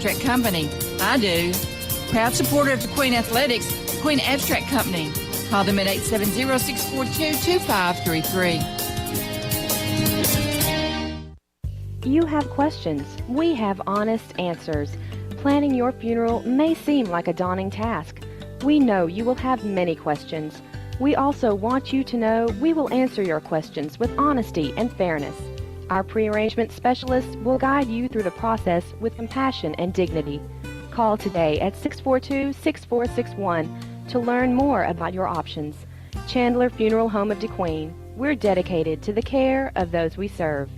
Abstract Company. I do. Proud supporter of the Queen Athletics, Queen Abstract Company. Call them at 870-642-2533. You have questions. We have honest answers. Planning your funeral may seem like a daunting task. We know you will have many questions. We also want you to know we will answer your questions with honesty and fairness. Our pre-arrangement specialists will guide you through the process with compassion and dignity. Call today at 642-6461 to learn more about your options. Chandler Funeral Home of DeQueen. We're dedicated to the care of those we serve.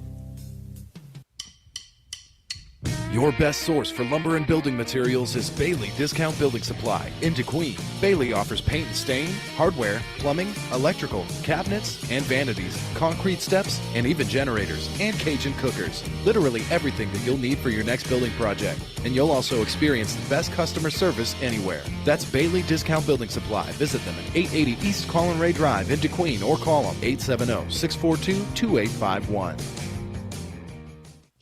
Your best source for lumber and building materials is Bailey Discount Building Supply in DeQueen. Bailey offers paint and stain, hardware, plumbing, electrical, cabinets, and vanities, concrete steps, and even generators, and Cajun cookers. Literally everything that you'll need for your next building project. And you'll also experience the best customer service anywhere. That's Bailey Discount Building Supply. Visit them at 880 East Colin Ray Drive in DeQueen or call them 870-642-2851.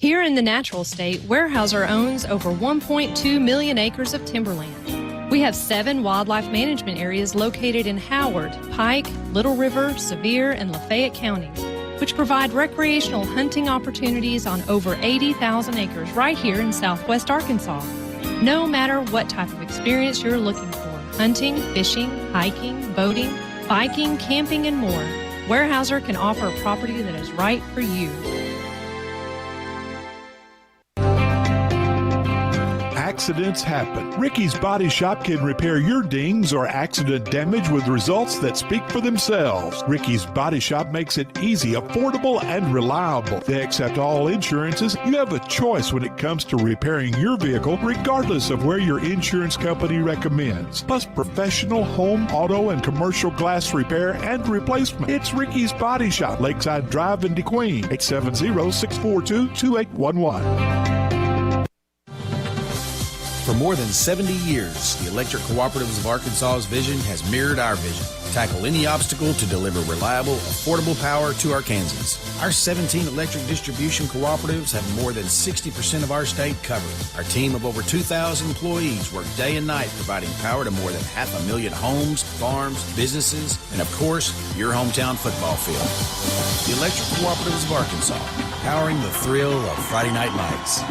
Here in the natural state, Weyerhaeuser owns over 1.2 million acres of timberland. We have 7 wildlife management areas located in Howard, Pike, Little River, Sevier, and Lafayette counties, which provide recreational hunting opportunities on over 80,000 acres right here in southwest Arkansas. No matter what type of experience you're looking for, hunting, fishing, hiking, boating, biking, camping, and more, Weyerhaeuser can offer a property that is right for you. Accidents happen. Ricky's Body Shop can repair your dings or accident damage with results that speak for themselves. Ricky's Body Shop makes it easy, affordable, and reliable. They accept all insurances. You have a choice when it comes to repairing your vehicle, regardless of where your insurance company recommends. Plus professional home, auto, and commercial glass repair and replacement. It's Ricky's Body Shop, Lakeside Drive in DeQueen, 870-642-2811. For more than 70 years, the Electric Cooperatives of Arkansas's vision has mirrored our vision. Tackle any obstacle to deliver reliable, affordable power to Arkansans. Our 17 electric distribution cooperatives have more than 60% of our state covered. Our team of over 2,000 employees work day and night providing power to more than 500,000 homes, farms, businesses, and of course, your hometown football field. The Electric Cooperatives of Arkansas, powering the thrill of Friday night lights.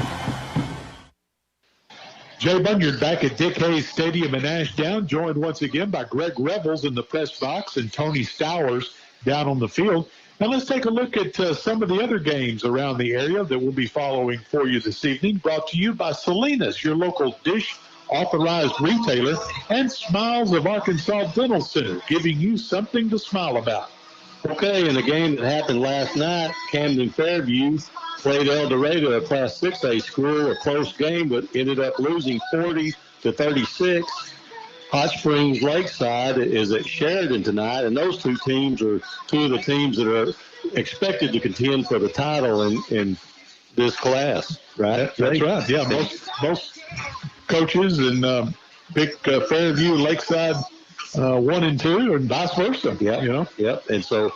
Jay Bunyard back at Dick Hayes Stadium in Ashdown, joined once again by Greg Revels in the press box and Tony Stowers down on the field. Now let's take a look at some of the other games around the area that we'll be following for you this evening, brought to you by Salinas, your local dish authorized retailer, and Smiles of Arkansas Dental Center, giving you something to smile about. Okay, in the game that happened last night, Camden Fairview played El Dorado, a Class 6A school, a close game, but ended up losing 40-36. Hot Springs Lakeside is at Sheridan tonight, and those two teams are two of the teams that are expected to contend for the title in this class, right? That's right. Yeah, most coaches and pick Fairview, Lakeside 1 and 2, and vice versa. Yeah, you know. Yep. And so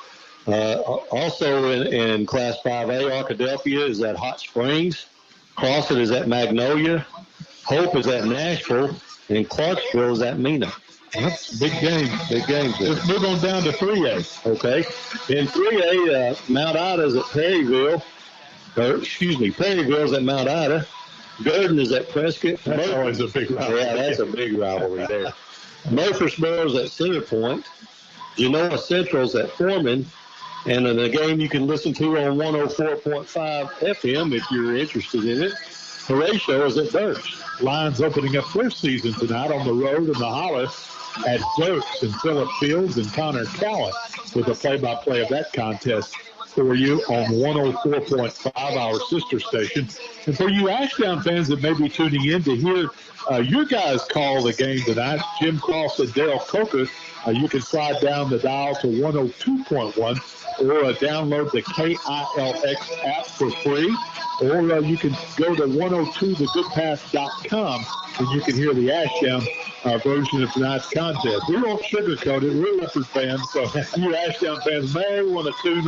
also in Class 5A, Arkadelphia is at Hot Springs, Crossett is at Magnolia, Hope is at Nashville, and Clarksville is at Mena. That's big game. Big games. Let's move on down to 3A. Okay. In 3A, Mount Ida is at Perryville. Perryville's at Mount Ida. Gurdon is at Prescott. That's always a big rivalry. Yeah, that's a big rivalry there. Murfreesboro's at Center Point. Genoa Central's at Foreman. And in a game you can listen to on 104.5 FM if you're interested in it, Horatio is at Dirks. Lions opening up their season tonight on the road in the Hollis at Dirks and Phillip Fields and Connor Callett with a play-by-play of that contest for you on 104.5, our sister station. And for you Ashdown fans that may be tuning in to hear your guys call the game tonight, Jim Cross and Dale Coker, you can slide down the dial to 102.1 or download the KILX app for free, or you can go to 102thegoodpath.com and you can hear the Ashdown version of tonight's contest. We won't sugarcoat it. We're Leopard fans, so you Ashdown fans may want to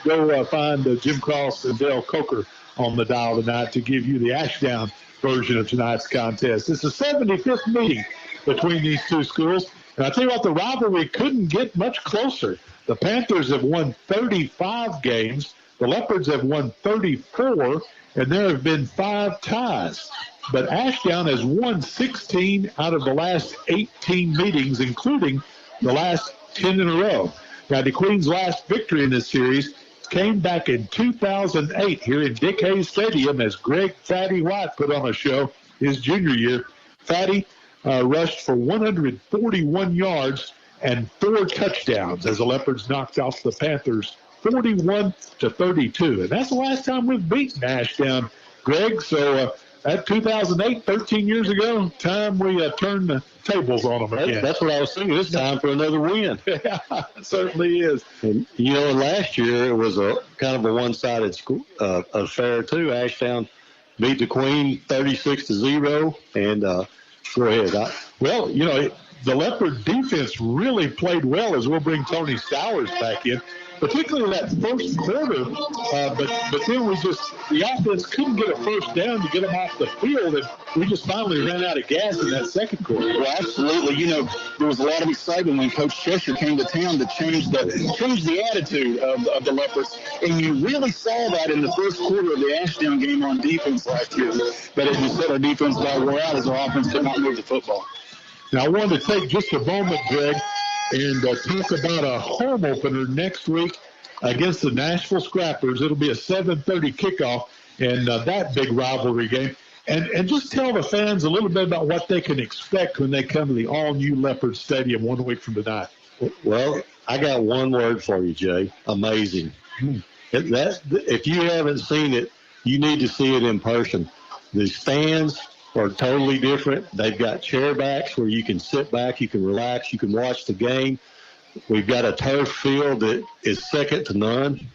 go find Jim Cross and Dale Coker on the dial tonight to give you the Ashdown version of tonight's contest. It's the 75th meeting between these two schools. And I tell you what, the rivalry couldn't get much closer. The Panthers have won 35 games. The Leopards have won 34, and there have been 5 ties. But Ashdown has won 16 out of the last 18 meetings, including the last 10 in a row. Now, DeQueen's last victory in this series came back in 2008 here in Dick Hayes Stadium as Greg Fatty White put on a show his junior year. Fatty rushed for 141 yards and 4 touchdowns as the Leopards knocked off the Panthers 41-32. And that's the last time we've beaten Ashdown, Greg. So that 2008, 13 years ago, time we turned the tables on them again. That's what I was thinking. It's time for another win. Yeah, it certainly is. And, last year it was a kind of a one-sided affair, too. Ashdown beat DeQueen 36-0. And go ahead. The Leopard defense really played well, as we'll bring Tony Stowers back in, particularly that first quarter. But then the offense couldn't get a first down to get them off the field, and we just finally ran out of gas in that second quarter. Well, absolutely. There was a lot of excitement when Coach Cheshire came to town to change the attitude of the Leopards, and you really saw that in the first quarter of the Ashdown game on defense last year. But as you said, our defense got wore out as our offense could not move the football. Now, I wanted to take just a moment, Greg, and talk about a home opener next week against the Nashville Scrappers. It'll be a 7:30 kickoff in that big rivalry game. And just tell the fans a little bit about what they can expect when they come to the all-new Leopard Stadium 1 week from tonight. Well, I got one word for you, Jay. Amazing. If you haven't seen it, you need to see it in person. The stands are totally different. They've got chair backs where you can sit back, you can relax, you can watch the game. We've got a turf field that is second to none,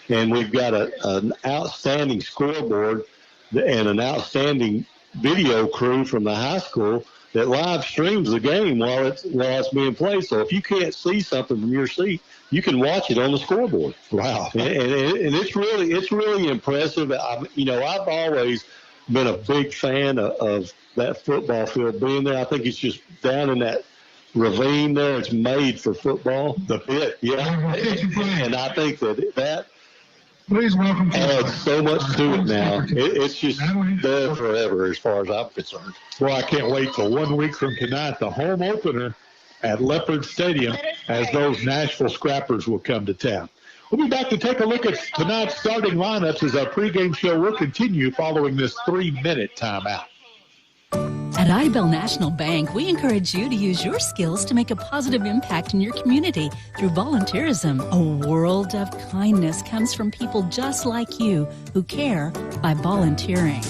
and we've got an outstanding scoreboard and an outstanding video crew from the high school that live streams the game while it's being played. So if you can't see something from your seat, you can watch it on the scoreboard. Wow! And it's really impressive. I've always been a big fan of that football field being there. I think it's just down in that ravine there. It's made for football. The pit, yeah. And I think that please welcome adds so much to it now. It's just there forever as far as I'm concerned. Well, I can't wait till 1 week from tonight, the home opener at Leopard Stadium, as those Nashville Scrappers will come to town. We'll be back to take a look at tonight's starting lineups as our pregame show will continue following this 3-minute timeout. At Idabel National Bank, we encourage you to use your skills to make a positive impact in your community through volunteerism. A world of kindness comes from people just like you who care by volunteering.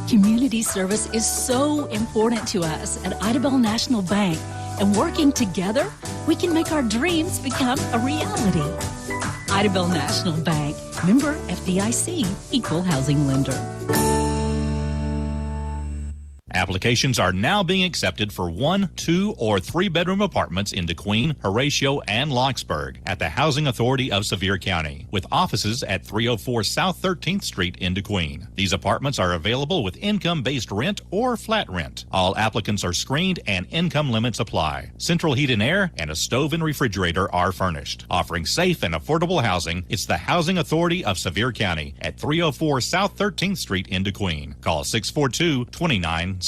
Community service is so important to us at Idabel National Bank, and working together, we can make our dreams become a reality. Idabel National Bank, member FDIC, equal housing lender. Applications are now being accepted for 1, 2, or 3-bedroom apartments in DeQueen, Horatio, and Locksburg at the Housing Authority of Sevier County, with offices at 304 South 13th Street in DeQueen. These apartments are available with income-based rent or flat rent. All applicants are screened and income limits apply. Central heat and air and a stove and refrigerator are furnished. Offering safe and affordable housing, it's the Housing Authority of Sevier County at 304 South 13th Street in DeQueen. Call 642-2960.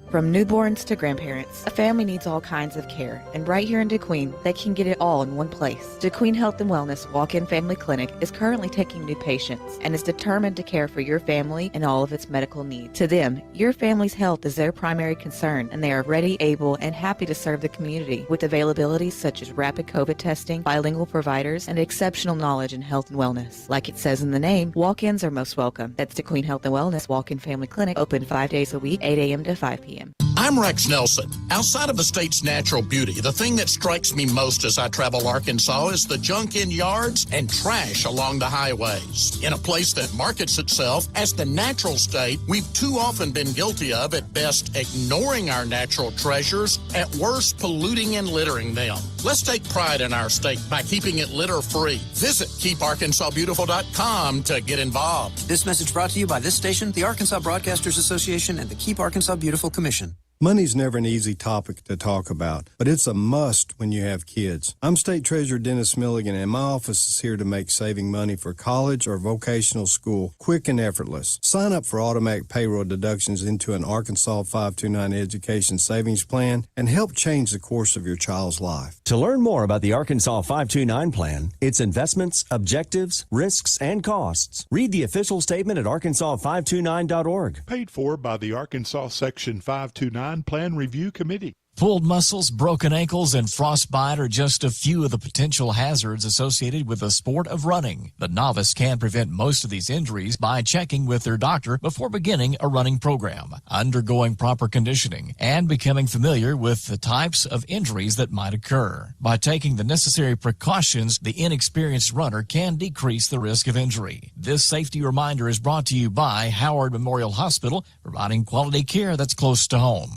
From newborns to grandparents, a family needs all kinds of care, and right here in DeQueen, they can get it all in one place. DeQueen Health and Wellness Walk-In Family Clinic is currently taking new patients and is determined to care for your family and all of its medical needs. To them, your family's health is their primary concern, and they are ready, able, and happy to serve the community with availabilities such as rapid COVID testing, bilingual providers, and exceptional knowledge in health and wellness. Like it says in the name, walk-ins are most welcome. That's DeQueen Health and Wellness Walk-In Family Clinic, open 5 days a week, 8 a.m. to 5 p.m. I'm Rex Nelson. Outside of the state's natural beauty, the thing that strikes me most as I travel Arkansas is the junk in yards and trash along the highways. In a place that markets itself as the natural state, we've too often been guilty of, at best, ignoring our natural treasures, at worst, polluting and littering them. Let's take pride in our state by keeping it litter-free. Visit KeepArkansasBeautiful.com to get involved. This message brought to you by this station, the Arkansas Broadcasters Association, and the Keep Arkansas Beautiful Commission. Money's never an easy topic to talk about, but it's a must when you have kids. I'm State Treasurer Dennis Milligan, and my office is here to make saving money for college or vocational school quick and effortless. Sign up for automatic payroll deductions into an Arkansas 529 education savings plan and help change the course of your child's life. To learn more about the Arkansas 529 plan, its investments, objectives, risks, and costs, read the official statement at arkansas529.org. Paid for by the Arkansas Section 529 Plan Review Committee. Pulled muscles, broken ankles, and frostbite are just a few of the potential hazards associated with the sport of running. The novice can prevent most of these injuries by checking with their doctor before beginning a running program, undergoing proper conditioning, and becoming familiar with the types of injuries that might occur. By taking the necessary precautions, the inexperienced runner can decrease the risk of injury. This safety reminder is brought to you by Howard Memorial Hospital, providing quality care that's close to home.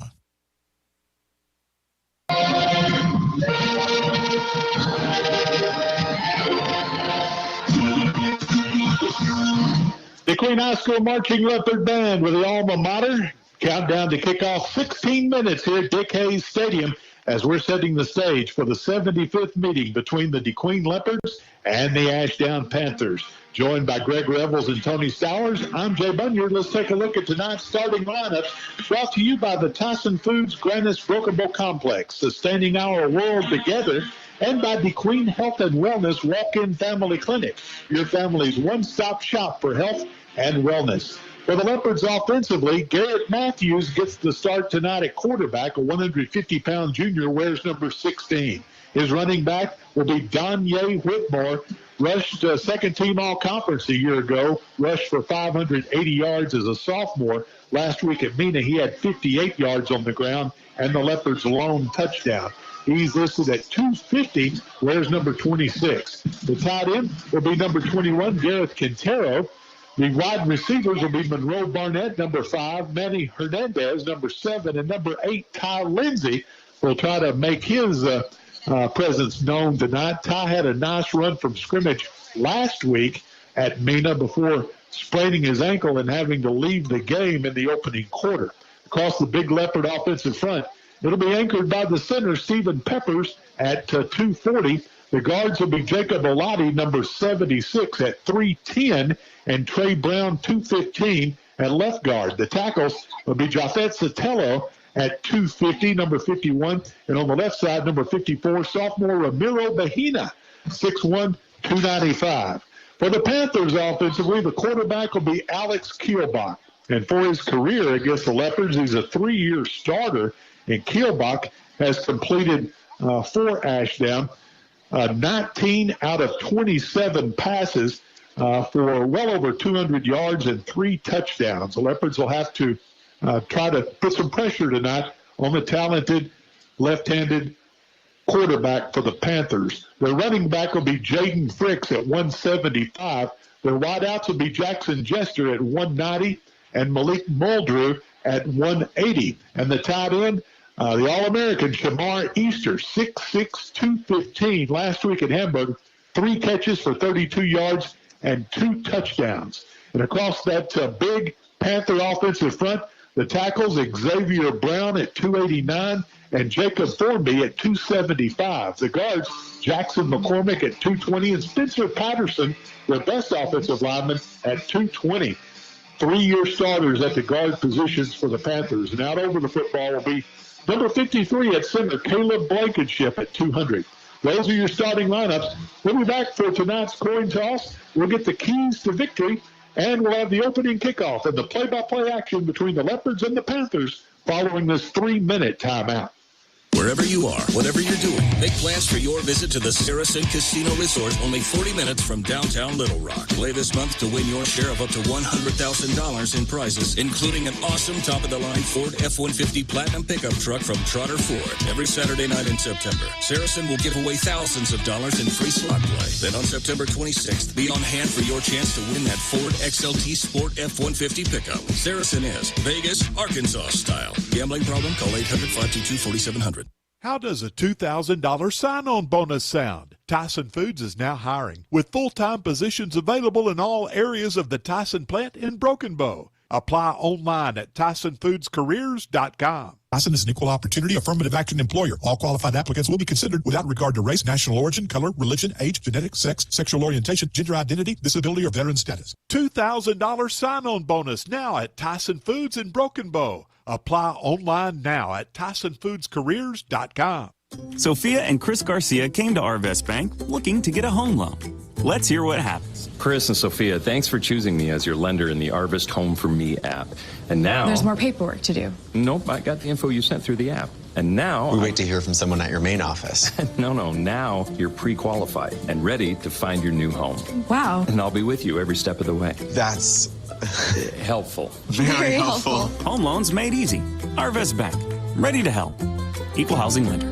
The Queen High School Marching Leopard Band with the alma mater. Countdown to kickoff, 16 minutes here at Dick Hayes Stadium as we're setting the stage for the 75th meeting between the DeQueen Leopards and the Ashdown Panthers. Joined by Greg Revels and Tony Stowers, I'm Jay Bunyard. Let's take a look at tonight's starting lineups, brought to you by the Tyson Foods Grannis Broken Bow Complex, sustaining our world together, and by DeQueen Health and Wellness Walk-In Family Clinic, your family's one-stop shop for health and wellness. For the Leopards offensively, Garrett Matthews gets the start tonight at quarterback. A 150-pound junior wears number 16. His running back will be Donye Whitmore, rushed second-team all-conference a year ago, rushed for 580 yards as a sophomore. Last week at Mena, he had 58 yards on the ground and the Leopards' lone touchdown. He's listed at 250, wears number 26. The tight end will be number 21, Gareth Quintero. The wide receivers will be Monroe Barnett, number 5, Manny Hernandez, number 7, and number 8, Ty Lindsay will try to make his presence known tonight. Ty had a nice run from scrimmage last week at Mena before spraining his ankle and having to leave the game in the opening quarter. Across the Big Leopard offensive front, it'll be anchored by the center, Stephen Peppers, at 240. The guards will be Jacob Olati, number 76, at 310, and Trey Brown, 215, at left guard. The tackles will be Japhet Sotelo at 250, number 51, and on the left side, number 54, sophomore Ramiro Bahina, 6'1", 295. For the Panthers offensively, the quarterback will be Alex Kielbach. And for his career against the Leopards, he's a 3-year starter, and Kielbach has completed for Ashdown 19 out of 27 passes for well over 200 yards and 3 touchdowns. The Leopards will have to try to put some pressure tonight on the talented left-handed quarterback for the Panthers. Their running back will be Jaden Fricks at 175. Their wideouts will be Jackson Jester at 190 and Malik Muldrew at 180. And the tight end, the All-American Shamar Easter, 6'6", 215. Last week at Hamburg, 3 catches for 32 yards and 2 touchdowns. And across that big Panther offensive front, the tackles, Xavier Brown at 289 and Jacob Thornby at 275. The guards, Jackson McCormick at 220 and Spencer Patterson, the best offensive lineman, at 220. 3-year starters at the guard positions for the Panthers. And out over the football will be number 53 at center, Caleb Blankenship at 200. Those are your starting lineups. We'll be back for tonight's coin toss. We'll get the keys to victory, and we'll have the opening kickoff and the play-by-play action between the Leopards and the Panthers following this 3-minute timeout. Wherever you are, whatever you're doing, make plans for your visit to the Saracen Casino Resort, only 40 minutes from downtown Little Rock. Play this month to win your share of up to $100,000 in prizes, including an awesome top-of-the-line Ford F-150 Platinum pickup truck from Trotter Ford. Every Saturday night in September, Saracen will give away thousands of dollars in free slot play. Then on September 26th, be on hand for your chance to win that Ford XLT Sport F-150 pickup. Saracen is Vegas, Arkansas style. Gambling problem? Call 800-522-4700. How does a $2,000 sign-on bonus sound? Tyson Foods is now hiring, with full-time positions available in all areas of the Tyson plant in Broken Bow. Apply online at TysonFoodsCareers.com. Tyson is an equal opportunity affirmative action employer. All qualified applicants will be considered without regard to race, national origin, color, religion, age, genetics, sex, sexual orientation, gender identity, disability, or veteran status. $2,000 sign-on bonus now at Tyson Foods in Broken Bow. Apply online now at TysonFoodsCareers.com. Sophia and Chris Garcia came to Arvest Bank looking to get a home loan. Let's hear what happens. Chris and Sophia, thanks for choosing me as your lender in the Arvest Home for Me app. And now... There's more paperwork to do. Nope, I got the info you sent through the app. And now... We wait to hear from someone at your main office. No, now you're pre-qualified and ready to find your new home. Wow. And I'll be with you every step of the way. That's... helpful. Very helpful. Home loans made easy. Arvest Bank. Ready to help. Equal housing lender.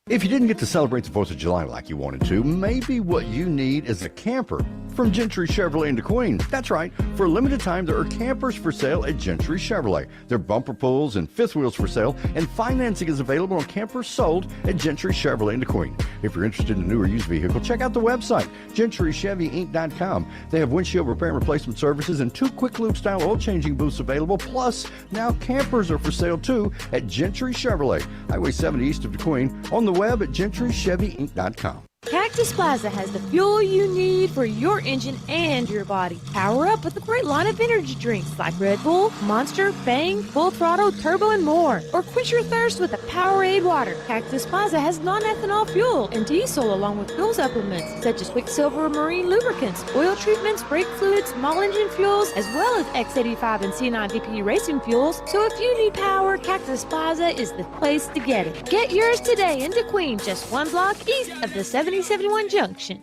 If you didn't get to celebrate the 4th of July like you wanted to, maybe what you need is a camper from Gentry Chevrolet in DeQueen. That's right. For a limited time, there are campers for sale at Gentry Chevrolet. There are bumper pulls and fifth wheels for sale, and financing is available on campers sold at Gentry Chevrolet in DeQueen. If you're interested in a new or used vehicle, check out the website, GentryChevyInc.com. They have windshield repair and replacement services and 2 quick loop style oil changing booths available. Plus, now campers are for sale too at Gentry Chevrolet, Highway 70 east of DeQueen, on the web at GentryChevyInc.com. Cactus Plaza has the fuel you need for your engine and your body. Power up with a great line of energy drinks like Red Bull, Monster, Bang, Full Throttle, Turbo, and more. Or quench your thirst with a Powerade water. Cactus Plaza has non-ethanol fuel and diesel along with fuel supplements such as Quicksilver Marine lubricants, oil treatments, brake fluids, small engine fuels, as well as X85 and C9 DPE racing fuels. So if you need power, Cactus Plaza is the place to get it. Get yours today in DeQueen, just 1 block east of the 7071 junction.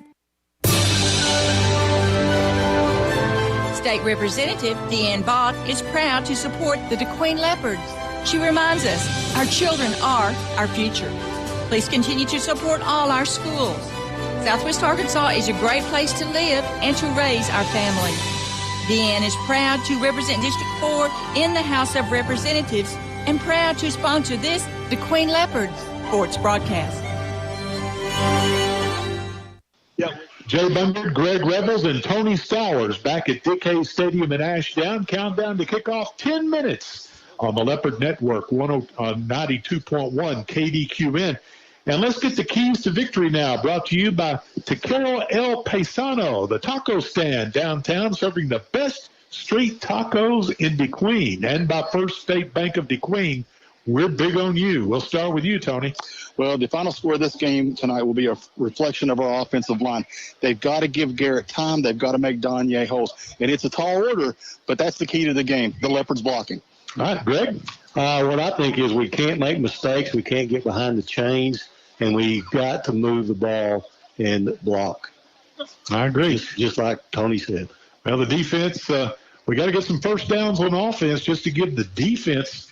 State Representative Deanne Bach is proud to support the DeQueen Leopards. She reminds us our children are our future. Please continue to support all our schools. Southwest Arkansas is a great place to live and to raise our family. Deanne is proud to represent District 4 in the House of Representatives and proud to sponsor this DeQueen Leopards sports broadcast. Jay Bungard, Greg Rebels, and Tony Stowers back at Dick Hayes Stadium in Ashdown. Countdown to kickoff, 10 minutes on the Leopard Network, 92.1 KDQN. And let's get the keys to victory now, brought to you by Tequila El Paisano, the taco stand downtown serving the best street tacos in DeQueen. And by First State Bank of DeQueen, we're big on you. We'll start with you, Tony. Well, the final score of this game tonight will be a reflection of our offensive line. They've got to give Garrett time. They've got to make Donye holes. And it's a tall order, but that's the key to the game, the Leopards blocking. All right, Greg? What I think is we can't make mistakes. We can't get behind the chains, and we've got to move the ball and block. I agree. Just like Tony said. Well, the defense, we got to get some first downs on offense just to give the defense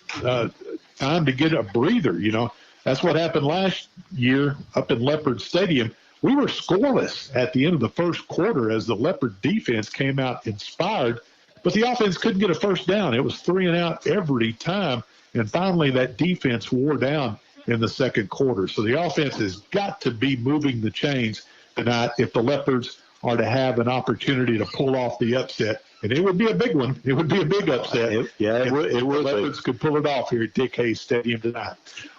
time to get a breather, you know. That's what happened last year up in Leopard Stadium. We were scoreless at the end of the first quarter as the Leopard defense came out inspired, but the offense couldn't get a first down. It was 3 and out every time, and finally that defense wore down in the second quarter. So the offense has got to be moving the chains tonight if the Leopards are to have an opportunity to pull off the upset. And it would be a big one. It would be a big upset. It would. The Leopards could pull it off here at Dick Hayes Stadium tonight.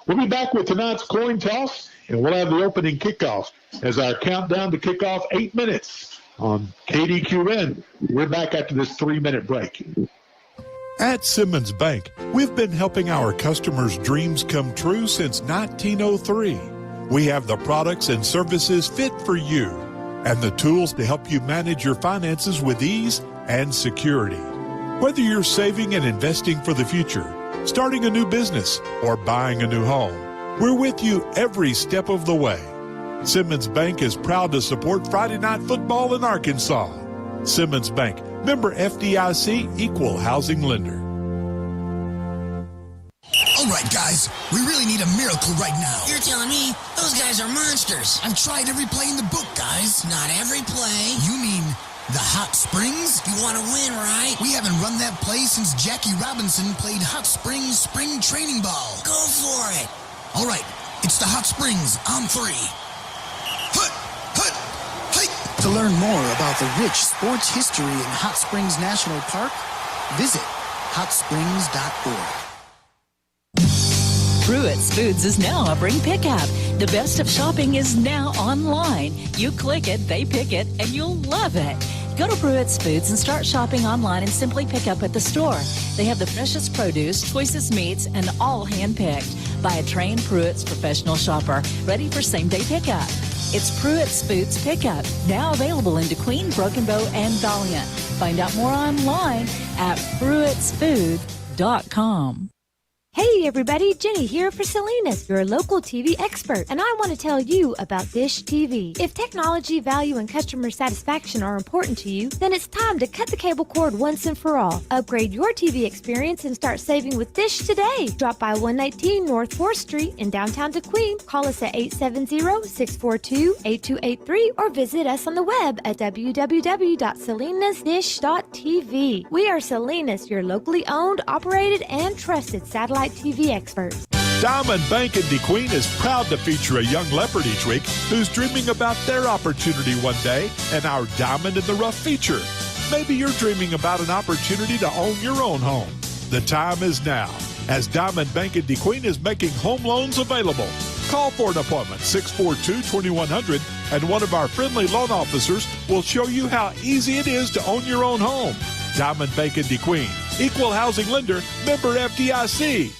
We'll be back with tonight's coin toss, and we'll have the opening kickoff as our countdown to kickoff, 8 minutes on KDQN. We're back after this 3-minute break. At Simmons Bank, we've been helping our customers' dreams come true since 1903. We have the products and services fit for you and the tools to help you manage your finances with ease and security. Whether you're saving and investing for the future, starting a new business, or buying a new home, We're with you every step of the way. Simmons Bank is proud to support Friday Night Football in Arkansas. Simmons Bank, member FDIC, equal housing lender. All right, guys, we really need a miracle right now. You're telling me those guys are monsters. I've tried every play in the book, guys. Not every play. You mean the Hot Springs? You want to win, right? We haven't run that play since Jackie Robinson played Hot Springs spring training ball. Go for it. All right, it's the Hot Springs on 3. To learn more about the rich sports history in Hot Springs National Park, visit hotsprings.org. Pruitt's Foods is now offering pickup. The best of shopping is now online. You click it, they pick it, and you'll love it. Go to Pruitt's Foods and start shopping online and simply pick up at the store. They have the freshest produce, choicest meats, and all hand-picked by a trained Pruitt's professional shopper, ready for same-day pickup. It's Pruitt's Foods Pickup, now available in DeQueen, Broken Bow, and Valiant. Find out more online at pruittsfood.com. Hey everybody, Jenny here for Salinas, your local TV expert, and I want to tell you about Dish TV. If technology, value, and customer satisfaction are important to you, then it's time to cut the cable cord once and for all. Upgrade your TV experience and start saving with Dish today. Drop by 119 North 4th Street in downtown DeQueen. Call us at 870-642-8283 or visit us on the web at www.salinasdish.tv. We are Salinas, your locally owned, operated, and trusted satellite TV experts. Diamond Bank in DeQueen is proud to feature a young leopard each week who's dreaming about their opportunity one day and our Diamond in the Rough feature. Maybe you're dreaming about an opportunity to own your own home. The time is now, as Diamond Bank in DeQueen is making home loans available. Call for an appointment, 642-2100, and one of our friendly loan officers will show you how easy it is to own your own home. Diamond Bank in DeQueen, equal housing lender, member FDIC.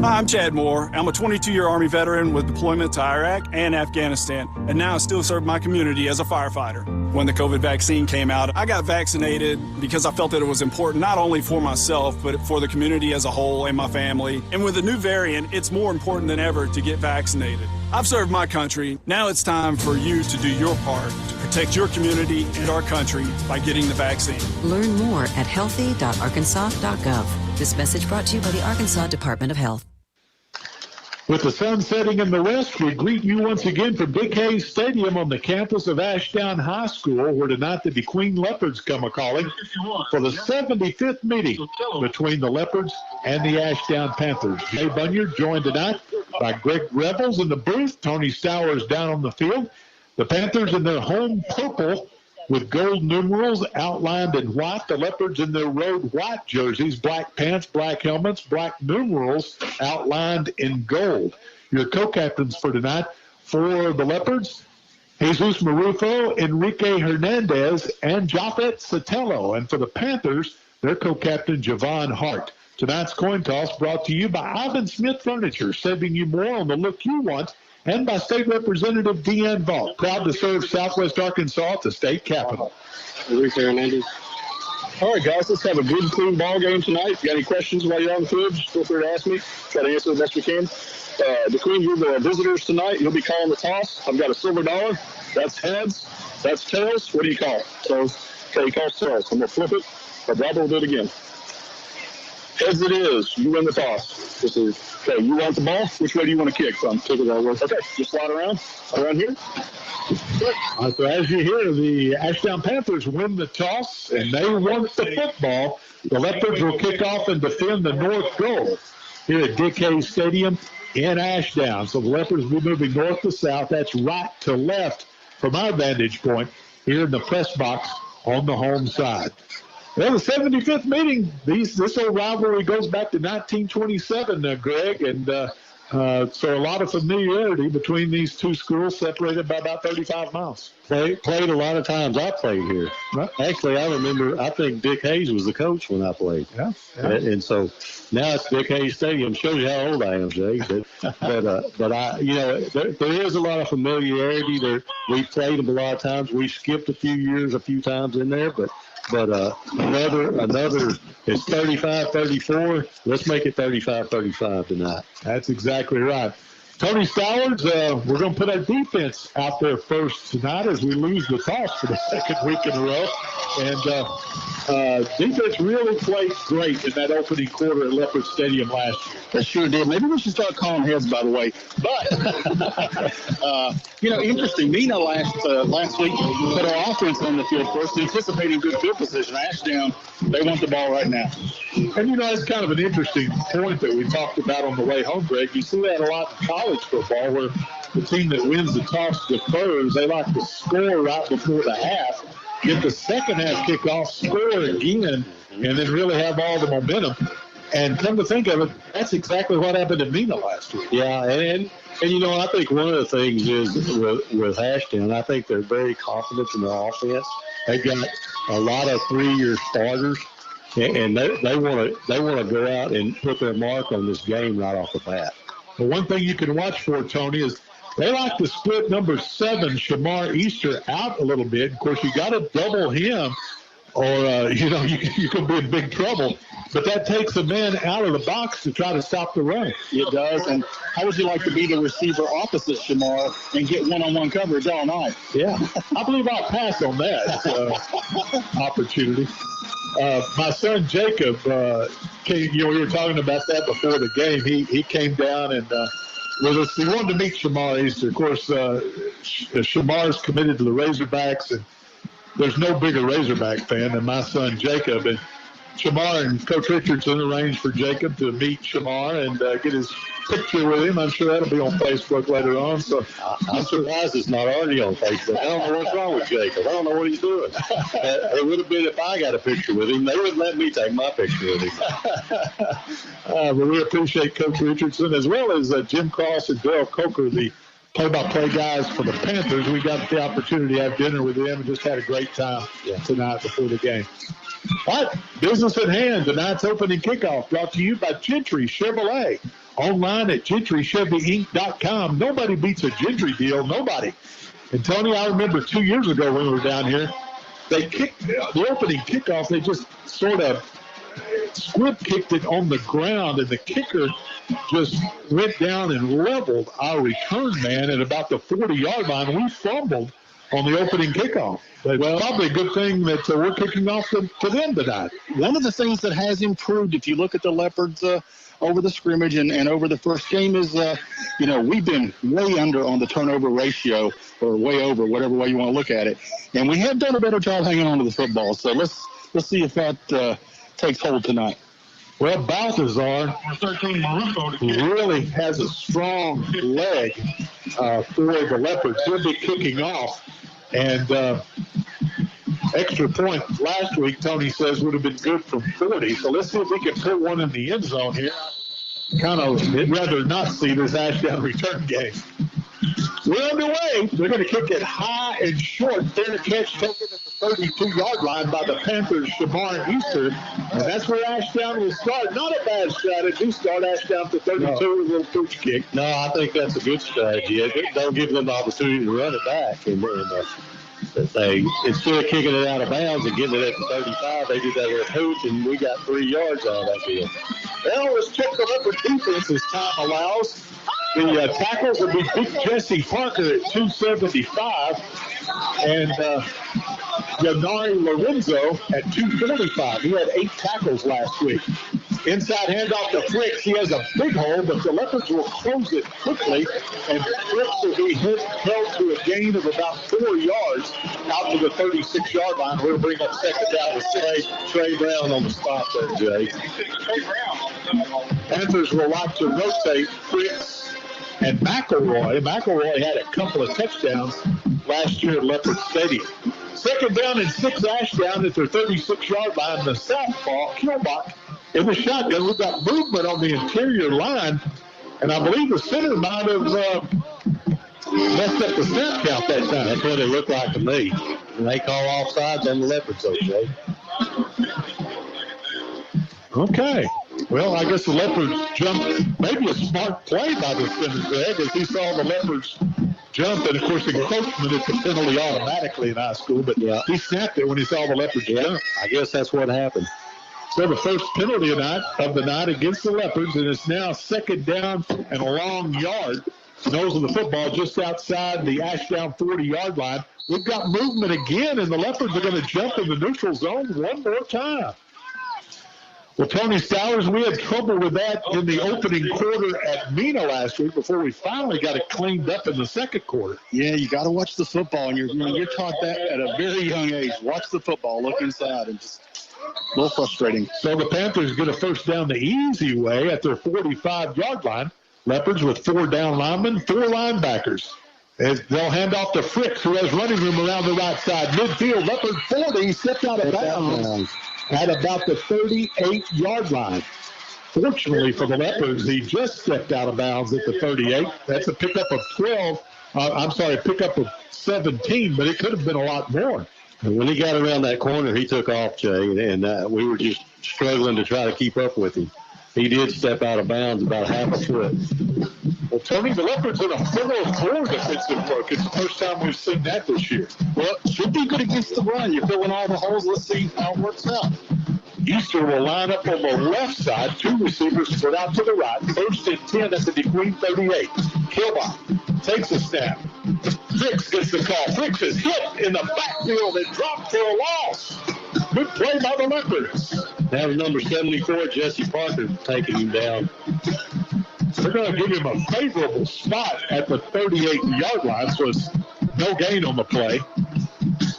Hi, I'm Chad Moore. I'm a 22-year Army veteran with deployment to Iraq and Afghanistan, and now I still serve my community as a firefighter. When the COVID vaccine came out, I got vaccinated because I felt that it was important not only for myself, but for the community as a whole and my family. And with a new variant, it's more important than ever to get vaccinated. I've served my country. Now it's time for you to do your part to protect your community and our country by getting the vaccine. Learn more at healthy.arkansas.gov. This message brought to you by the Arkansas Department of Health. With the sun setting in the west, we greet you once again from Dick Hayes Stadium on the campus of Ashdown High School, where tonight the DeQueen Leopards come a-calling for the 75th meeting between the Leopards and the Ashdown Panthers. Jay Bunyard joined tonight by Greg Revels in the booth. Tony Stowers down on the field. The Panthers in their home purple with gold numerals outlined in white. The Leopards in their road white jerseys, black pants, black helmets, black numerals outlined in gold. Your co-captains for tonight for the Leopards, Jesus Marufo, Enrique Hernandez, and Japhet Sotelo. And for the Panthers, their co-captain Javon Hart. Tonight's coin toss brought to you by Ivan Smith Furniture, saving you more on the look you want, and by State Representative Deanne Vaught, proud to serve Southwest Arkansas at the state capitol. Enrique Hernandez. All right, guys, let's have a good, clean ball game tonight. If you got any questions while you're on the field, just feel free to ask me. Try to answer the best we can. DeQueen, you're the visitors tonight. You'll be calling the toss. I've got a silver dollar. That's heads. That's tails. What do you call? So, okay, you call tails. I'm going to flip it. My brother will do it again. Heads it is. You win the toss. This is, okay, you want the ball? Which way do you want to kick from? Take it that way. Okay, just slide around here. So as you hear, the Ashdown Panthers win the toss, and they want the football. The Leopards will kick off and defend the north goal here at Dick Hayes Stadium in Ashdown. So the Leopards will be moving north to south. That's right to left from our vantage point here in the press box on the home side. Well, the 75th meeting, this old rivalry goes back to 1927, Greg, and so a lot of familiarity between these two schools, separated by about 35 miles. Played a lot of times. I played here. Right. Actually, I think Dick Hayes was the coach when I played. Yeah. And so now it's Dick Hayes Stadium. Shows you how old I am, Jay. But I, there is a lot of familiarity there. We played them a lot of times. We skipped a few times in there, but But another, it's 35-34. Let's make it 35-35 tonight. That's exactly right. Tony Sowards, we're going to put our defense out there first tonight as we lose the toss for the second week in a row. And defense really played great in that opening quarter at Leopard Stadium last year. That sure did. Maybe we should start calling heads, by the way. But, interesting. Mina last week put our offense on the field first, anticipating good field position. Ashdown, they want the ball right now. And, it's kind of an interesting point that we talked about on the way home, Greg. You see that a lot in college football where the team that wins the toss defers. They like to score right before the half, get the second half kickoff, score again, and then really have all the momentum. And come to think of it, that's exactly what happened to Mina last week. Yeah, and I think one of the things is with Ashdown, I think they're very confident in their offense. They've got a lot of 3-year starters, and they want to go out and put their mark on this game right off the bat. The one thing you can watch for, Tony, is they like to split number 7, Shamar Easter, out a little bit. Of course, you got to double him, or you could be in big trouble. But that takes a man out of the box to try to stop the run. It does. And how would you like to be the receiver opposite Shamar and get one-on-one coverage all night? Yeah, I believe I'll pass on that opportunity. My son Jacob came. We were talking about that before the game. He came down and with us. He wanted to meet Shamar Easter. Of course, Shamar's committed to the Razorbacks, and there's no bigger Razorback fan than my son Jacob. And Shamar and Coach Richardson arranged for Jacob to meet Shamar and get his picture with him. I'm sure that'll be on Facebook later on. So I'm surprised it's not already on Facebook. I don't know what's wrong with Jacob. I don't know what he's doing. It would have been if I got a picture with him. They wouldn't let me take my picture with him. But we appreciate Coach Richardson as well as Jim Cross and Dale Coker, the play-by-play guys for the Panthers. We got the opportunity to have dinner with them and just had a great time tonight before the game. All right, business at hand. Tonight's opening kickoff brought to you by Gentry Chevrolet. Online at GentryChevyInc.com. Nobody beats a Gentry deal. Nobody. And, Tony, I remember 2 years ago when we were down here, they kicked the opening kickoff. They just sort of squib kicked it on the ground, and the kicker just went down and leveled our return man at about the 40-yard line. We fumbled on the opening kickoff. But probably a good thing that we're kicking off to them tonight. One of the things that has improved, if you look at the Leopards over the scrimmage and over the first game, is, we've been way under on the turnover ratio, or way over, whatever way you want to look at it. And we have done a better job hanging on to the football. So let's see if that takes hold tonight. Well, Balthazar really has a strong leg for the Leopards. He'll be kicking off. And extra point last week, Tony says, would have been good from 40. So let's see if we can put one in the end zone here. Kind of rather not see this Ashdown return game. We're underway. They're going to kick it high and short. Fair catch taken at the 32-yard line by the Panthers, Shamar Easter. And that's where Ashdown will start. Not a bad strategy. Start Ashdown to 32 with a little pooch kick. No, I think that's a good strategy. Don't give them the opportunity to run it back. And instead of kicking it out of bounds and getting it at the 35, they did that little pooch, and we got 3 yards out of that deal. Well, let's check the Leopard defense as time allows. The tackles will be Big Jesse Parker at 275 and Yanari Lorenzo at 245. He had 8 tackles last week. Inside handoff to Fricks. He has a big hole, but the Leopards will close it quickly, and Fricks will be held to a gain of about 4 yards out to the 36-yard line. We'll bring up second down with Trey Brown on the spot there, Jay. Panthers will like to rotate Fricks and McElroy. McElroy had a couple of touchdowns last year at Leopard Stadium. Second down and 6 Ashdown at their 36-yard line. The southpaw, Kilbach, in the shotgun. We've got movement on the interior line, and I believe the center might have messed up the snap count that time. That's what it looked like to me. When they call offsides on the Leopards, okay. Okay. Well, I guess the Leopards jumped. Maybe a smart play by the center, Greg, as he saw the Leopards jump, and of course encroachment is the penalty automatically in high school, but he snapped it when he saw the Leopards jump. I guess that's what happened. So the first penalty of the night against the Leopards, and it's now second down and a long yard. Nose of the football just outside the Ashdown 40-yard line. We've got movement again, and the Leopards are going to jump in the neutral zone one more time. Well, Tony Stowers, we had trouble with that in the opening quarter at Mena last week before we finally got it cleaned up in the second quarter. Yeah, you got to watch the football, and you're taught that at a very young age. Watch the football, look inside, and just a little frustrating. So the Panthers get a first down the easy way at their 45-yard line. Leopards with 4 down linemen, 4 linebackers. As they'll hand off to Fricks, who has running room around the right side. Midfield, Leopard 40, stepped out of bounds at about the 38-yard line. Fortunately for the Leopards, he just stepped out of bounds at the 38. That's a pickup of pickup of 17, but it could have been a lot more. And when he got around that corner, he took off, Jay, and we were just struggling to try to keep up with him. He did step out of bounds about half a foot. Well, Tony, the Leopards in a 4-4 defensive work. It's the first time we've seen that this year. Well, it should be good against the run. You're filling all the holes. Let's see how it works out. Easter will line up on the left side. 2 receivers split out to the right. First and 10 at the DeQueen 38. Kilbach takes a snap. Fricks gets the call. Fricks is hit in the backfield and dropped for a loss. Good play by the Leopards. That was number 74, Jesse Parker, taking him down. They're going to give him a favorable spot at the 38-yard line, so it's no gain on the play.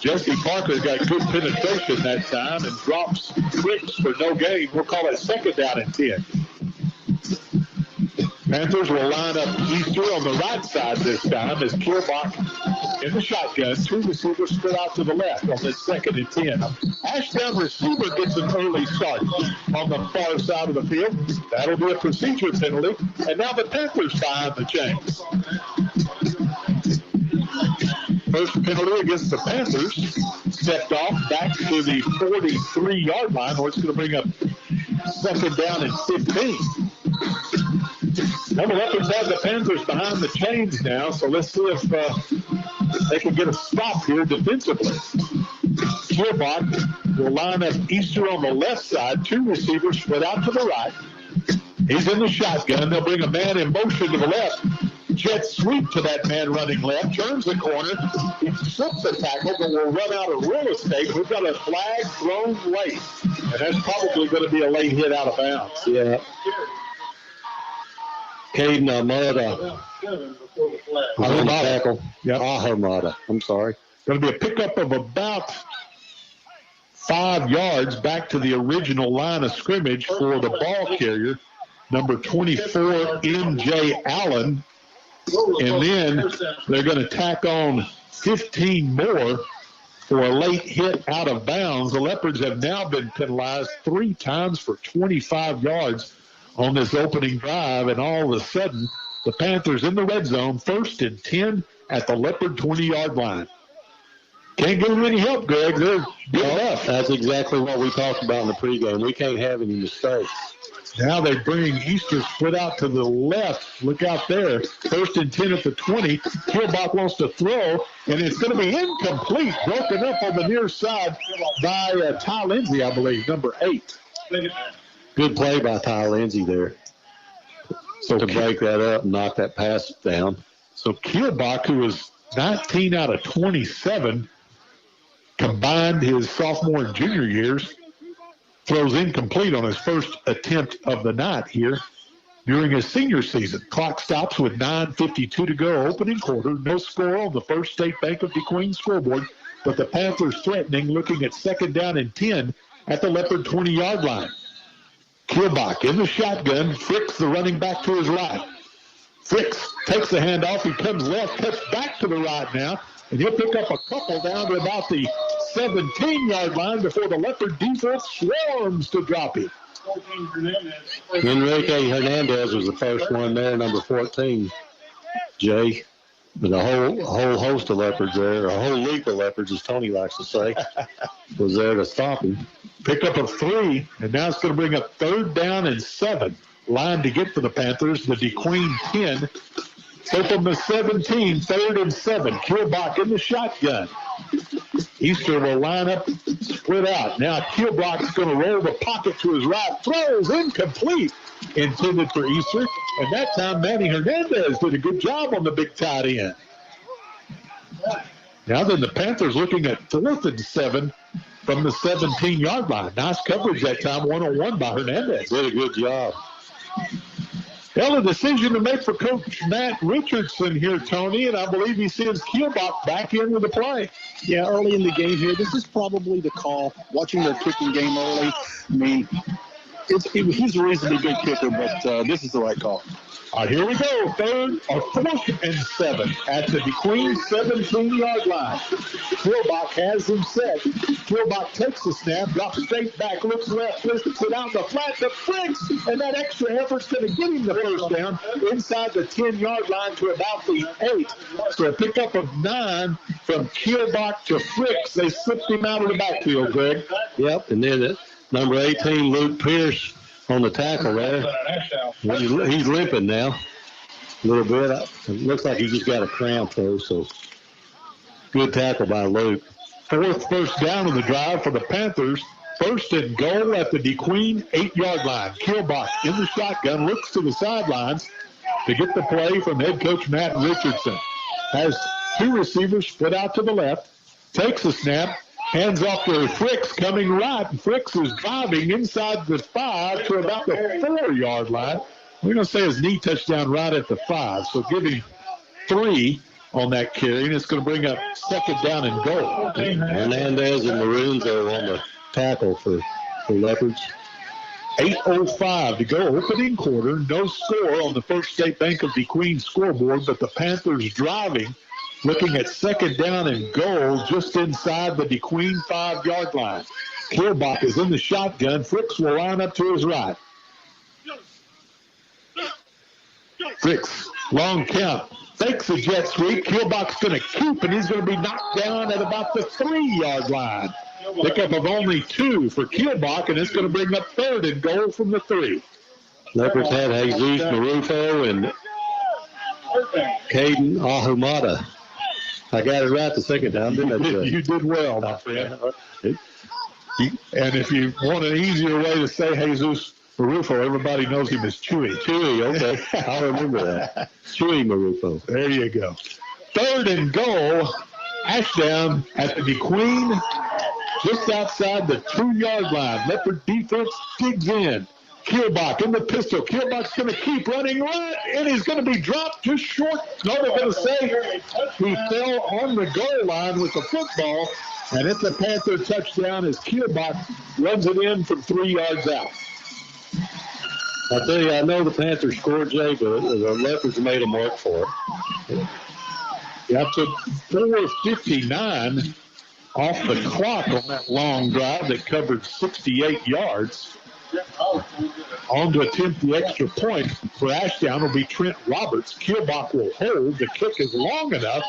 Jesse Parker's got good penetration that time and drops Fricks for no gain. We'll call it second down and 10. Panthers will line up Easter on the right side this time as Kilbach in the shotgun. 2 receivers split out to the left on this second and 10. Ashdown receiver gets an early start on the far side of the field. That'll be a procedure penalty. And now the Panthers behind the chains. First penalty against the Panthers. Stepped off back to the 43-yard line, or it's going to bring up second down and 15. Now the Leopards have the Panthers behind the chains now, so let's see if they can get a stop here defensively. Kilbach will line up Easter on the left side. 2 receivers split out to the right. He's in the shotgun. They'll bring a man in motion to the left. Jet sweep to that man running left. Turns the corner. He slips the tackle, but will run out of real estate. We've got a flag thrown late. And that's probably going to be a late hit out of bounds. Yeah. Caden Ahmada. Tackle. Yep. Ahmada. I'm sorry. Going to be a pickup of about 5 yards back to the original line of scrimmage for the ball carrier, number 24, M.J. Allen. And then they're going to tack on 15 more for a late hit out of bounds. The Leopards have now been penalized 3 times for 25 yards on this opening drive, and all of a sudden, the Panthers in the red zone, first and 10 at the Leopard 20-yard line. Can't give them any help, Greg. They're good enough. That's exactly what we talked about in the pregame. We can't have any mistakes. Now they bring Easter split out to the left. Look out there. First and 10 at the 20. Kilbach wants to throw, and it's going to be incomplete. Broken up on the near side by Ty Lindsay, I believe, number 8. Good play by Ty Lindsay there. So to break that up and knock that pass down. So Kilbach, who was 19 out of 27, combined his sophomore and junior years, throws incomplete on his first attempt of the night here during his senior season. Clock stops with 9:52 to go, opening quarter. No score on the First State Bank of DeQueen scoreboard, but the Panthers threatening, looking at second down and 10 at the Leopard 20-yard line. Kilbach in the shotgun. Fricks, the running back, to his right. Fricks takes the handoff. He comes left, cuts back to the right now, and he'll pick up a couple down to about the 17-yard line before the Leopard defense swarms to drop him. Enrique Hernandez was the first one there, number 14. Jay. But a whole host of Leopards there, a whole leap of Leopards, as Tony likes to say, was there to stop him. Pickup of 3, and now it's going to bring up third down and 7. Line to get for the Panthers, the DeQueen 10. So from the 17, 3rd and 7, Kielbach in the shotgun. Easter will line up, split out. Now Kielbach's going to roll the pocket to his right. Throws incomplete. Intended for Easter. And that time, Manny Hernandez did a good job on the big tight end. Now then the Panthers looking at 4th and 7 from the 17-yard line. Nice coverage that time, one-on-one by Hernandez. Did a good job. Well, a decision to make for Coach Matt Richardson here, Tony, and I believe he sends Kielbach back in with the play. Yeah, early in the game here, this is probably the call. Watching their kicking game early, I mean, he's a reasonably good kicker, but this is the right call. All right, here we go. 4th and 7 at the DeQueen 17-yard line. Kielbach has him set. Kielbach takes the snap, drops straight back, looks left, twists it out the flat to Fricks, and that extra effort's going to get him the first down inside the 10-yard line to about the 8. So a pickup of 9 from Kielbach to Fricks. They slipped him out of the backfield, Greg. Yep, and then number 18, Luke Pierce, on the tackle there. He's limping now a little bit. It looks like he just got a cramp, though, so good tackle by Luke. 4th first down of the drive for the Panthers. 1st and goal at the DeQueen 8-yard line. Kielbach in the shotgun, looks to the sidelines to get the play from head coach Matt Richardson. Has 2 receivers split out to the left, takes a snap, hands off to Fricks coming right. Fricks is driving inside the 5 to about the 4-yard line. We're going to say his knee touchdown right at the 5. So give him 3 on that carry, and it's going to bring up 2nd down and goal. Hernandez and Maroons are on the tackle for Leopards. 8:05 to go, opening quarter. No score on the First State Bank of DeQueen scoreboard, but the Panthers driving. Looking at 2nd down and goal just inside the DeQueen 5-yard line. Kielbach is in the shotgun. Fricks will line up to his right. Fricks, long count. Fakes a jet sweep. Kielbach's going to keep, and he's going to be knocked down at about the 3-yard line. Pickup of only 2 for Kielbach, and it's going to bring up 3rd and goal from the 3. Leopards had Jesus Marufo and Caden Ahumada. I got it right the second time, didn't I? You did well, my friend. And if you want an easier way to say Jesus Marufo, everybody knows him as Chewy. Chewy, okay. I'll remember that. Chewy Marufo. There you go. 3rd and goal. Ashdown at the DeQueen, just outside the 2-yard line. Leopard defense digs in. Kielbach in the pistol. Kielbach's going to keep running right, and he's going to be dropped just short. No, they're going to say he fell on the goal line with the football, and it's a Panther touchdown as Kielbach runs it in from 3 yards out. I tell you, I know the Panthers scored, Jay, but the Leopards made a mark for it. Got to 4:59 off the clock on that long drive that covered 68 yards. On to attempt the extra point for Ashdown will be Trent Roberts. Kielbach will hold. The kick is long enough,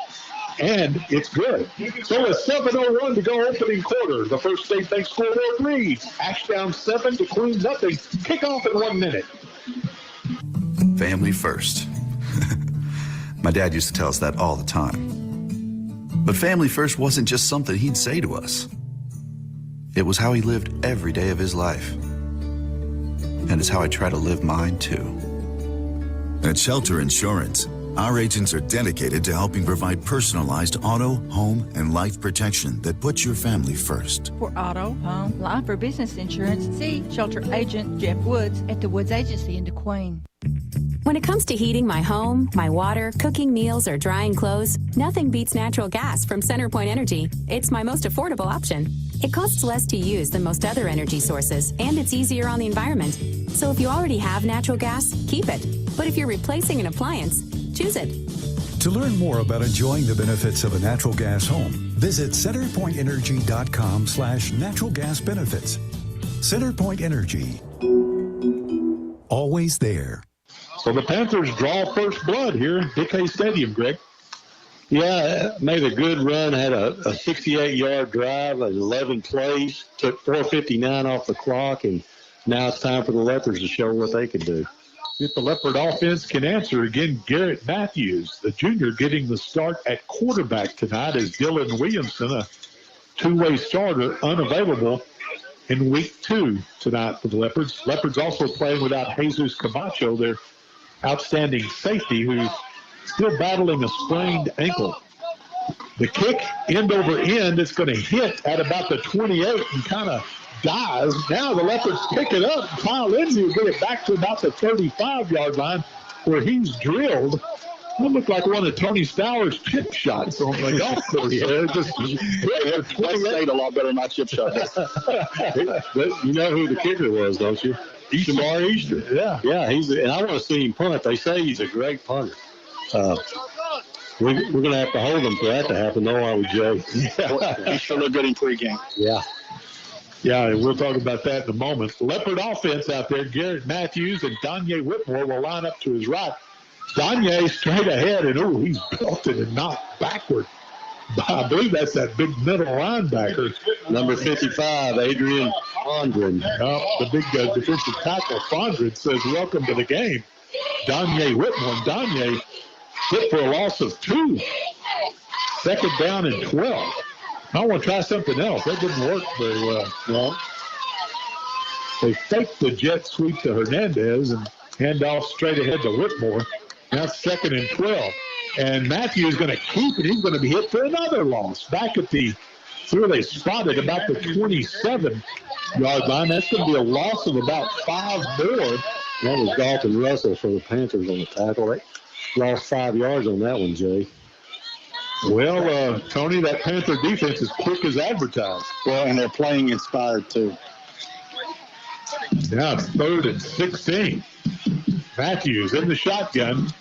and it's good. So a 7:01 to go opening quarter. The First State Bank scoreboard leads. Ashdown 7, DeQueen nothing. Kickoff in 1 minute. Family first. My dad used to tell us that all the time. But family first wasn't just something he'd say to us. It was how he lived every day of his life. And it's how I try to live mine, too. At Shelter Insurance, our agents are dedicated to helping provide personalized auto, home, and life protection that puts your family first. For auto, home, life, or business insurance, see Shelter Agent Jeff Woods at the Woods Agency in DeQueen. When it comes to heating my home, my water, cooking meals, or drying clothes, nothing beats natural gas from CenterPoint Energy. It's my most affordable option. It costs less to use than most other energy sources, and it's easier on the environment. So if you already have natural gas, keep it. But if you're replacing an appliance, choose it. To learn more about enjoying the benefits of a natural gas home, visit centerpointenergy.com/natural gas benefits. CenterPoint Energy. Always there. So the Panthers draw first blood here at Dick Hayes Stadium, Greg. Yeah, made a good run, had a 68-yard drive, 11 plays, took 4:59 off the clock, and now it's time for the Leopards to show what they can do. if the Leopard offense can answer. Again, Garrett Matthews, the junior, getting the start at quarterback tonight as Dylan Williamson, a two-way starter, unavailable in week 2 tonight for the Leopards. Leopards also playing without Jesus Camacho, their outstanding safety, who's still battling a sprained ankle. The kick, end over end, it's going to hit at about the 28 and kind of dives. Now the Leopards pick it up. Kyle Lindsay will get it back to about the 35-yard line where he's drilled. It looked like one of Tony Stowers' chip shots on the golf course. That stayed a lot better than my chip shot. You know who the kicker was, don't you? Shamar Easter. Yeah. Yeah, and I want to see him punt. They say he's a great punter. We're going to have to hold him for that to happen, though, aren't we, Jay? Yeah. He sure looked good in pregame. Yeah. Yeah, we'll talk about that in a moment. Leopard offense out there, Garrett Matthews and Danye Whitmore will line up to his right. Danye straight ahead, and he's belted and knocked backward. I believe that's that big middle linebacker. Number 55, Adrian Fondren. The big defensive tackle, Fondren, says, welcome to the game. Danye Whitmore. Danye hit for a loss of 2. Second down and 12. I want to try something else. That didn't work very well. No. They faked the jet sweep to Hernandez and hand off straight ahead to Whitmore. Now second and 12. And Matthew is going to keep it. He's going to be hit for another loss. Back at where they spotted about the 27-yard line. That's going to be a loss of about 5 more. That was Dalton Russell for the Panthers on the tackle. They lost 5 yards on that one, Jay. Well, Tony, that Panther defense is quick as advertised. Well, and they're playing inspired, too. Now it's 3rd and 16. Matthews in the shotgun.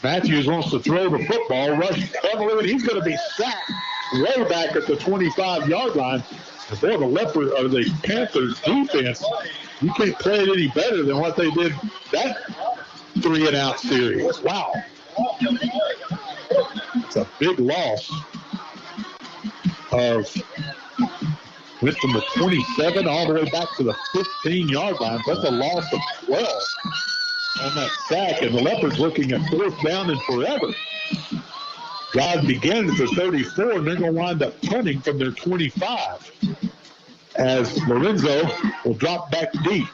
Matthews wants to throw the football, rush heavily, and he's going to be sacked way back at the 25-yard line. And boy, the Panthers defense, you can't play it any better than what they did that 3-and-out series. Wow. It's a big loss. Went from the 27 all the way back to the 15-yard line. That's a loss of 12 on that sack, and the Leopards looking at 4th down and forever. Drive began at the 34, and they're going to wind up punting from their 25. As Lorenzo will drop back deep.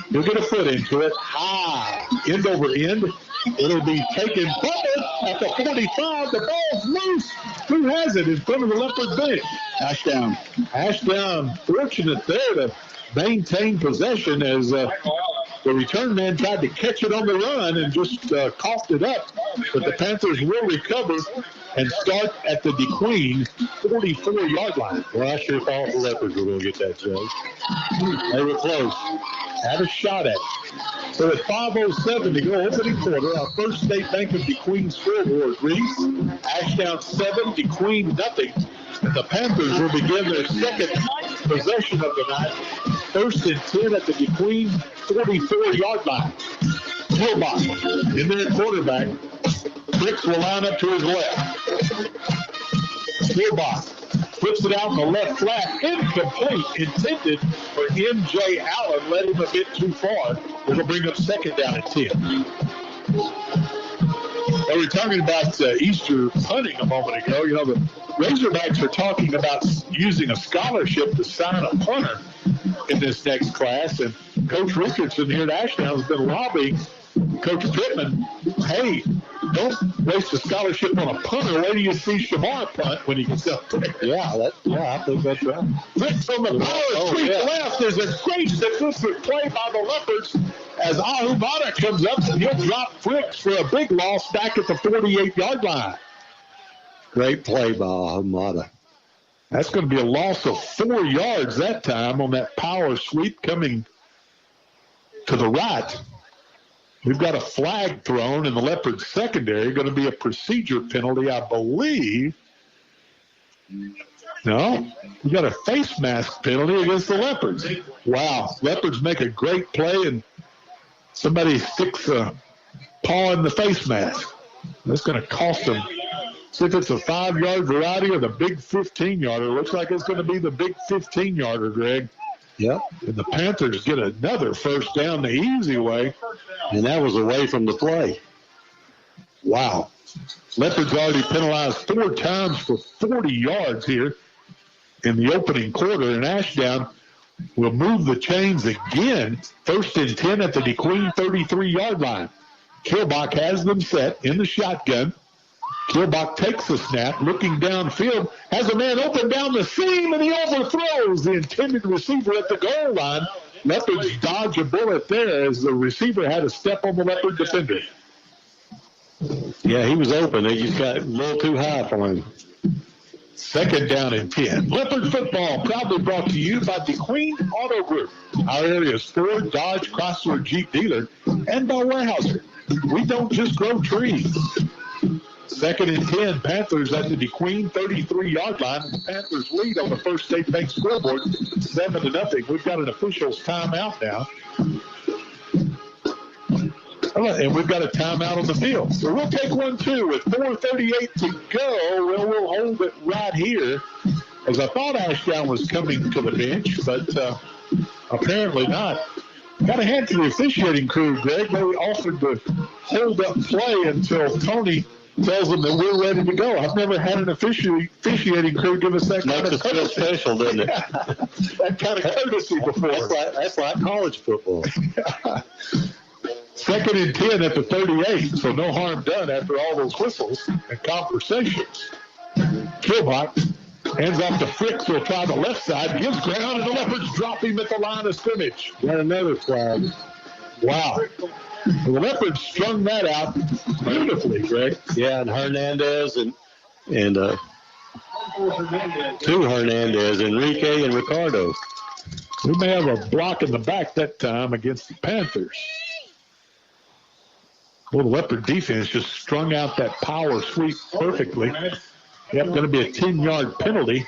He'll get a foot into it. High. End over end. It'll be taken forward at the 45. The ball's loose. Who has it in front of the Leopard bench? Ashdown. Ashdown fortunate there to maintain possession as the return man tried to catch it on the run and just coughed it up. But the Panthers will recover and start at the DeQueen 44-yard line. Well, I sure thought the Leopards were going to get that, Joe. They were close. Had a shot at it. So at 5:07 to go, opening quarter, our First State Bank of DeQueen scoreboard reads Ashdown 7, DeQueen nothing. And the Panthers will begin their second possession of the night. 1st and 10 at the DeQueen 44-yard line. Kilbach in there at quarterback. Bricks will line up to his left. Kilbach flips it out in the left flat. Incomplete. Intended for M.J. Allen. Led him a bit too far. It'll bring up 2nd down and 10. Well, we were talking about Easter punting a moment ago. You know, the Razorbacks are talking about using a scholarship to sign a punter in this next class. And Coach Richardson here at Ashdown has been lobbying Coach Pittman, hey, don't waste a scholarship on a punter. Wait till you see Shamar punt when he gets up there. Yeah, I think that's right. Flicks from the power sweep left. There's a great defensive play by the Leopards as Ahumada comes up and he'll drop Fricks for a big loss back at the 48-yard line. Great play by Ahumada. That's going to be a loss of 4 yards that time on that power sweep coming to the right. We've got a flag thrown in the Leopards secondary. Going to be a procedure penalty, I believe. No, we got a face mask penalty against the Leopards. Wow, Leopards make a great play and somebody sticks a paw in the face mask. That's going to cost them. See if it's a 5-yard variety or the big 15-yarder. Looks like it's going to be the big 15-yarder, Greg. Yep. And the Panthers get another 1st down the easy way And that was away from the play. Wow. Leopards already penalized 4 times for 40 yards here in the opening quarter, and Ashdown will move the chains again. 1st and 10 at the DeQueen 33-yard line. Kilbach has them set in the shotgun. Kilbach takes the snap, looking downfield, has a man open down the seam, and he overthrows the intended receiver at the goal line. Leopards dodge a bullet there as the receiver had a step on the Leopard defender. Yeah, he was open. They just got a little too high for him. 2nd down and 10. Leopard football proudly brought to you by DeQueen Auto Group, our area's Ford, Dodge, Chrysler, Jeep dealer, and by Weyerhaeuser. We don't just grow trees. 2nd and 10, Panthers at the DeQueen 33-yard line. The Panthers lead on the First State Bank scoreboard, 7-0. We've got an official's timeout now. And we've got a timeout on the field. So we'll take one, too, with 4:38 to go. We'll hold it right here, as I thought Ashdown was coming to the bench, but apparently not. Got a hand to the officiating crew, Greg. They offered to hold up play until Tony tells them that we're ready to go. I've never had an officiating crew give us that kind of courtesy. Special, doesn't it? That kind of courtesy before. That's like college football. 2nd and 10 at the 38, so no harm done after all those whistles and conversations. Kilbach hands off to Fricks, who'll try the left side, gives ground, and the Leopards drop him at the line of scrimmage. Got another flag. Wow. The Leopards strung that out beautifully, Greg. Yeah, and Hernandez and two Hernandez, Enrique and Ricardo. We may have a block in the back that time against the Panthers. Well, the Leopard defense just strung out that power sweep perfectly. Yep, going to be a 10-yard penalty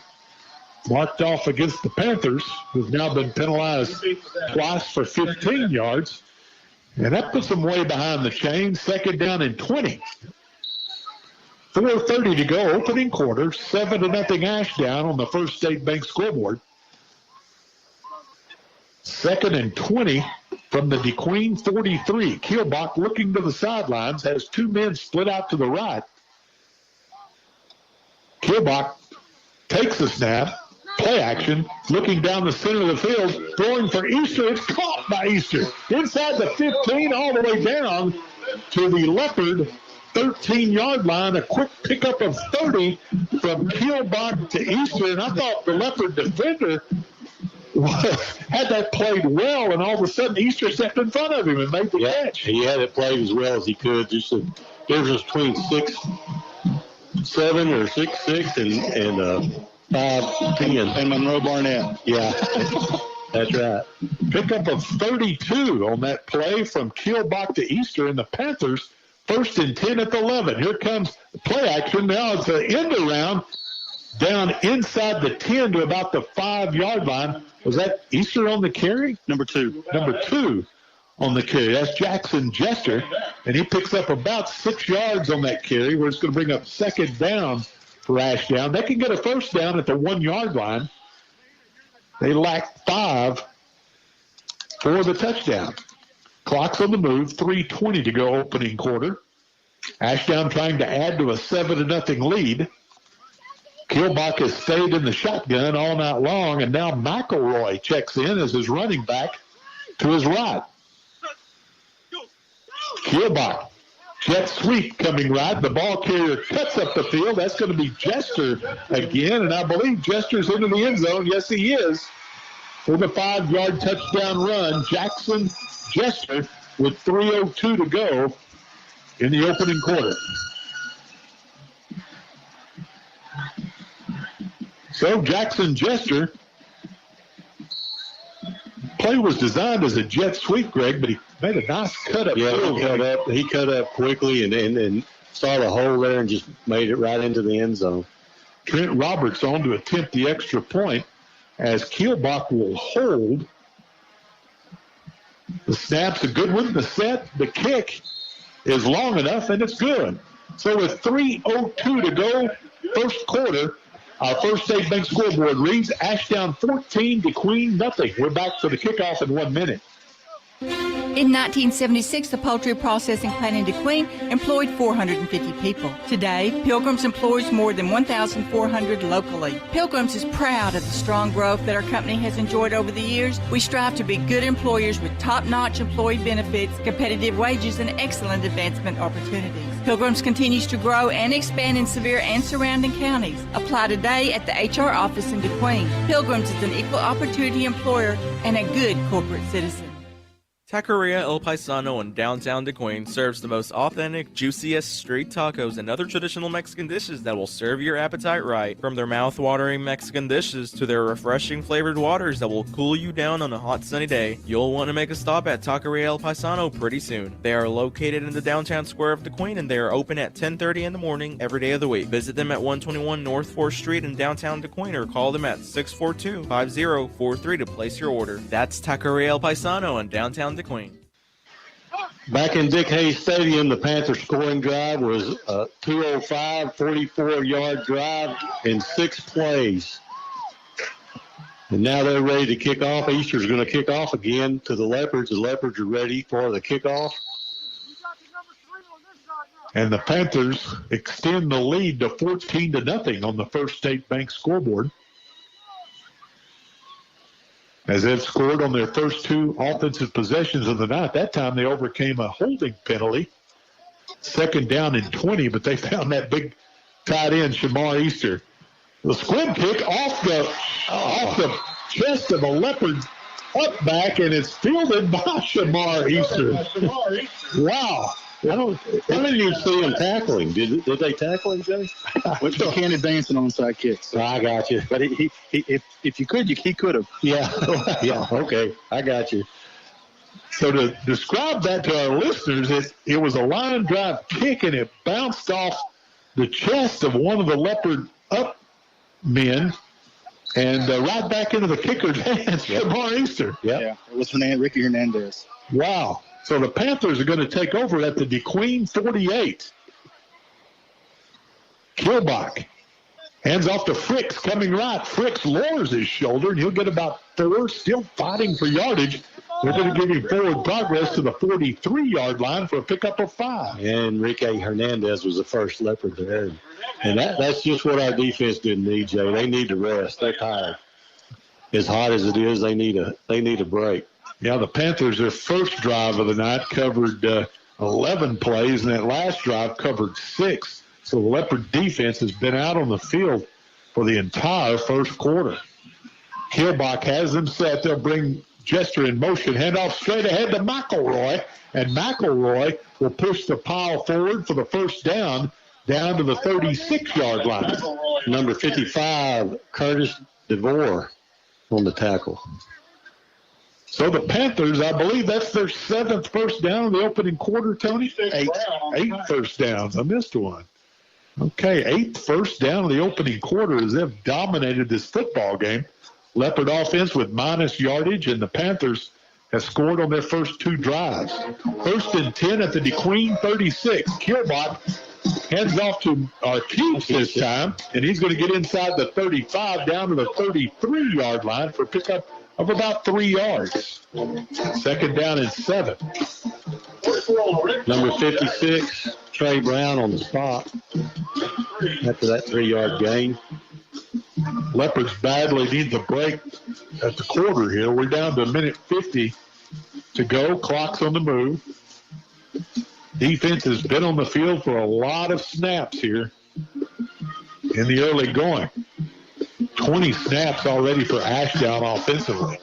marked off against the Panthers, who've now been penalized twice for 15 yards. And that puts them way behind the chains. 2nd down and 20. 4:30 to go, opening quarter. 7-0 Ashdown on the First State Bank scoreboard. 2nd and 20 from the DeQueen 43. Kilbach looking to the sidelines, has 2 men split out to the right. Kilbach takes the snap, play action, looking down the center of the field, throwing for Easter. It's caught by Easter. Inside the 15, all the way down to the Leopard 13-yard line. A quick pickup of 30 from Kilbach to Easter. And I thought the Leopard defender had that played well, and all of a sudden Easter stepped in front of him and made the catch. He had it played as well as he could. Just a difference between 6'7" or 6'6" and 5'10". And Monroe Barnett. Yeah, that's right. Pickup of 32 on that play from Kilbach to Easter, and the Panthers 1st and 10 at the 11. Here comes the play action. Now it's an end around down inside the 10 to about the 5-yard line. Was that Easter on the carry? Number 2. Number 2 on the carry. That's Jackson Jester, and he picks up about 6 yards on that carry, where it's going to bring up 2nd down for Ashdown. They can get a 1st down at the 1-yard line. They lack 5 for the touchdown. Clock's on the move, 3:20 to go opening quarter. Ashdown trying to add to a 7-0 lead. Kilbach has stayed in the shotgun all night long, and now McElroy checks in as his running back to his right. Kilbach, jet sweep coming right. The ball carrier cuts up the field. That's going to be Jester again, and I believe Jester's into the end zone. Yes, he is. For the 5-yard touchdown run, Jackson Jester with 3:02 to go in the opening quarter. So Jackson Jester, play was designed as a jet sweep, Greg, but he made a nice cut up. Yeah, he cut up quickly and saw the hole there and just made it right into the end zone. Trent Roberts on to attempt the extra point as Kilbach will hold. The snap's a good one. The set, the kick is long enough, and it's good. So with 3:02 to go, first quarter, our First State Bank scoreboard reads Ashdown 14, DeQueen nothing. We're back for the kickoff in 1 minute. In 1976, the poultry processing plant in DeQueen employed 450 people. Today, Pilgrim's employs more than 1,400 locally. Pilgrim's is proud of the strong growth that our company has enjoyed over the years. We strive to be good employers with top-notch employee benefits, competitive wages, and excellent advancement opportunities. Pilgrim's continues to grow and expand in Sevier and surrounding counties. Apply today at the HR office in DeQueen. Pilgrim's is an equal opportunity employer and a good corporate citizen. Taqueria El Paisano in downtown DeQueen serves the most authentic, juiciest street tacos and other traditional Mexican dishes that will serve your appetite right. From their mouth-watering Mexican dishes to their refreshing flavored waters that will cool you down on a hot sunny day, you'll want to make a stop at Taqueria El Paisano pretty soon. They are located in the downtown square of DeQueen and they are open at 10:30 in the morning every day of the week. Visit them at 121 North 4th Street in downtown DeQueen or call them at 642-5043 to place your order. That's Taqueria El Paisano in downtown DeQueen. Back in Dick Hayes Stadium, the Panthers scoring drive was a 205, 44-yard drive in 6 plays. And now they're ready to kick off. Easter's going to kick off again to the Leopards. The Leopards are ready for the kickoff. And the Panthers extend the lead to 14-0 on the First State Bank scoreboard, as they've scored on their first 2 offensive possessions of the night. That time they overcame a holding penalty, 2nd down and 20, but they found that big tight end, Shamar Easter. The squib kick off the chest of a Leopard up back, and it's fielded by Shamar Easter. Wow. I didn't even see him tackling. Did they tackle him, Jay? Which he can't advance an onside kick. So I got you. But if you could, he could have. Yeah. Yeah. Okay. I got you. So to describe that to our listeners, it was a line drive kick, and it bounced off the chest of one of the Leopard up men and right back into the kicker's hands, Shamar Easter. Yep. Yeah. It was Ricky Hernandez. Wow. So the Panthers are going to take over at the DeQueen 48. Kilbach hands off to Fricks coming right. Fricks lowers his shoulder, and he'll get about 4, still fighting for yardage. They're going to give him forward progress to the 43-yard line for a pickup of 5. And Ricky Hernandez was the first Leopard there. And that's just what our defense didn't need, Jay. They need to rest. They're tired. As hot as it is, they need a break. Yeah, the Panthers, their first drive of the night covered 11 plays, and that last drive covered 6. So the Leopard defense has been out on the field for the entire first quarter. Kilbach has them set. They'll bring Jester in motion. Handoff straight ahead to McElroy, and McElroy will push the pile forward for the first down to the 36-yard line. Number 55, Curtis DeVore on the tackle. So the Panthers, I believe that's their 7th first down in the opening quarter, Tony? 8 first downs. I missed one. Okay, 8th first down in the opening quarter as they've dominated this football game. Leopard offense with minus yardage, and the Panthers have scored on their first 2 drives. 1st and 10 at the DeQueen 36. Kilbach hands off to Keats this time, and he's going to get inside the 35 down to the 33-yard line for a pickup of about 3 yards. 2nd down and 7. Number 56, Trey Brown on the spot after that 3-yard gain. Leopards badly need the break at the quarter here. We're down to 1:50 to go. Clock's on the move. Defense has been on the field for a lot of snaps here in the early going. 20 snaps already for Ashdown offensively.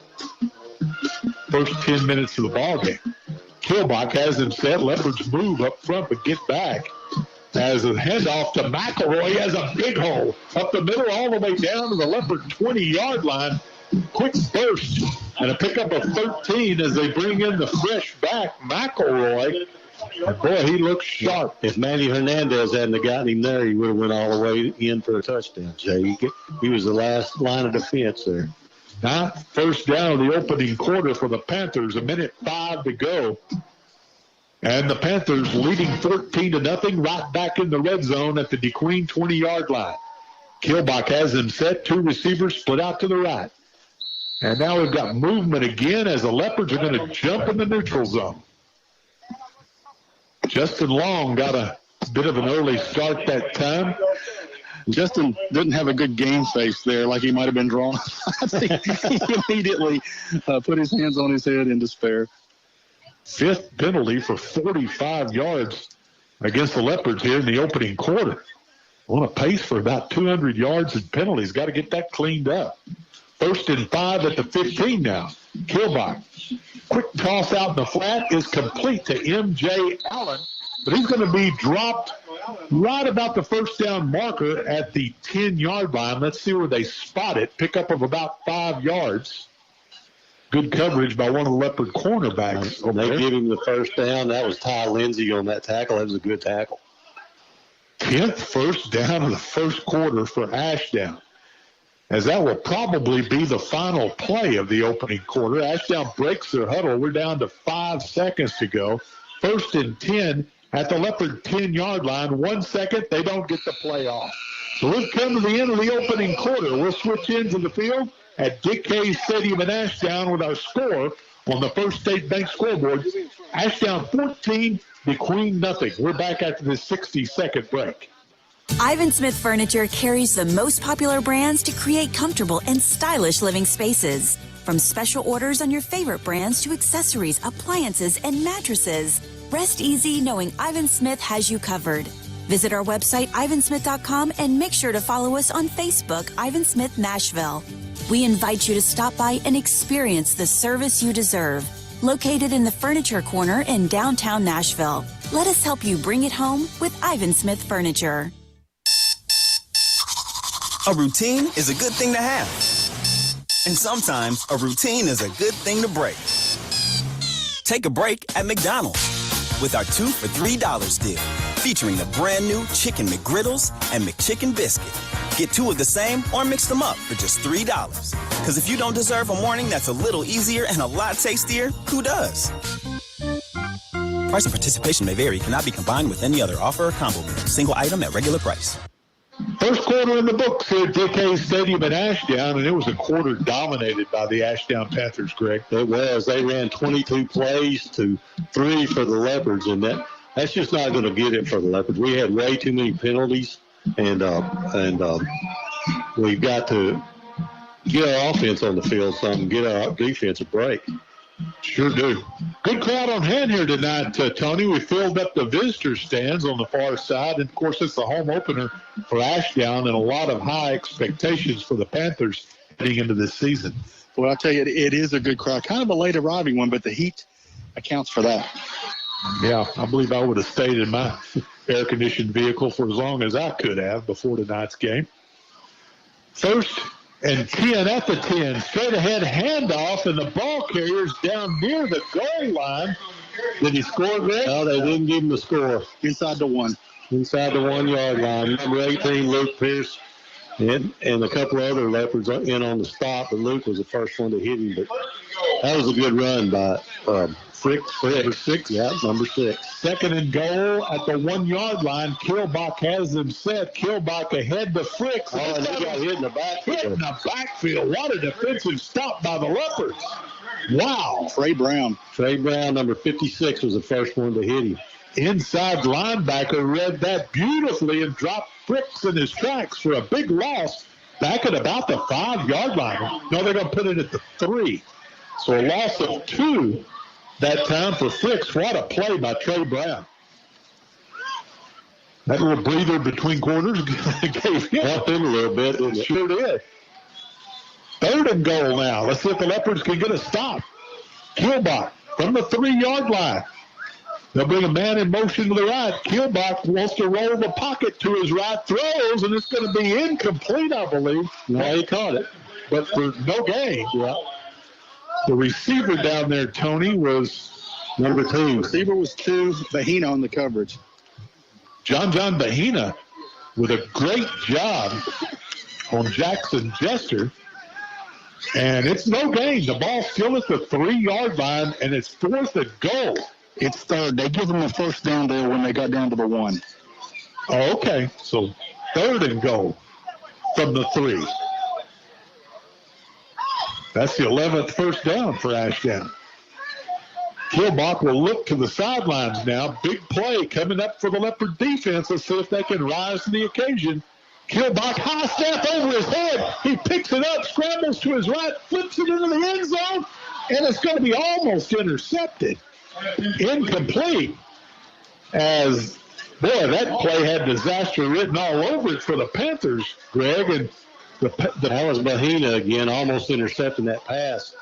First 10 minutes of the ballgame. Kilbach has them set. Leopards move up front but get back. As a handoff to McElroy, he has a big hole up the middle all the way down to the Leopard 20-yard line. Quick burst and a pickup of 13 as they bring in the fresh back, McElroy. And boy, he looks sharp. If Manny Hernandez hadn't gotten him there, he would have went all the way in for a touchdown, Jay. He was the last line of defense there. 9th first down of the opening quarter for the Panthers. 1:05 to go. And the Panthers leading 14-0, right back in the red zone at the DeQueen 20-yard line. Kilbach has them set. 2 receivers split out to the right. And now we've got movement again as the Leopards are going to jump in the neutral zone. Justin Long got a bit of an early start that time. Justin didn't have a good game face there, like he might have been drawn. He immediately put his hands on his head in despair. 5th penalty for 45 yards against the Leopards here in the opening quarter. On a pace for about 200 yards and penalties. Got to get that cleaned up. 1st and 5 at the 15 now. Kilbach. Quick toss out in the flat is complete to M.J. Allen, but he's going to be dropped right about the first down marker at the 10-yard line. Let's see where they spot it. Pickup of about 5 yards. Good coverage by one of the Leopard cornerbacks. They give him the first down. That was Ty Lindsay on that tackle. That was a good tackle. 10th first down of the first quarter for Ashdown, as that will probably be the final play of the opening quarter. Ashdown breaks their huddle. We're down to 5 seconds to go. 1st and 10 at the Leopard 10-yard line. 1 second, they don't get the play off. So we've come to the end of the opening quarter. We'll switch ends of the field at Dick Hayes Stadium in Ashdown with our score on the First State Bank scoreboard. Ashdown 14, DeQueen nothing. We're back after this 60-second break. Ivan Smith Furniture carries the most popular brands to create comfortable and stylish living spaces. From special orders on your favorite brands to accessories, appliances, and mattresses. Rest easy knowing Ivan Smith has you covered. Visit our website, ivansmith.com, and make sure to follow us on Facebook, Ivan Smith Nashville. We invite you to stop by and experience the service you deserve. Located in the Furniture Corner in downtown Nashville. Let us help you bring it home with Ivan Smith Furniture. A routine is a good thing to have. And sometimes a routine is a good thing to break. Take a break at McDonald's with our 2 for $3 deal, featuring the brand new Chicken McGriddles and McChicken Biscuit. Get 2 of the same or mix them up for just $3. Because if you don't deserve a morning that's a little easier and a lot tastier, who does? Price and participation may vary. Cannot be combined with any other offer or combo meal. Single item at regular price. First quarter in the books here at Dick Hayes Stadium in Ashdown, and it was a quarter dominated by the Ashdown Panthers, Greg. It was. They ran 22 plays to 3 for the Leopards, and that's just not going to get it for the Leopards. We had way too many penalties, and we've got to get our offense on the field some, get our defense a break. Sure do. Good crowd on hand here tonight, Tony. We filled up the visitor stands on the far side. And, of course, it's the home opener for Ashdown and a lot of high expectations for the Panthers heading into this season. Well, I'll tell you, it is a good crowd. Kind of a late arriving one, but the heat accounts for that. Yeah, I believe I would have stayed in my air-conditioned vehicle for as long as I could have before tonight's game. 1st and 10 at the 10. Straight ahead handoff, and the ball carrier's down near the goal line. Did he score, Greg? No, they didn't give him the score. Inside the 1. Inside the 1 yard line. Number 18, Luke Pierce, and a couple of other Leopards in on the stop, but Luke was the first one to hit him. But that was a good run by Fricks. Number 6. Yeah, number 6. 2nd and goal at the 1 yard line. Kilbach has them set. Kilbach ahead to Fricks. Oh, and he got hit in the backfield. Hit in the backfield. What a defensive stop by the Leopards. Wow. Trey Brown, number 56, was the first one to hit him. Inside linebacker read that beautifully and dropped Fricks in his tracks for a big loss back at about the 5 yard line. No, they're going to put it at the 3. So a loss of 2 that time for Fricks. What a play by Trey Brown. That little breather between corners gave him helped him a little bit. It sure did. 3rd and goal now. Let's see if the Leopards can get a stop. Kilbach from the 3 yard line. They'll bring a man in motion to the right. Kilbach wants to roll the pocket to his right, throws, and it's going to be incomplete, I believe. No, he caught it. But for no gain. Yeah. The receiver down there, Tony, was number 2. Receiver was 2. Bahina on the coverage. John Bahina with a great job on Jackson Jester. And it's no gain. The ball's still at the 3 yard line, and it's 4th and goal. It's 3rd. They give them the first down there when they got down to the 1. Oh, okay. So 3rd and goal from the 3. That's the 11th first down for Ashdown. Kilbach will look to the sidelines now. Big play coming up for the Leopard defense. Let's see if they can rise to the occasion. Kilbach, high step over his head. He picks it up, scrambles to his right, flips it into the end zone, and it's going to be almost intercepted. Incomplete. As, boy, that play had disaster written all over it for the Panthers, Greg. And that was Mahina again, almost intercepting that pass.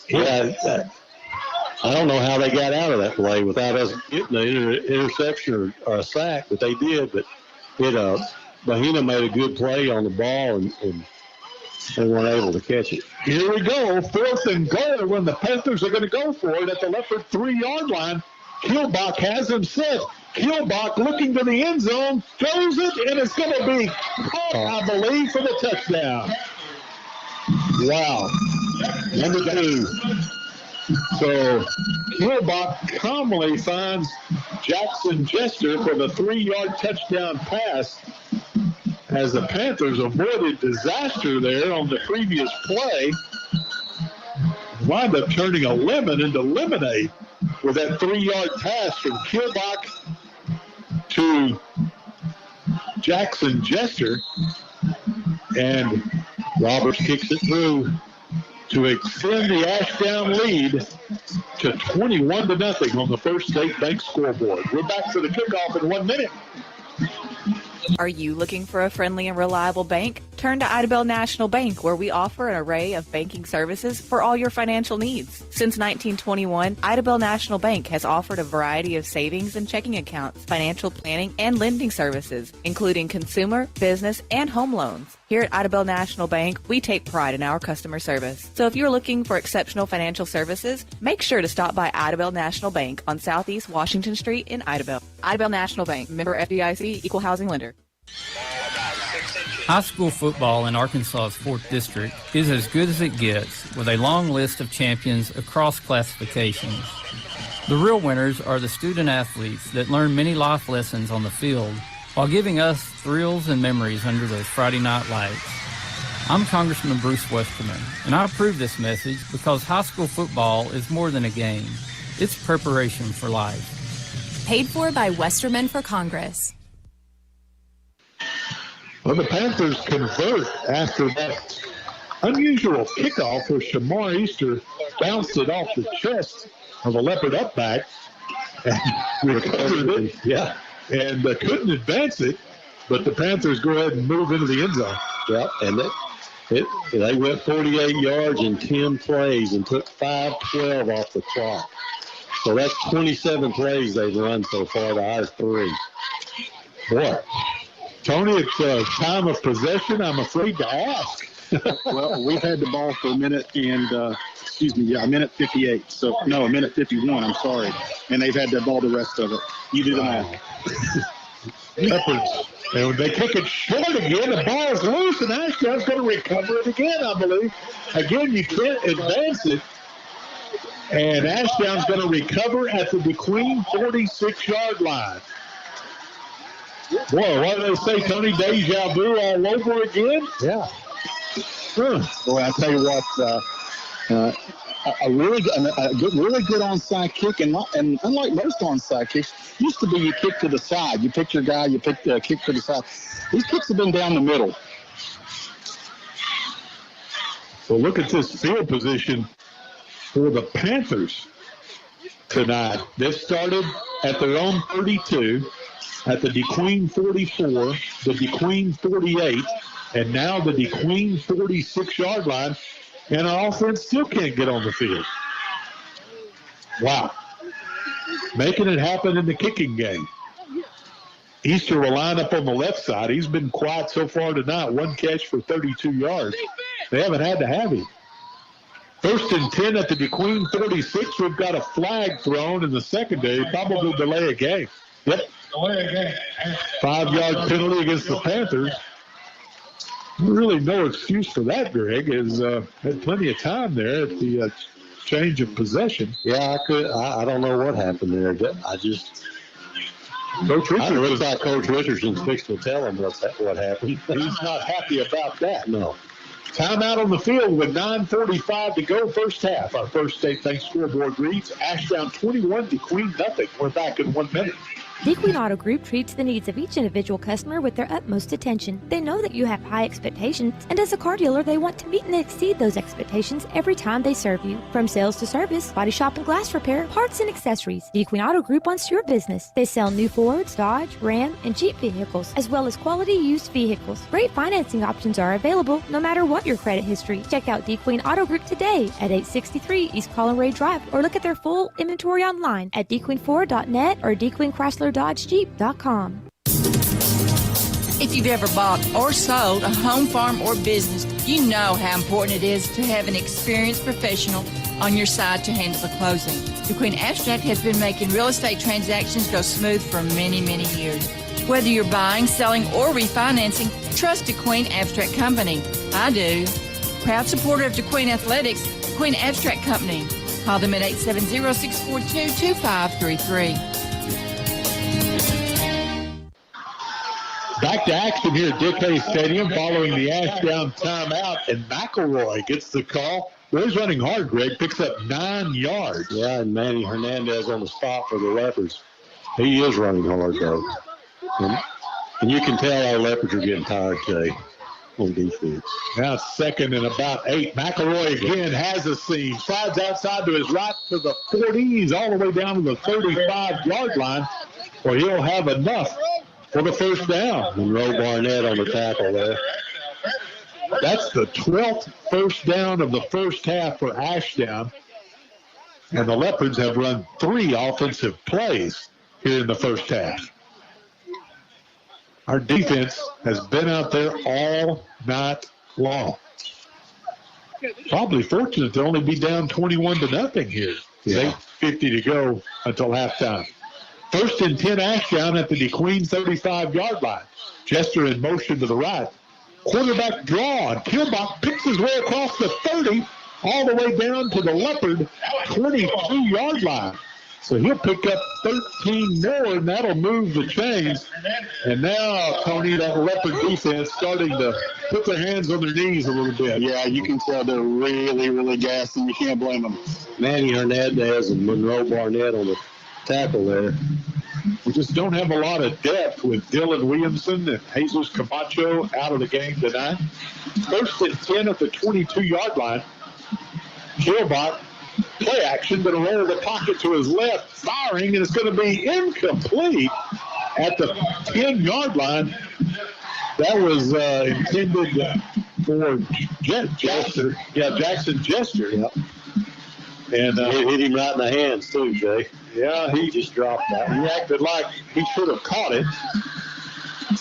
Yeah, I don't know how they got out of that play without us getting an interception or a sack, but they did. But Mahina made a good play on the ball, and they weren't able to catch it. Here we go, 4th and goal when the Panthers are going to go for it at the Leopard 3-yard line. Kilbach has him set. Kilbach looking to the end zone, throws it, and it's going to be caught, I believe, for the touchdown. Wow. Number 2. So Kilbach calmly finds Jackson Jester for the 3-yard touchdown pass as the Panthers avoided disaster there on the previous play. Wind up turning a lemon into lemonade with that 3-yard pass from Kilbach to Jackson Jester. And Roberts kicks it through to extend the Ashdown lead to 21-0 on the First State Bank scoreboard. We're back for the kickoff in 1 minute. Are you looking for a friendly and reliable bank? Turn to Idabel National Bank, where we offer an array of banking services for all your financial needs. Since 1921, Idabel National Bank has offered a variety of savings and checking accounts, financial planning, and lending services, including consumer, business, and home loans. Here at Idabel National Bank, we take pride in our customer service. So if you're looking for exceptional financial services, make sure to stop by Idabel National Bank on Southeast Washington Street in Idabel. Idabel National Bank, member FDIC, equal housing lender. High school football in Arkansas's 4th District is as good as it gets, with a long list of champions across classifications. The real winners are the student athletes that learn many life lessons on the field while giving us thrills and memories under those Friday night lights. I'm Congressman Bruce Westerman, and I approve this message because high school football is more than a game. It's preparation for life. Paid for by Westerman for Congress. Well, the Panthers convert after that unusual kickoff where Shamar Easter bounced it off the chest of a Leopard upback and recovered it. Yeah. And couldn't advance it, but the Panthers go ahead and move into the end zone. Yeah, and they went 48 yards in 10 plays and took 5-12 off the clock. So that's 27 plays they've run so far to our 3. Boy. Tony, it's time of possession. I'm afraid to ask. Well, we've had the ball for a minute and, a minute 58. So, no, a minute 51, I'm sorry. And they've had the ball the rest of it. You do the math. Leopards. And they kick it short again. The ball's loose, and Ashdown's going to recover it again, I believe. Again, you can't advance it. And Ashdown's going to recover at the DeQueen 46-yard line. Boy, what do they say, Tony? Deja vu all over again? Yeah. Boy, I tell you what, a really good onside kick, and unlike most onside kicks, used to be you kick to the side. You pick your guy, you pick the kick to the side. These kicks have been down the middle. So look at this field position for the Panthers tonight. This started at their own 32. At the DeQueen 44, the DeQueen 48, and now the DeQueen 46-yard line, and our offense still can't get on the field. Wow. Making it happen in the kicking game. Easter will line up on the left side. He's been quiet so far tonight. 1 catch for 32 yards. They haven't had to have him. 1st and 10 at the DeQueen 46. We've got a flag thrown in the secondary. Probably delay a game. Yep. 5-yard penalty against the Panthers. Really no excuse for that, Greg. Had plenty of time there at the change of possession. Yeah, I don't know what happened there. Coach Richardson looks like Coach Richardson's fixing to tell him what happened. He's not happy about that. No. Timeout on the field with 9:45 to go, first half. Our First State Bank scoreboard reads Ashdown 21, DeQueen nothing. We're back in 1 minute. DeQueen Auto Group treats the needs of each individual customer with their utmost attention. They know that you have high expectations, and as a car dealer, they want to meet and exceed those expectations every time they serve you. From sales to service, body shop and glass repair, parts and accessories, DeQueen Auto Group wants your business. They sell new Fords, Dodge, Ram, and Jeep vehicles, as well as quality used vehicles. Great financing options are available no matter what your credit history. Check out DeQueen Auto Group today at 863 East Colin Drive, or look at their full inventory online at DeQueenFord.net or DeQueenChryslerDodgeJeep.com. If you've ever bought or sold a home, farm, or business, you know how important it is to have an experienced professional on your side to handle the closing. DeQueen Abstract has been making real estate transactions go smooth for many, many years. Whether you're buying, selling, or refinancing, trust DeQueen Abstract Company. I do. Proud supporter of DeQueen Athletics, DeQueen Abstract Company. Call them at 870-642-2533. Back to action here at Dick Hayes Stadium following the Ashdown timeout, and McElroy gets the call. Well, he's running hard, Greg. Picks up 9 yards. Yeah, and Manny Hernandez on the spot for the Leopards. He is running hard, though. And you can tell our Leopards are getting tired today on defense. Now it's 2nd and about 8. McElroy again has a seam. Slides outside to his right to the 40. He's all the way down to the 35-yard line, where he'll have enough for the first down. Monroe Barnett on the tackle there. That's the 12th first down of the first half for Ashdown. And the Leopards have run 3 offensive plays here in the first half. Our defense has been out there all night long. Probably fortunate to only be down 21-0 here. Yeah. 8:50 to go until halftime. 1st and 10 Ashdown at the DeQueen 35-yard line. Jester in motion to the right. Quarterback draw, and Kilbach picks his way across the 30 all the way down to the Leopard 22-yard line. So he'll pick up 13 more, and that'll move the chains. And now, Tony, that Leopard defense starting to put their hands on their knees a little bit. Yeah, you can tell they're really, really gassing. You can't blame them. Manny Hernandez and Monroe Barnett on the tackle there. We just don't have a lot of depth with Dylan Williamson and Jesus Camacho out of the game tonight. 1st and 10 at the 22-yard line. Kilbach, play action, going to roll the pocket to his left, firing, and it's going to be incomplete at the 10-yard line. That was intended for Jester. Yeah, Jackson Jester. Yep. And hit him right in the hands, too, Jay. Yeah, he just dropped that. He acted like he should have caught it.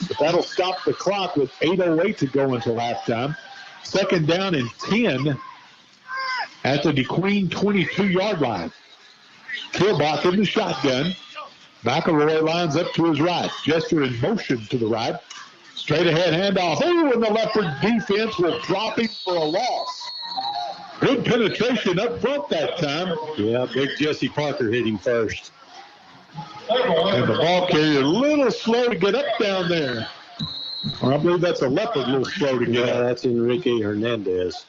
But that'll stop the clock with 8:08 to go until halftime. 2nd down and 10 at the DeQueen 22-yard line. Kilbach in the shotgun. McElroy lines up to his right. Jester in motion to the right. Straight ahead handoff. Oh, and the Leopard defense will drop him for a loss. Good penetration up front that time. Yeah, big Jesse Parker hit him first. And the ball carrier a little slow to get up down there. Or I believe that's a Leopard a little slow to get up. That's Enrique Hernandez.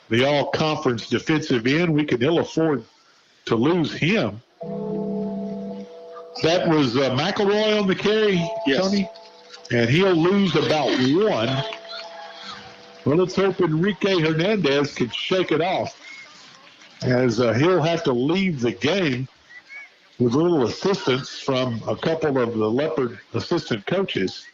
The all-conference defensive end. We can ill afford to lose him. That was McElroy on the carry, yes. Tony? And he'll lose about 1. Well, let's hope Enrique Hernandez can shake it off, as he'll have to leave the game with a little assistance from a couple of the Leopard assistant coaches.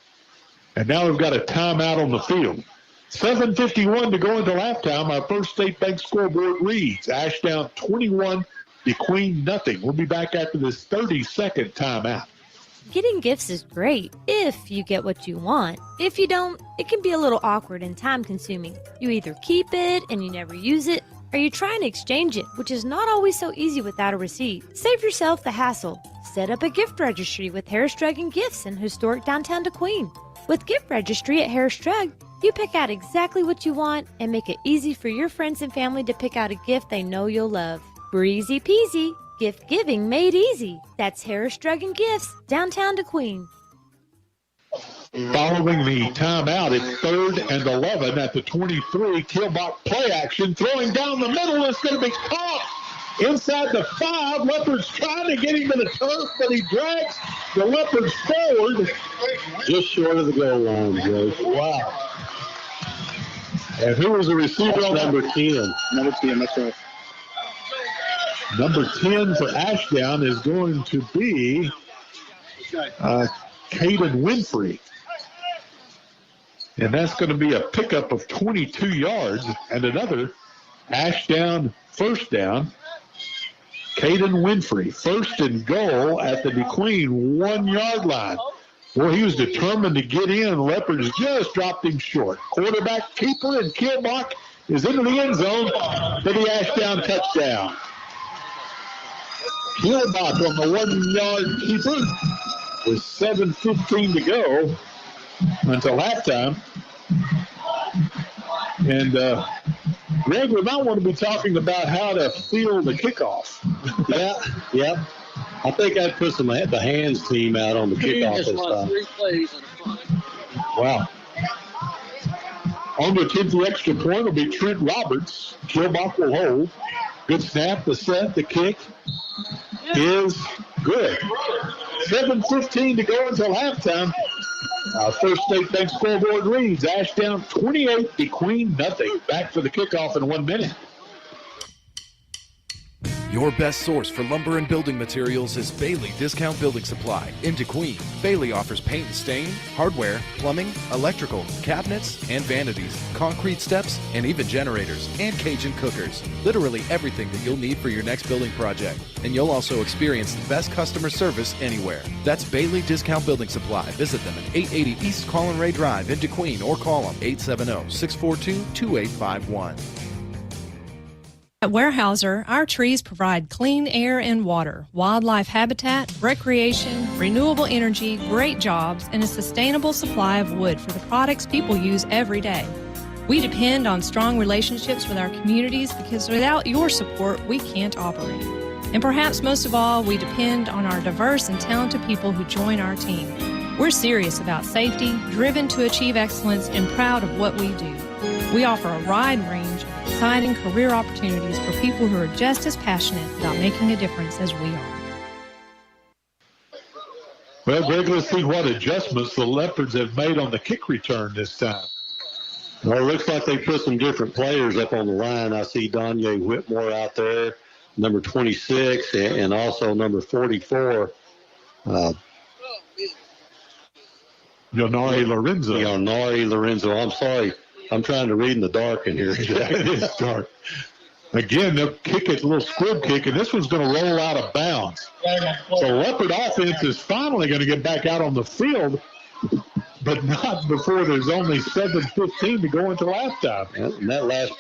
And now we've got a timeout on the field. 7:51 to go until halftime. Our First State Bank scoreboard reads Ashdown 21, DeQueen nothing. We'll be back after this 30-second timeout. Getting gifts is great if you get what you want. If you don't, it can be a little awkward and time-consuming. You either keep it and you never use it, or you try and exchange it, which is not always so easy without a receipt. Save yourself the hassle. Set up a gift registry with Harris Drug & Gifts in historic downtown DeQueen. With Gift Registry at Harris Drug, you pick out exactly what you want and make it easy for your friends and family to pick out a gift they know you'll love. Breezy peasy. Gift giving made easy. That's Harris Drug & Gifts, downtown DeQueen. Following the timeout, it's 3rd and 11 at the 23. Kilbach play action, throwing down the middle. It's going to be caught inside the 5. Leopards trying to get him to the turf, but he drags the Leopards forward. Just short of the goal line, Joe. Wow. And who was the receiver on number 10? Number 10, that's right. Number 10 for Ashdown is going to be Caden Winfrey. And that's going to be a pickup of 22 yards and another Ashdown first down. Caden Winfrey, 1st and goal at the DeQueen 1-yard line. Well, he was determined to get in. Leopards just dropped him short. Quarterback keeper and Kilbach is into the end zone for the Ashdown touchdown. Kilbach on the 1-yard keeper with 7:15 to go until halftime. And, Greg, we might want to be talking about how to field the kickoff. Yeah. I think I'd put the hands team out on the kickoff this time. 3 plays in front. Wow. On to attempt the extra point will be Trent Roberts. Kilbach will hold. Good snap, the set, the kick is good. 7:15 to go until halftime. Our First State Bank scoreboard reads Ashdown 28, DeQueen nothing. Back for the kickoff in 1 minute. Your best source for lumber and building materials is Bailey Discount Building Supply in DeQueen. Bailey offers paint and stain, hardware, plumbing, electrical, cabinets, and vanities, concrete steps, and even generators, and Cajun cookers. Literally everything that you'll need for your next building project. And you'll also experience the best customer service anywhere. That's Bailey Discount Building Supply. Visit them at 880 East Colin Ray Drive in DeQueen or call them 870-642-2851. At Weyerhaeuser, our trees provide clean air and water, wildlife habitat, recreation, renewable energy, great jobs, and a sustainable supply of wood for the products people use every day. We depend on strong relationships with our communities because without your support, we can't operate. And perhaps most of all, we depend on our diverse and talented people who join our team. We're serious about safety, driven to achieve excellence, and proud of what we do. We offer a wide range of exciting career opportunities for people who are just as passionate about making a difference as we are. Well, Greg, let's see what adjustments the Leopards have made on the kick return this time. Well, it looks like they put some different players up on the line. I see Donye Whitmore out there, number 26, and also number 44. Yonari Lorenzo. Yonari Lorenzo. I'm sorry. I'm trying to read in the dark in here. It is dark. Again, they'll kick it, a little squib kick, and this one's going to roll out of bounds. So Leopard offense is finally going to get back out on the field, but not before there's only 7:15 to go until halftime. And that last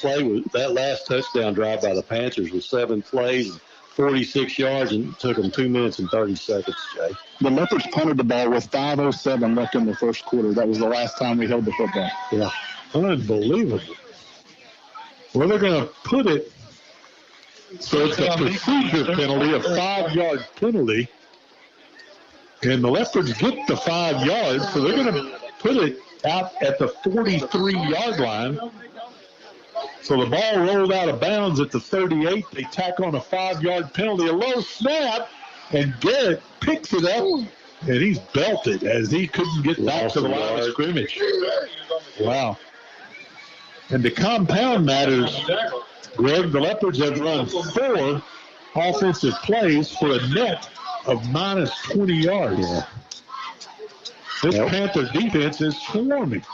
touchdown drive by the Panthers was 7 plays, 46 yards, and it took them 2 minutes and 30 seconds, Jay. The Leopards punted the ball with 5:07 left in the first quarter. That was the last time we held the football. Yeah. Unbelievable. Well, they're going to put it so it's a procedure penalty, a 5-yard penalty. And the Leopards get the 5 yards, so they're going to put it out at the 43-yard line. So the ball rolled out of bounds at the 38. They tack on a 5-yard penalty, a low snap, and Garrett picks it up, and he's belted as he couldn't get back to the line of scrimmage. Wow. And to compound matters, Greg, the Leopards have run 4 offensive plays for a net of minus 20 yards. Yeah. This Panther defense is swarming.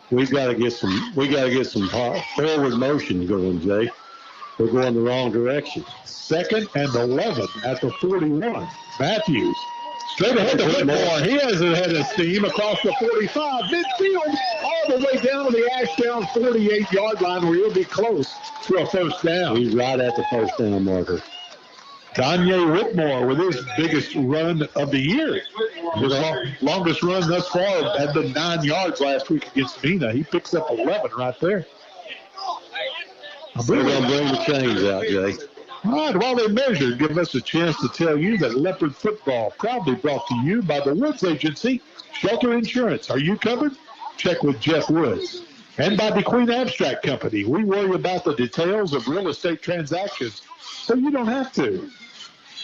We got to get some forward motion going, Jay. We're going the wrong direction. 2nd and 11 at the 41. Matthews straight ahead to Whitmore. He has a head of steam across the 45. Midfield all the way down to the Ashdown 48-yard line where he'll be close to a first down. He's right at the first down marker. Donye Whitmore with his biggest run of the year. His longest run thus far had been 9 yards last week against Mina. He picks up 11 right there. We're going to bring the chains out, Jay. All right, while they measure, give us a chance to tell you that Leopard football proudly brought to you by the Woods Agency, Shelter Insurance. Are you covered? Check with Jeff Woods. And by the Queen Abstract Company. We worry about the details of real estate transactions, so you don't have to.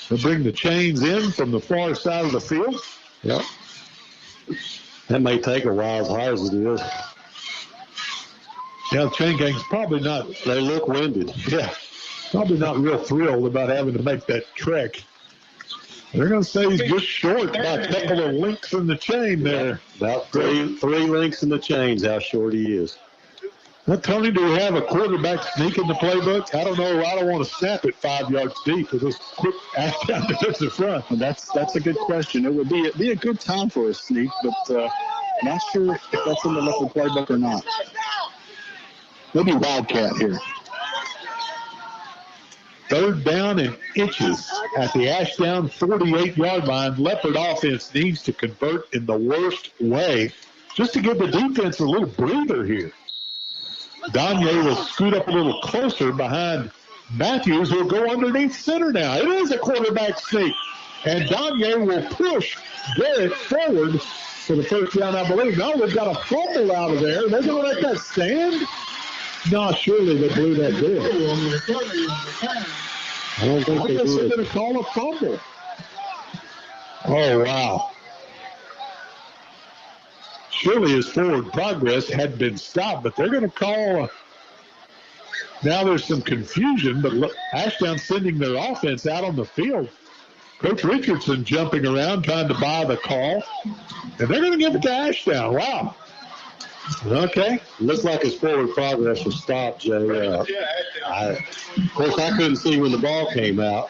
We'll bring the chains in from the far side of the field. Yep. That may take a while as hard as it is. Yeah, the chain gang's probably not. They look winded. Yeah. Probably not real thrilled about having to make that trek. They're going to say he's just short by a couple of links in the chain there. About three links in the chain's how short he is. Now, Tony, do we have a quarterback sneak in the playbook? I don't know. I don't want to snap it 5 yards deep with this quick Ashdown defensive front. That's a good question. It would be a good time for a sneak, but not sure if that's in the Leopard playbook or not. Maybe Wildcat here. 3rd down and inches at the Ashdown 48-yard line. Leopard offense needs to convert in the worst way just to give the defense a little breather here. Danye will scoot up a little closer behind Matthews, who will go underneath center now. It is a quarterback sneak. And Danye will push Garrett forward for the first down, I believe. No, they've got a fumble out of there. They're going to let that stand? No, surely they blew that deal. I don't think I guess they're going to call a fumble. Oh, wow. Surely his forward progress had been stopped, but they're going to call. Now there's some confusion, but look, Ashdown sending their offense out on the field. Coach Richardson jumping around trying to buy the call, and they're going to give it to Ashdown. Wow. Okay. Looks like his forward progress was stopped, Jay. Of course, I couldn't see when the ball came out.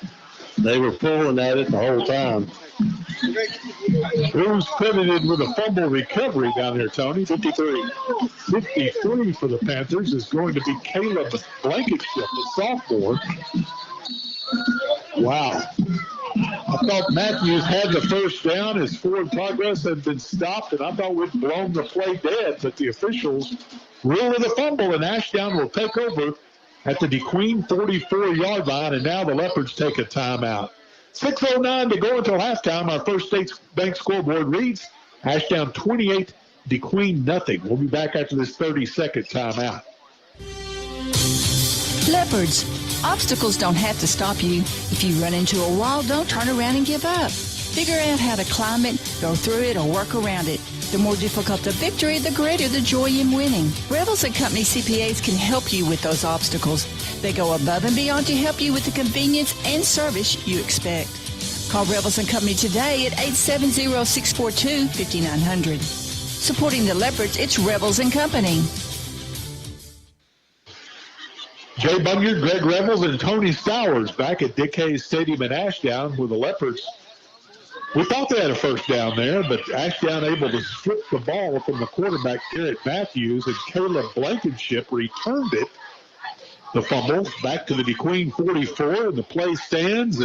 They were pulling at it the whole time. Who's credited with a fumble recovery down there, Tony? 53. 53 for the Panthers is going to be Caleb Blankenship, the sophomore. Wow. I thought Matthews had the first down. His forward progress had been stopped, and I thought we'd blown the play dead, but the officials ruled it a fumble, and Ashdown will take over at the DeQueen 44-yard line, and now the Leopards take a timeout. 6:09 to go until halftime. Our First States Bank scoreboard reads Ashdown 28, DeQueen nothing. We'll be back after this 30-second timeout. Leopards, obstacles don't have to stop you. If you run into a wall, don't turn around and give up. Figure out how to climb it, go through it, or work around it. The more difficult the victory, the greater the joy in winning. Revels & Company CPAs can help you with those obstacles. They go above and beyond to help you with the convenience and service you expect. Call Revels & Company today at 870-642-5900. Supporting the Leopards, it's Revels & Company. Jay Bunyard, Greg Revels, and Tony Stowers back at Dick Hayes Stadium in Ashdown with the Leopards. We thought they had a first down there, but Ashdown able to strip the ball from the quarterback, Garrett Matthews, and Caleb Blankenship returned it. The fumble back to the DeQueen 44, and the play stands.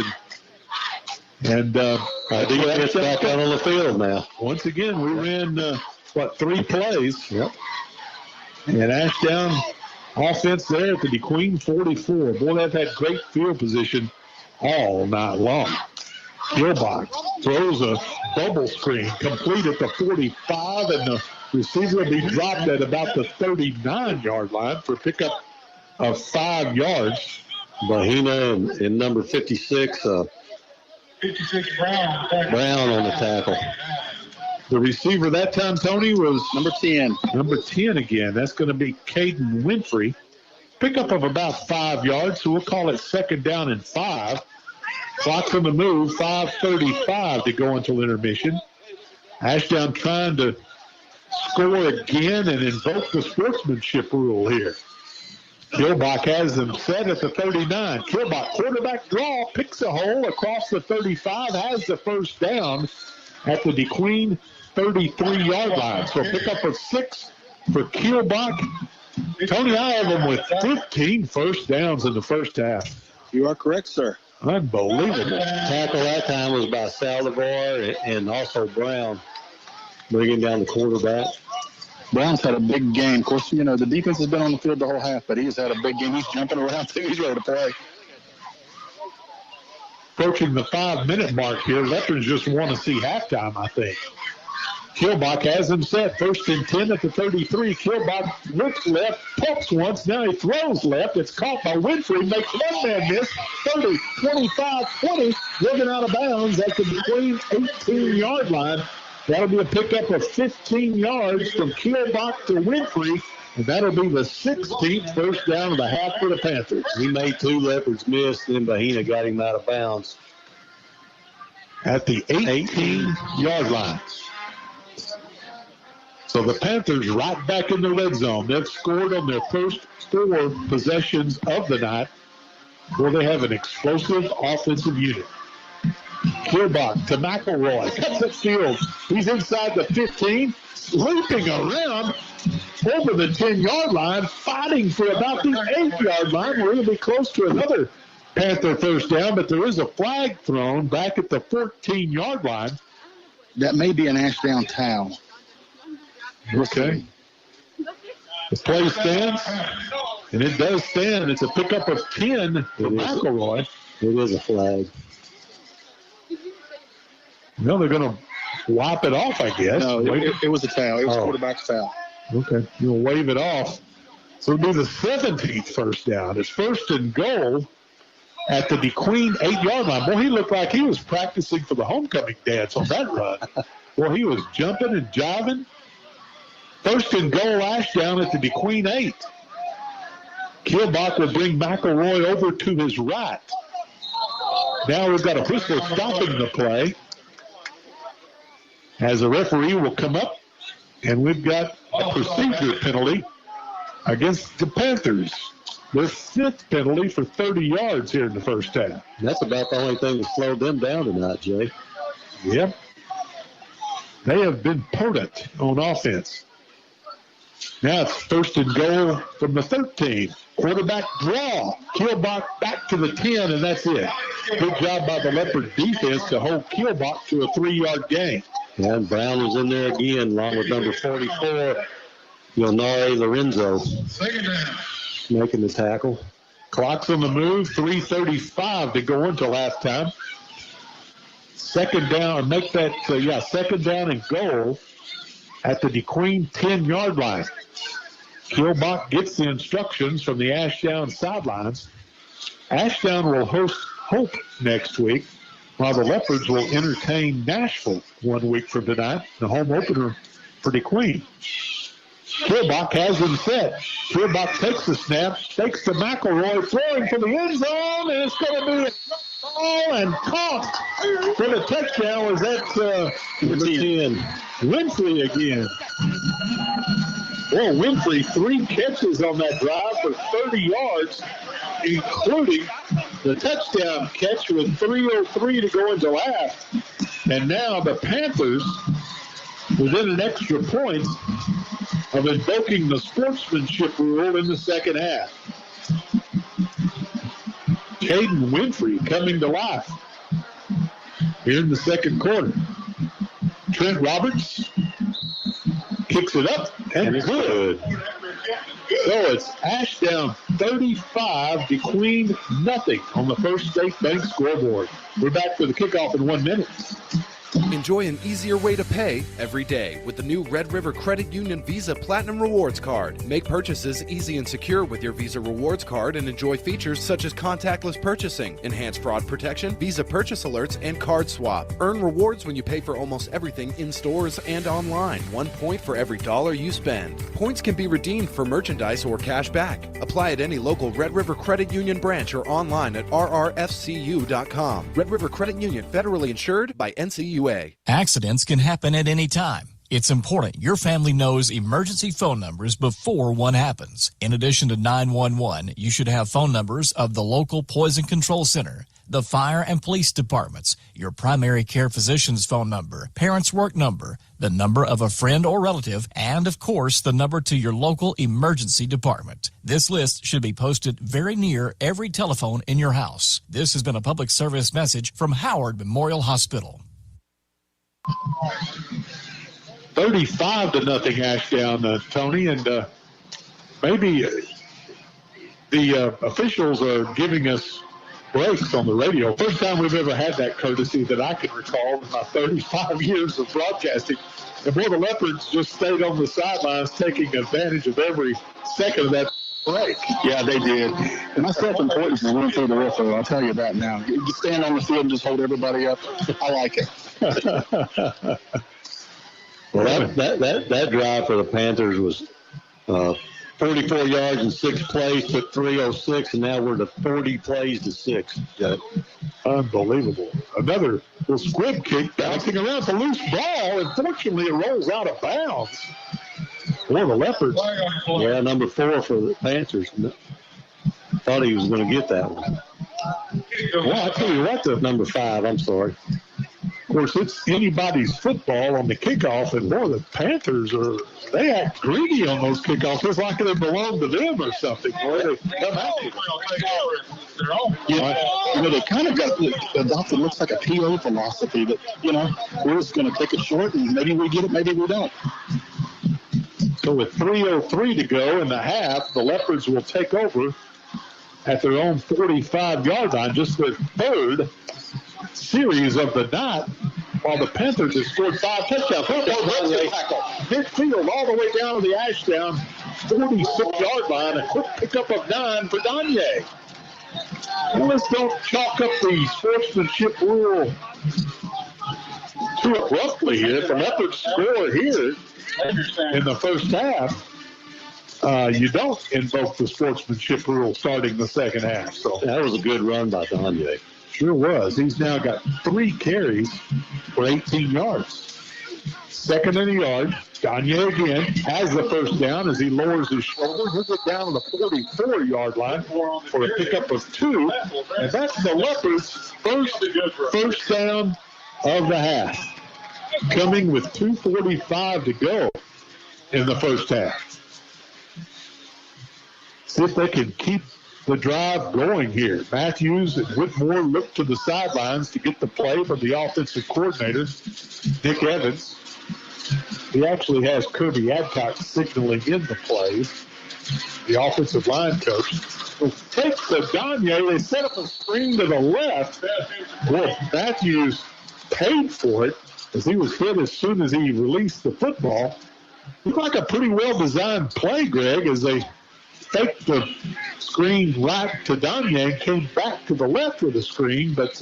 And defense back out on the field now. Once again, we ran, 3 plays. Yep. And Ashdown offense there at the DeQueen 44. Boy, they've had great field position all night long. Gilbach throws a bubble screen complete at the 45, and the receiver will be dropped at about the 39-yard line for pickup of 5 yards. Bahina and number 56, 56 Brown on the tackle. The receiver that time, Tony, was number 10. Number 10 again. That's going to be Caden Winfrey. Pickup of about 5 yards, so we'll call it 2nd down and 5. Clock on the move, 5:35 to go until intermission. Ashdown trying to score again and invoke the sportsmanship rule here. Kilbach has them set at the 39. Kilbach, quarterback draw, picks a hole across the 35, has the first down at the DeQueen 33-yard line. So pick up of 6 for Kilbach. Tony, I have them with 15 first downs in the first half. You are correct, sir. Unbelievable. Tackle that time was by Saldivar and also Brown, bringing down the quarterback. Brown's had a big game. Of course, the defense has been on the field the whole half, but he's had a big game. He's jumping around, too. He's ready to play. approaching the 5-minute mark here. Leopards just want to see halftime, I think. Kilbach has him set. 1st and 10 at the 33. Kilbach looks left, pumps once. Now he throws left. It's caught by Winfrey. Makes one man miss. 30, 25, 20. Looking out of bounds at the between 18-yard line. That'll be a pickup of 15 yards from Kilbach to Winfrey. And that'll be the 16th first down of the half for the Panthers. He made 2 Leopards miss, then Bahena got him out of bounds. At the 18-yard line. So the Panthers right back in the red zone. They've scored on their first 4 possessions of the night. Well, they have an explosive offensive unit. Kilbach to McElroy. Cuts it field. He's inside the 15. Looping around over the 10-yard line. Fighting for about the 8-yard line. We're going to be close to another Panther first down, but there is a flag thrown back at the 14-yard line. That may be an Ashdown towel. Okay. The play stands, and it does stand. It's a pickup of 10 for McElroy. It is a flag. No, they're going to wipe it off, I guess. No, it was a towel. It was quarterback's towel. Okay. You'll wave it off. So it'll be the 17th first down. It's 1st and goal at the DeQueen 8-yard line. Boy, he looked like he was practicing for the homecoming dance on that run. Boy, he was jumping and jiving. 1st and goal, Ashdown at the DeQueen 8. Kilbach will bring McElroy over to his right. Now we've got a whistle stopping the play. As a referee will come up, and we've got a procedure penalty against the Panthers. Their 5th penalty for 30 yards here in the first half. That's about the only thing that slowed them down tonight, Jay. Yep. They have been potent on offense. Now it's 1st and goal from the 13. Quarterback draw. Kilbach back to the 10, and that's it. Good job by the Leopard defense to hold Kilbach to a 3-yard gain. And Brown was in there again, along with number 44, Yonare Lorenzo, making the tackle. Clock's on the move. 3:35 to go until halftime. Second down, second down and goal at the DeQueen 10-yard line. Kilbach gets the instructions from the Ashdown sidelines. Ashdown will host Hope next week, while the Leopards will entertain Nashville 1 week from tonight, the home opener for DeQueen. Kilbach has him set. Kilbach takes the snap, takes to McElroy, throwing for the end zone, and it's going to be a ball and caught for the touchdown. Was that Winfrey again? Well, Winfrey, 3 catches on that drive for 30 yards, including the touchdown catch with 3:03 to go into half. And now the Panthers, within an extra point of invoking the sportsmanship rule in the second half. Caden Winfrey coming to life here in the second quarter. Trent Roberts kicks it up, and it's good. So it's Ashdown 35, DeQueen nothing on the First State Bank scoreboard. We're back for the kickoff in 1 minute. Enjoy an easier way to pay every day with the new Red River Credit Union Visa Platinum Rewards Card. Make purchases easy and secure with your Visa Rewards Card and enjoy features such as contactless purchasing, enhanced fraud protection, Visa purchase alerts, and card swap. Earn rewards when you pay for almost everything in stores and online. 1 point for every $1 you spend. Points can be redeemed for merchandise or cash back. Apply at any local Red River Credit Union branch or online at rrfcu.com. Red River Credit Union, federally insured by NCUA. Accidents can happen at any time. It's important your family knows emergency phone numbers before one happens. In addition to 911, you should have phone numbers of the local Poison Control Center, the fire and police departments, your primary care physician's phone number, parents' work number, the number of a friend or relative, and, of course, the number to your local emergency department. This list should be posted very near every telephone in your house. This has been a public service message from Howard Memorial Hospital. 35-0 Ashdown, Tony, and maybe the officials are giving us breaks on the radio. First time we've ever had that courtesy that I can recall in my 35 years of broadcasting. And boy, the Leopards just stayed on the sidelines taking advantage of every second of that break. Yeah, they did. And my self-importance is running through the roof, though. I'll tell you that now. You stand on the field and just hold everybody up. I like it. Well, that drive for the Panthers was 44 yards and 6 plays, took 3:06, and now we're to 40 plays to 6. Unbelievable. Another squib kick bouncing around. It's a loose ball, and fortunately it rolls out of bounds. Boy, the Leopards. Yeah, number 4 for the Panthers. Thought he was going to get that one. Well, I tell you what, the number 5, I'm sorry. Of course, it's anybody's football on the kickoff, and boy, the Panthers they act greedy on those kickoffs. It's like they belong to them or something. Boy, they come out. They kind of got adopted, looks like a PO philosophy that, we're just going to take it short, and maybe we get it, maybe we don't. So with 3:03 to go in the half, the Leopards will take over at their own 45-yard line, just their third series of the night, while the Panthers have scored 5 touchdowns. Midfield all the way down to the Ashdown 46-yard line. A quick pickup of 9 for Danye. Well, let's don't chalk up the sportsmanship rule too abruptly here. If the Leopards score here in the first half, you don't invoke the sportsmanship rule starting the second half. So that was a good run by Danye. Sure was. He's now got 3 carries for 18 yards. Second and a yard. Danye again has the first down as he lowers his shoulder. He'll get down to the 44-yard line for a pickup of 2. And that's the Leopards' first down of the half. Coming with 2:45 to go in the first half. See if they can keep the drive going here. Matthews and Whitmore look to the sidelines to get the play from the offensive coordinator, Dick Evans. He actually has Kirby Adcock signaling in the plays, the offensive line coach. Takes the Danye. They set up a screen to the left. Well, Matthews paid for it as he was hit as soon as he released the football. Looked like a pretty well-designed play, Greg, as they faked the screen right to Danye and came back to the left of the screen, but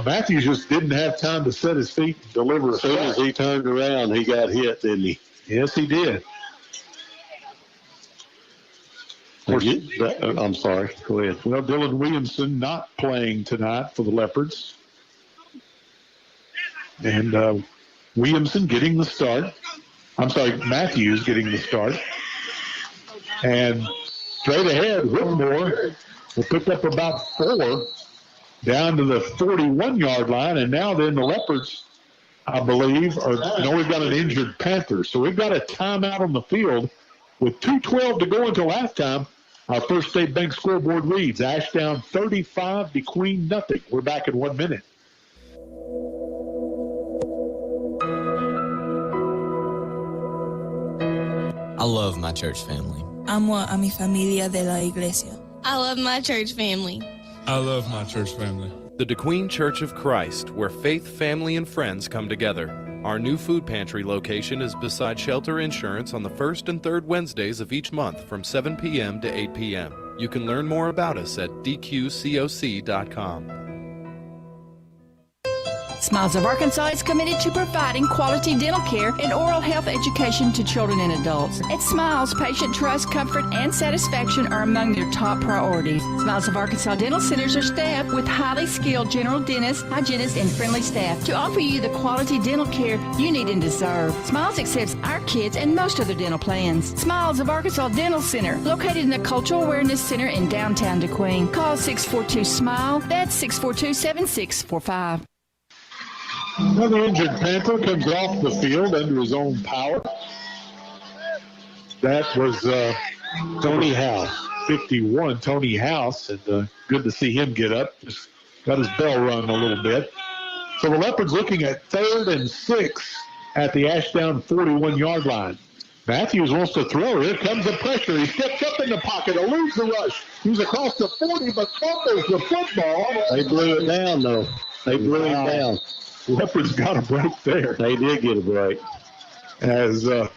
Matthews just didn't have time to set his feet and deliver. As soon as he turned around, he got hit, didn't he? Yes, he did. I'm sorry. Go ahead. Well, Dylan Williamson not playing tonight for the Leopards. And Williamson getting the start. I'm sorry, Matthews getting the start. And straight ahead, Whitmore will pick up about 4 down to the 41-yard line. And now then the Leopards, I believe, we've got an injured Panther. So we've got a timeout on the field with 2:12 to go until halftime. Our First State Bank scoreboard reads, Ashdown 35, DeQueen nothing. We're back in 1 minute. I love my church family. Amo a mi familia de la iglesia. I love my church family. I love my church family. The DeQueen Church of Christ, where faith, family, and friends come together. Our new food pantry location is beside Shelter Insurance on the first and third Wednesdays of each month from 7 p.m. to 8 p.m. You can learn more about us at dqcoc.com. Smiles of Arkansas is committed to providing quality dental care and oral health education to children and adults. At Smiles, patient trust, comfort, and satisfaction are among their top priorities. Smiles of Arkansas dental centers are staffed with highly skilled general dentists, hygienists, and friendly staff to offer you the quality dental care you need and deserve. Smiles accepts our kids and most other dental plans. Smiles of Arkansas Dental Center, located in the Cultural Awareness Center in downtown DeQueen. Call 642-SMILE. That's 642-7645. Another injured Panther comes off the field under his own power. That was Tony House, 51, Tony House, and good to see him get up. Just got his bell rung a little bit. So the Leopards looking at 3rd and 6 at the Ashdown 41-yard line. Matthews wants to throw. Here comes the pressure. He steps up in the pocket, eludes the rush. He's across the 40, but fumbles the football. They blew it down, though. They blew it down. Leopards got a break there. They did get a break. As they're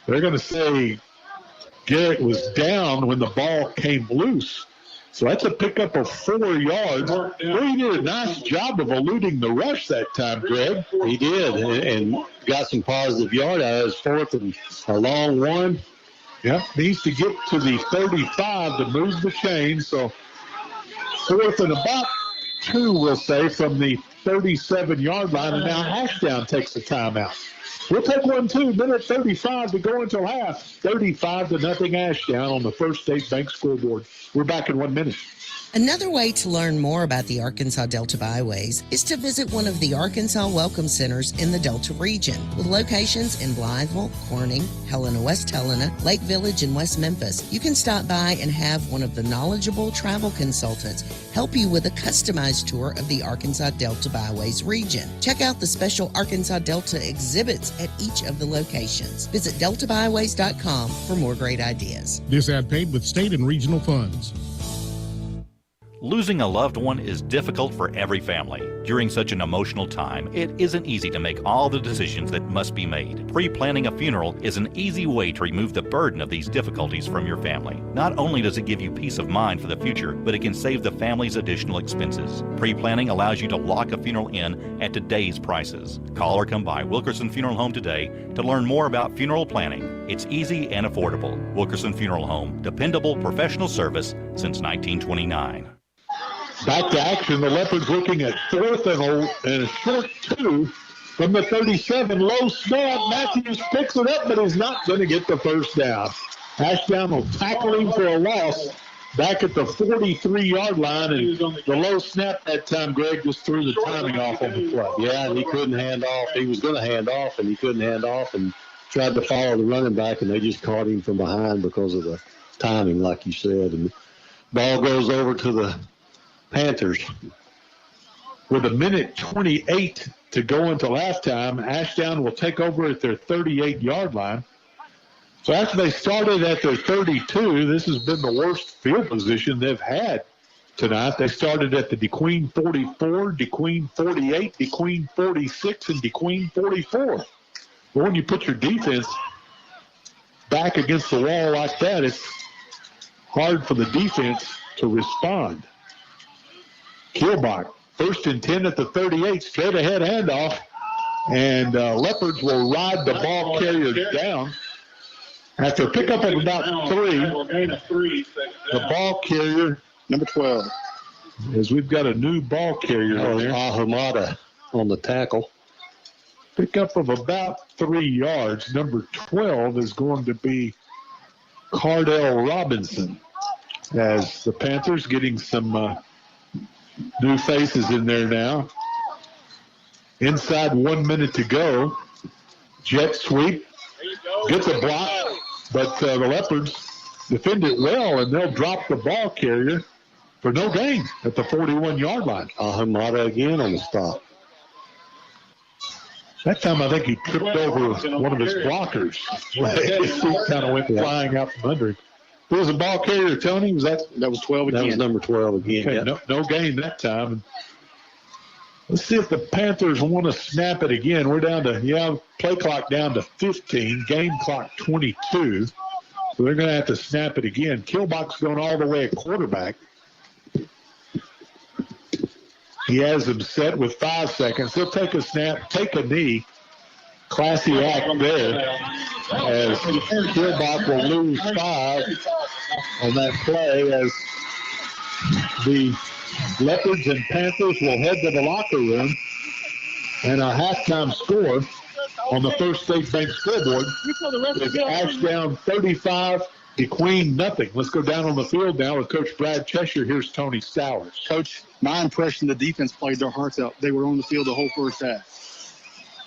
going to say Garrett was down when the ball came loose. So that's a pickup of 4 yards. He did a nice job of eluding the rush that time, Greg. He did, and got some positive yard out of his 4th and a long one. Yep, needs to get to the 35 to move the chain. So 4th and about 2, we'll say, from the 37-yard line, and now Ashdown takes the timeout. We'll take 1, 2, minute 35 to go until half. 35-0 Ashdown on the First State Bank scoreboard. We're back in 1 minute. Another way to learn more about the Arkansas Delta Byways is to visit one of the Arkansas Welcome Centers in the Delta region, with locations in Blytheville, Corning, Helena, West Helena, Lake Village, and West Memphis. You can stop by and have one of the knowledgeable travel consultants help you with a customized tour of the Arkansas Delta Byways region. Check out the special Arkansas Delta exhibits at each of the locations. Visit deltabyways.com for more great ideas. This ad paid with state and regional funds. Losing a loved one is difficult for every family. During such an emotional time, it isn't easy to make all the decisions that must be made. Pre-planning a funeral is an easy way to remove the burden of these difficulties from your family. Not only does it give you peace of mind for the future, but it can save the family's additional expenses. Pre-planning allows you to lock a funeral in at today's prices. Call or come by Wilkerson Funeral Home today to learn more about funeral planning. It's easy and affordable. Wilkerson Funeral Home, dependable professional service since 1929. Back to action. The Leopards looking at 4th and a short 2 from the 37. Low snap. Matthews picks it up, but he's not going to get the first down. Ashdown will tackle him for a loss back at the 43-yard line. And the low snap that time, Greg, just threw the timing off on the play. Yeah, and he couldn't hand off. He was going to hand off, and he couldn't hand off and tried to follow the running back, and they just caught him from behind because of the timing, like you said. And the ball goes over to the Panthers. With a minute 28 to go until halftime, Ashdown will take over at their 38-yard line. So after they started at their 32, this has been the worst field position they've had tonight. They started at the DeQueen 44, DeQueen 48, DeQueen 46, and DeQueen 44. But when you put your defense back against the wall like that, it's hard for the defense to respond. Kilbach, 1st and 10 at the 38, straight ahead handoff, and Leopards will ride the ball carrier down. After a pickup of about 3, the ball carrier, number 12, as we've got a new ball carrier there. Ahumada on the tackle. Pickup of about 3 yards. Number 12 is going to be Cardell Robinson, as the Panthers getting some new faces in there now. Inside 1 minute to go. Jet sweep. Gets a block, but the Leopards defend it well, and they'll drop the ball carrier for no gain at the 41-yard line. Ahumada again on the stop. That time I think he tripped over one of his blockers. His feet kind of went flying out from under him. Who was the ball carrier, Tony? That was 12 again. That was number 12 again. Okay, yeah. no gain that time. Let's see if the Panthers want to snap it again. We're down to, play clock down to 15, game clock 22. So they're going to have to snap it again. Kilbach's going all the way at quarterback. He has him set with 5 seconds. He'll take a snap, take a knee. Classy act there, as Kilbach will lose 5 on that play, as the Leopards and Panthers will head to the locker room, and a halftime score on the First State Bank scoreboard is Ashdown 35, DeQueen nothing. Let's go down on the field now with Coach Brad Cheshire. Here's Tony Stowers. Coach, my impression, the defense played their hearts out. They were on the field the whole first half.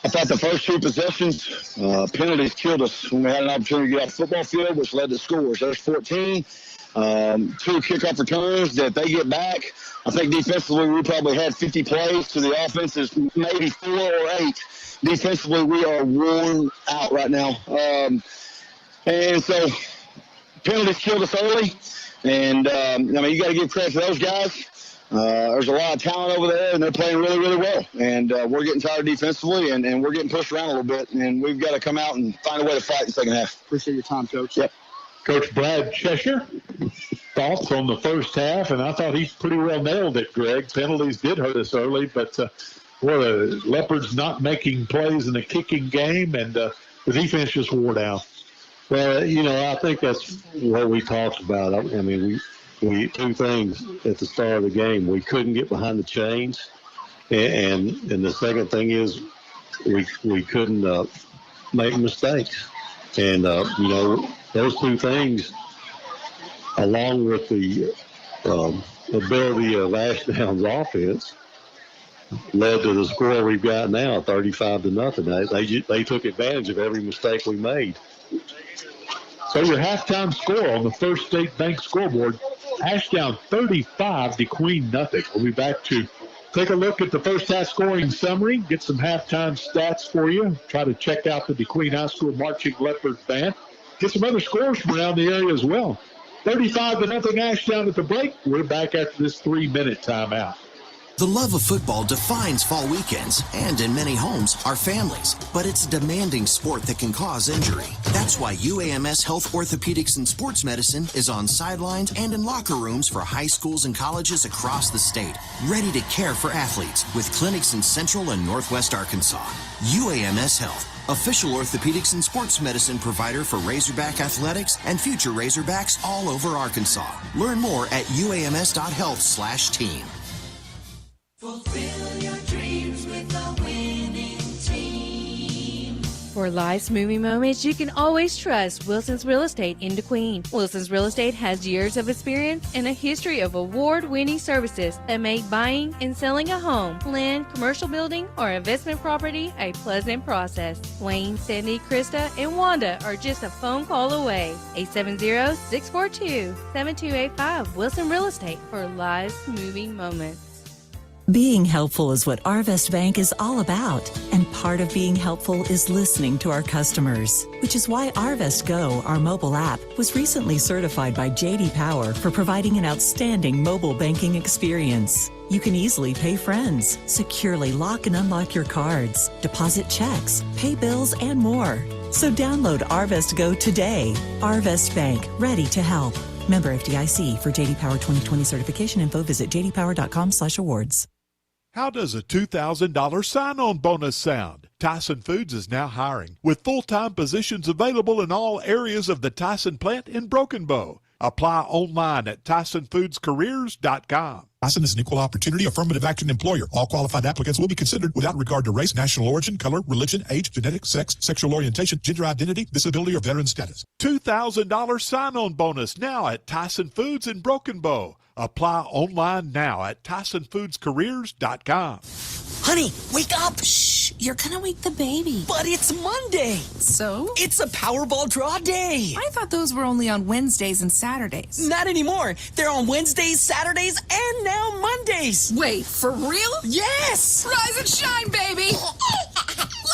I thought the first 2 possessions, penalties killed us when we had an opportunity to get off the football field, which led to scores. There's 14, 2 kickoff returns that they get back. I think defensively we probably had 50 plays to the offenses, maybe 4 or 8. Defensively, we are worn out right now. And so penalties killed us early. And, you got to give credit to those guys. There's a lot of talent over there, and they're playing really, really well. And we're getting tired defensively, and we're getting pushed around a little bit. And we've got to come out and find a way to fight in the second half. Appreciate your time, Coach. Yep. Coach Brad Cheshire, thoughts on the first half? And I thought he pretty well nailed it, Greg. Penalties did hurt us early, but the Leopards not making plays in the kicking game, and the defense just wore down. Well, I think that's what we talked about. I mean, we two things at the start of the game. We couldn't get behind the chains, and the second thing is we couldn't make mistakes. And those two things, along with the ability of Ashdown's offense, led to the score we've got now, 35-0. They took advantage of every mistake we made. So your halftime score on the First State Bank scoreboard, Ashdown 35, DeQueen nothing. We'll be back to take a look at the first half scoring summary, get some halftime stats for you, try to check out the DeQueen High School Marching Leopard Band, get some other scores from around the area as well. 35-0 Ashdown at the break. We're back after this 3-minute timeout. The love of football defines fall weekends, and in many homes, our families. But it's a demanding sport that can cause injury. That's why UAMS Health Orthopedics and Sports Medicine is on sidelines and in locker rooms for high schools and colleges across the state, ready to care for athletes with clinics in Central and Northwest Arkansas. UAMS Health, official orthopedics and sports medicine provider for Razorback Athletics and future Razorbacks all over Arkansas. Learn more at uams.health/team. Fulfill your dreams with a winning team. For life's moving moments, you can always trust Wilson's Real Estate in DeQueen. Wilson's Real Estate has years of experience and a history of award-winning services that make buying and selling a home, land, commercial building, or investment property a pleasant process. Wayne, Cindy, Krista, and Wanda are just a phone call away. 870-642-7285. Wilson Real Estate for life's moving moments. Being helpful is what Arvest Bank is all about, and part of being helpful is listening to our customers, which is why Arvest Go, our mobile app, was recently certified by J.D. Power for providing an outstanding mobile banking experience. You can easily pay friends, securely lock and unlock your cards, deposit checks, pay bills, and more. So download Arvest Go today. Arvest Bank, ready to help. Member FDIC. For J.D. Power 2020 certification info, visit jdpower.com/awards. How does a $2,000 sign-on bonus sound? Tyson Foods is now hiring, with full-time positions available in all areas of the Tyson plant in Broken Bow. Apply online at TysonFoodsCareers.com. Tyson is an equal opportunity affirmative action employer. All qualified applicants will be considered without regard to race, national origin, color, religion, age, genetics, sex, sexual orientation, gender identity, disability, or veteran status. $2,000 sign-on bonus now at Tyson Foods in Broken Bow. Apply online now at TysonFoodsCareers.com. Honey, wake up! Shh, you're gonna wake the baby. But it's Monday! So? It's a Powerball draw day! I thought those were only on Wednesdays and Saturdays. Not anymore! They're on Wednesdays, Saturdays, and now Mondays! Wait, for real? Yes! Rise and shine, baby!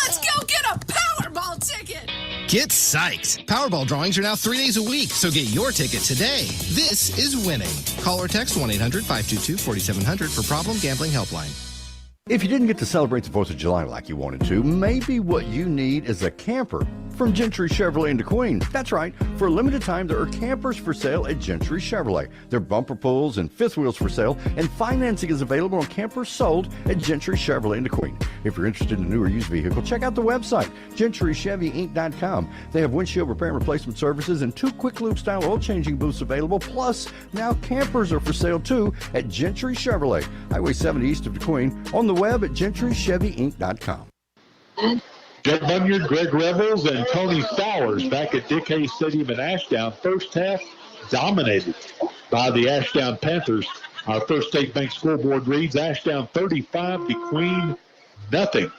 Let's go get a Powerball ticket! Get psyched! Powerball drawings are now 3 days a week, so get your ticket today. This is winning. Call or text 1-800-522-4700 for Problem Gambling Helpline. If you didn't get to celebrate the 4th of July like you wanted to, maybe what you need is a camper from Gentry Chevrolet in DeQueen. That's right. For a limited time, there are campers for sale at Gentry Chevrolet. There are bumper pulls and fifth wheels for sale, and financing is available on campers sold at Gentry Chevrolet in DeQueen. If you're interested in a new or used vehicle, check out the website, GentryChevyInc.com. They have windshield repair and replacement services and 2 quick loop style oil changing booths available. Plus, now campers are for sale too at Gentry Chevrolet, Highway 70 east of DeQueen, on the web at GentryChevyInc.com. Jed Bunyard, Greg Revels, and Tony Stowers back at Dick Hayes Stadium in Ashdown. First half dominated by the Ashdown Panthers. Our First State Bank scoreboard reads Ashdown 35, DeQueen nothing.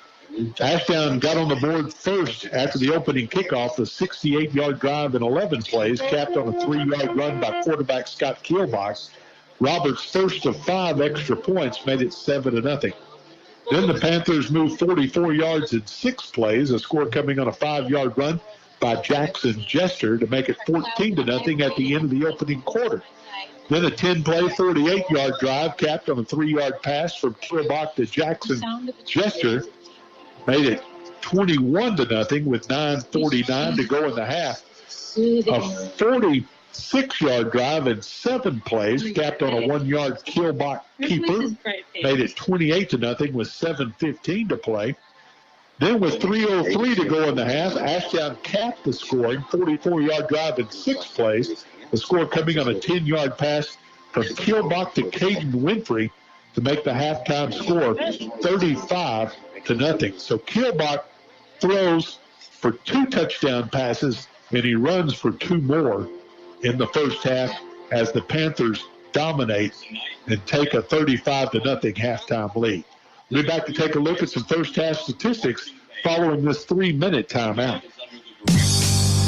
Ashdown got on the board first after the opening kickoff, a 68-yard drive in 11 plays, capped on a 3-yard run by quarterback Scott Kielbach. Roberts' first of 5 extra points made it 7-0. Then the Panthers moved 44 yards in 6 plays, a score coming on a 5-yard run by Jackson Jester to make it 14-0 at the end of the opening quarter. Then a 10-play, 48-yard drive capped on a 3-yard pass from Kilbach to Jackson Jester made it 21-0 with 9:49 to go in the half. A 46-yard drive and 7 plays capped on a 1-yard Kilbach keeper made it 28-0 with 7:15 to play. Then with 3:03 to go in the half, Ashdown capped the scoring, 44-yard drive and 6 plays. The score coming on a 10-yard pass from Kilbach to Caden Winfrey to make the halftime score 35-0. So Kilbach throws for 2 touchdown passes, and he runs for 2 more in the first half as the Panthers dominate and take a 35-0 halftime lead. We'll be back to take a look at some first half statistics following this 3-minute timeout.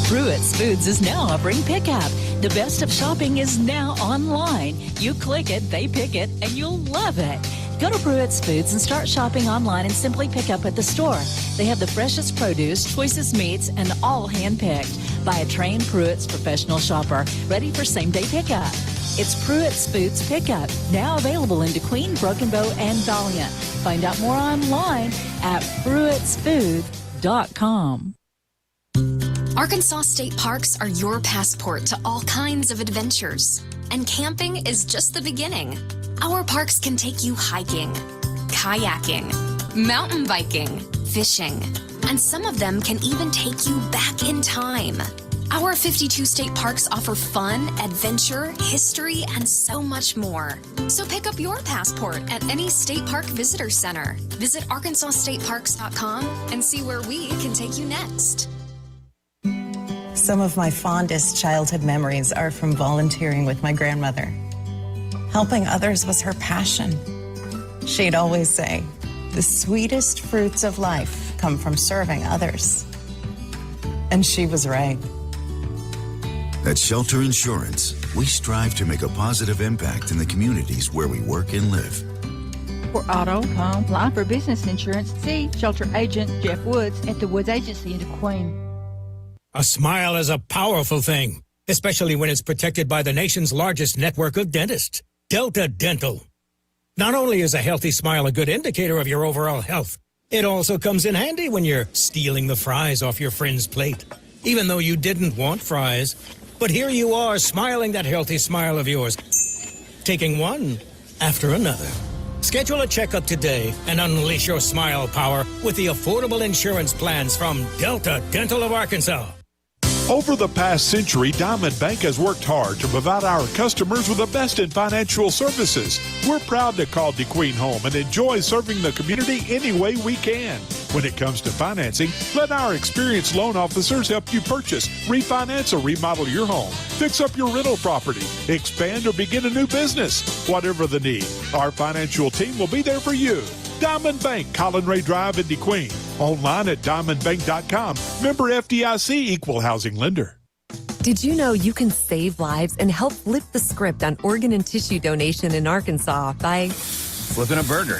Pruitt's Foods is now offering pickup. The best of shopping is now online. You click it, they pick it, and you'll love it. Go to Pruitt's Foods and start shopping online and simply pick up at the store. They have the freshest produce, choicest meats, and all hand-picked by a trained Pruitt's professional shopper, ready for same-day pickup. It's Pruitt's Foods Pickup, now available in DeQueen, Broken Bow, and Valiant. Find out more online at pruittsfoods.com. Arkansas State Parks are your passport to all kinds of adventures, and camping is just the beginning. Our parks can take you hiking, kayaking, mountain biking, fishing, and some of them can even take you back in time. Our 52 state parks offer fun, adventure, history, and so much more. So pick up your passport at any state park visitor center. Visit ArkansasStateParks.com and see where we can take you next. Some of my fondest childhood memories are from volunteering with my grandmother. Helping others was her passion. She'd always say, the sweetest fruits of life come from serving others. And she was right. At Shelter Insurance, we strive to make a positive impact in the communities where we work and live. For auto, home, life, or business insurance, see Shelter Agent Jeff Woods at the Woods Agency in DeQueen. A smile is a powerful thing, especially when it's protected by the nation's largest network of dentists, Delta Dental. Not only is a healthy smile a good indicator of your overall health, it also comes in handy when you're stealing the fries off your friend's plate, even though you didn't want fries. But here you are, smiling that healthy smile of yours, taking one after another. Schedule a checkup today and unleash your smile power with the affordable insurance plans from Delta Dental of Arkansas. Over the past century, Diamond Bank has worked hard to provide our customers with the best in financial services. We're proud to call DeQueen home and enjoy serving the community any way we can. When it comes to financing, let our experienced loan officers help you purchase, refinance, or remodel your home, fix up your rental property, expand, or begin a new business. Whatever the need, our financial team will be there for you. Diamond Bank, Colin Ray Drive in DeQueen. Online at diamondbank.com. Member FDIC, Equal Housing Lender. Did you know you can save lives and help flip the script on organ and tissue donation in Arkansas by flipping a burger,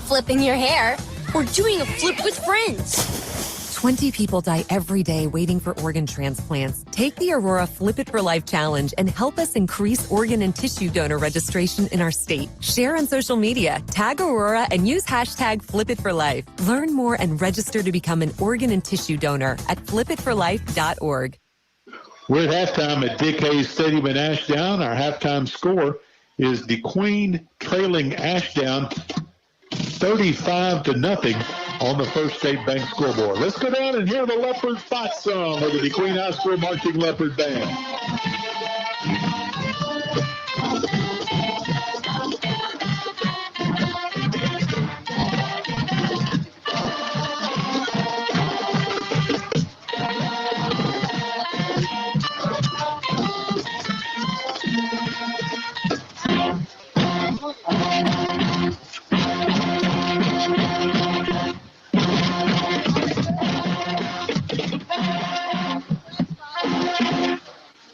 Flipping your hair, or doing a flip with friends? 20 people die every day waiting for organ transplants. Take the Aurora Flip It for Life Challenge and help us increase organ and tissue donor registration in our state. Share on social media, tag Aurora, and use hashtag FlipItForLife. Learn more and register to become an organ and tissue donor at flipitforlife.org. We're at halftime at Dick Hayes Stadium in Ashdown. Our halftime score is DeQueen trailing Ashdown 35-0 on the First State Bank scoreboard. Let's go down and hear the Leopard Fight song of the DeQueen High School Marching Leopard Band.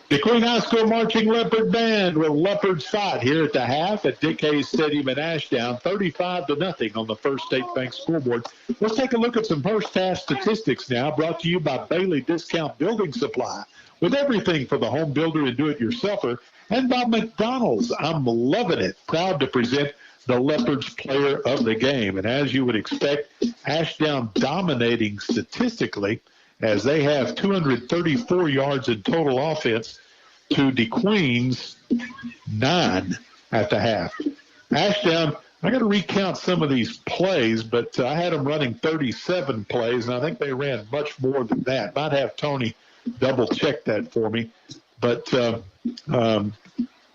The Queen High School Marching Leopard Band with Leopards Fight here at the half at Dick Hayes Stadium in Ashdown, 35-0 on the First State Bank scoreboard. Let's take a look at some first half statistics now, brought to you by Bailey Discount Building Supply, with everything for the home builder and do-it-yourselfer, and by McDonald's. I'm loving it. Proud to present the Leopards player of the game. And as you would expect, Ashdown dominating statistically, as they have 234 yards in total offense to DeQueen's 9 at the half. Ashdown, I got to recount some of these plays, but I had them running 37 plays, and I think they ran much more than that. Might have Tony double-check that for me. But,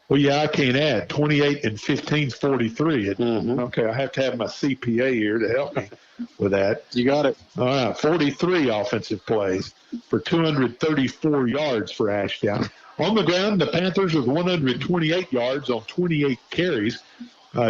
well, yeah, I can't add. 28 and 15 is 43. Okay, I have to have my CPA here to help me with that. You got it. All right, 43 offensive plays for 234 yards for Ashdown. On the ground, the Panthers with 128 yards on 28 carries.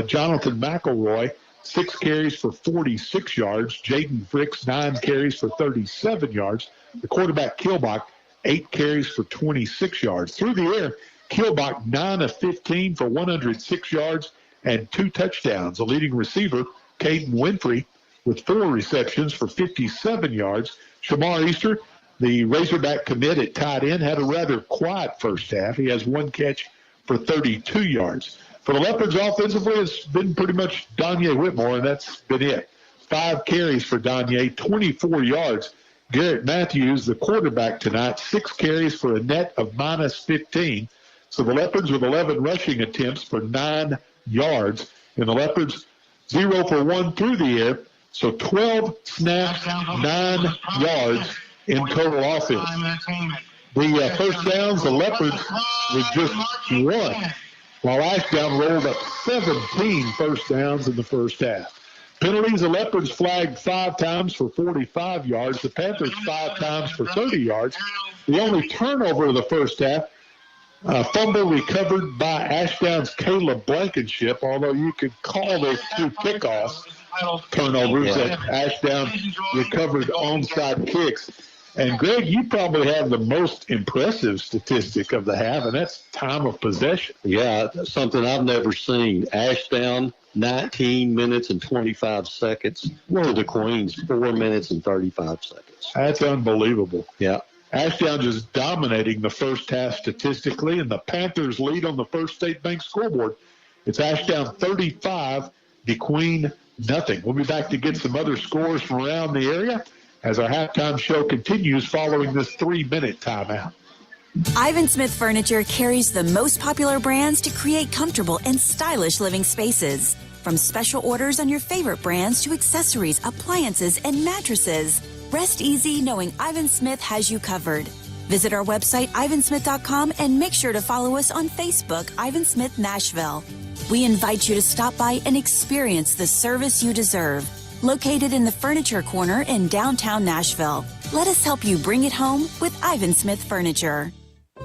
Jonathan McElroy, 6 carries for 46 yards. Jaden Fricks, 9 carries for 37 yards. The quarterback, Kilbach, 8 carries for 26 yards. Through the air, Kilbach, 9 of 15 for 106 yards and 2 touchdowns. The leading receiver, Caden Winfrey, with 4 receptions for 57 yards. Shamar Easter, the Razorback commit at tight end, had a rather quiet first half. He has 1 catch for 32 yards. For the Leopards offensively, it's been pretty much Danye Whitmore, and that's been it. 5 carries for Danye, 24 yards. Garrett Matthews, the quarterback tonight, 6 carries for a net of minus 15. So the Leopards with 11 rushing attempts for 9 yards. And the Leopards 0 for 1 through the air. So 12 snaps, 9 yards in total offense. The first downs, the Leopards with just 1, while Ashdown rolled up 17 first downs in the first half. Penalties, the Leopards flagged 5 times for 45 yards. The Panthers 5 times for 30 yards. The only turnover of the first half, fumble recovered by Ashdown's Caleb Blankenship, although you could call those 2 kickoffs turnovers that Ashdown recovered onside kicks. And, Greg, you probably have the most impressive statistic of the half, and that's time of possession. Yeah, something I've never seen. Ashdown, 19 minutes and 25 seconds to the Queens, 4 minutes and 35 seconds. That's unbelievable. Yeah. Ashdown just dominating the first half statistically, and the Panthers lead on the First State Bank scoreboard. It's Ashdown 35, DeQueen nothing. We'll be back to get some other scores from around the area as our halftime show continues following this 3-minute timeout. Ivan Smith Furniture carries the most popular brands to create comfortable and stylish living spaces. From special orders on your favorite brands to accessories, appliances, and mattresses. Rest easy knowing Ivan Smith has you covered. Visit our website, ivansmith.com, and make sure to follow us on Facebook, Ivan Smith Nashville. We invite you to stop by and experience the service you deserve. Located in the Furniture Corner in downtown Nashville. Let us help you bring it home with Ivan Smith Furniture.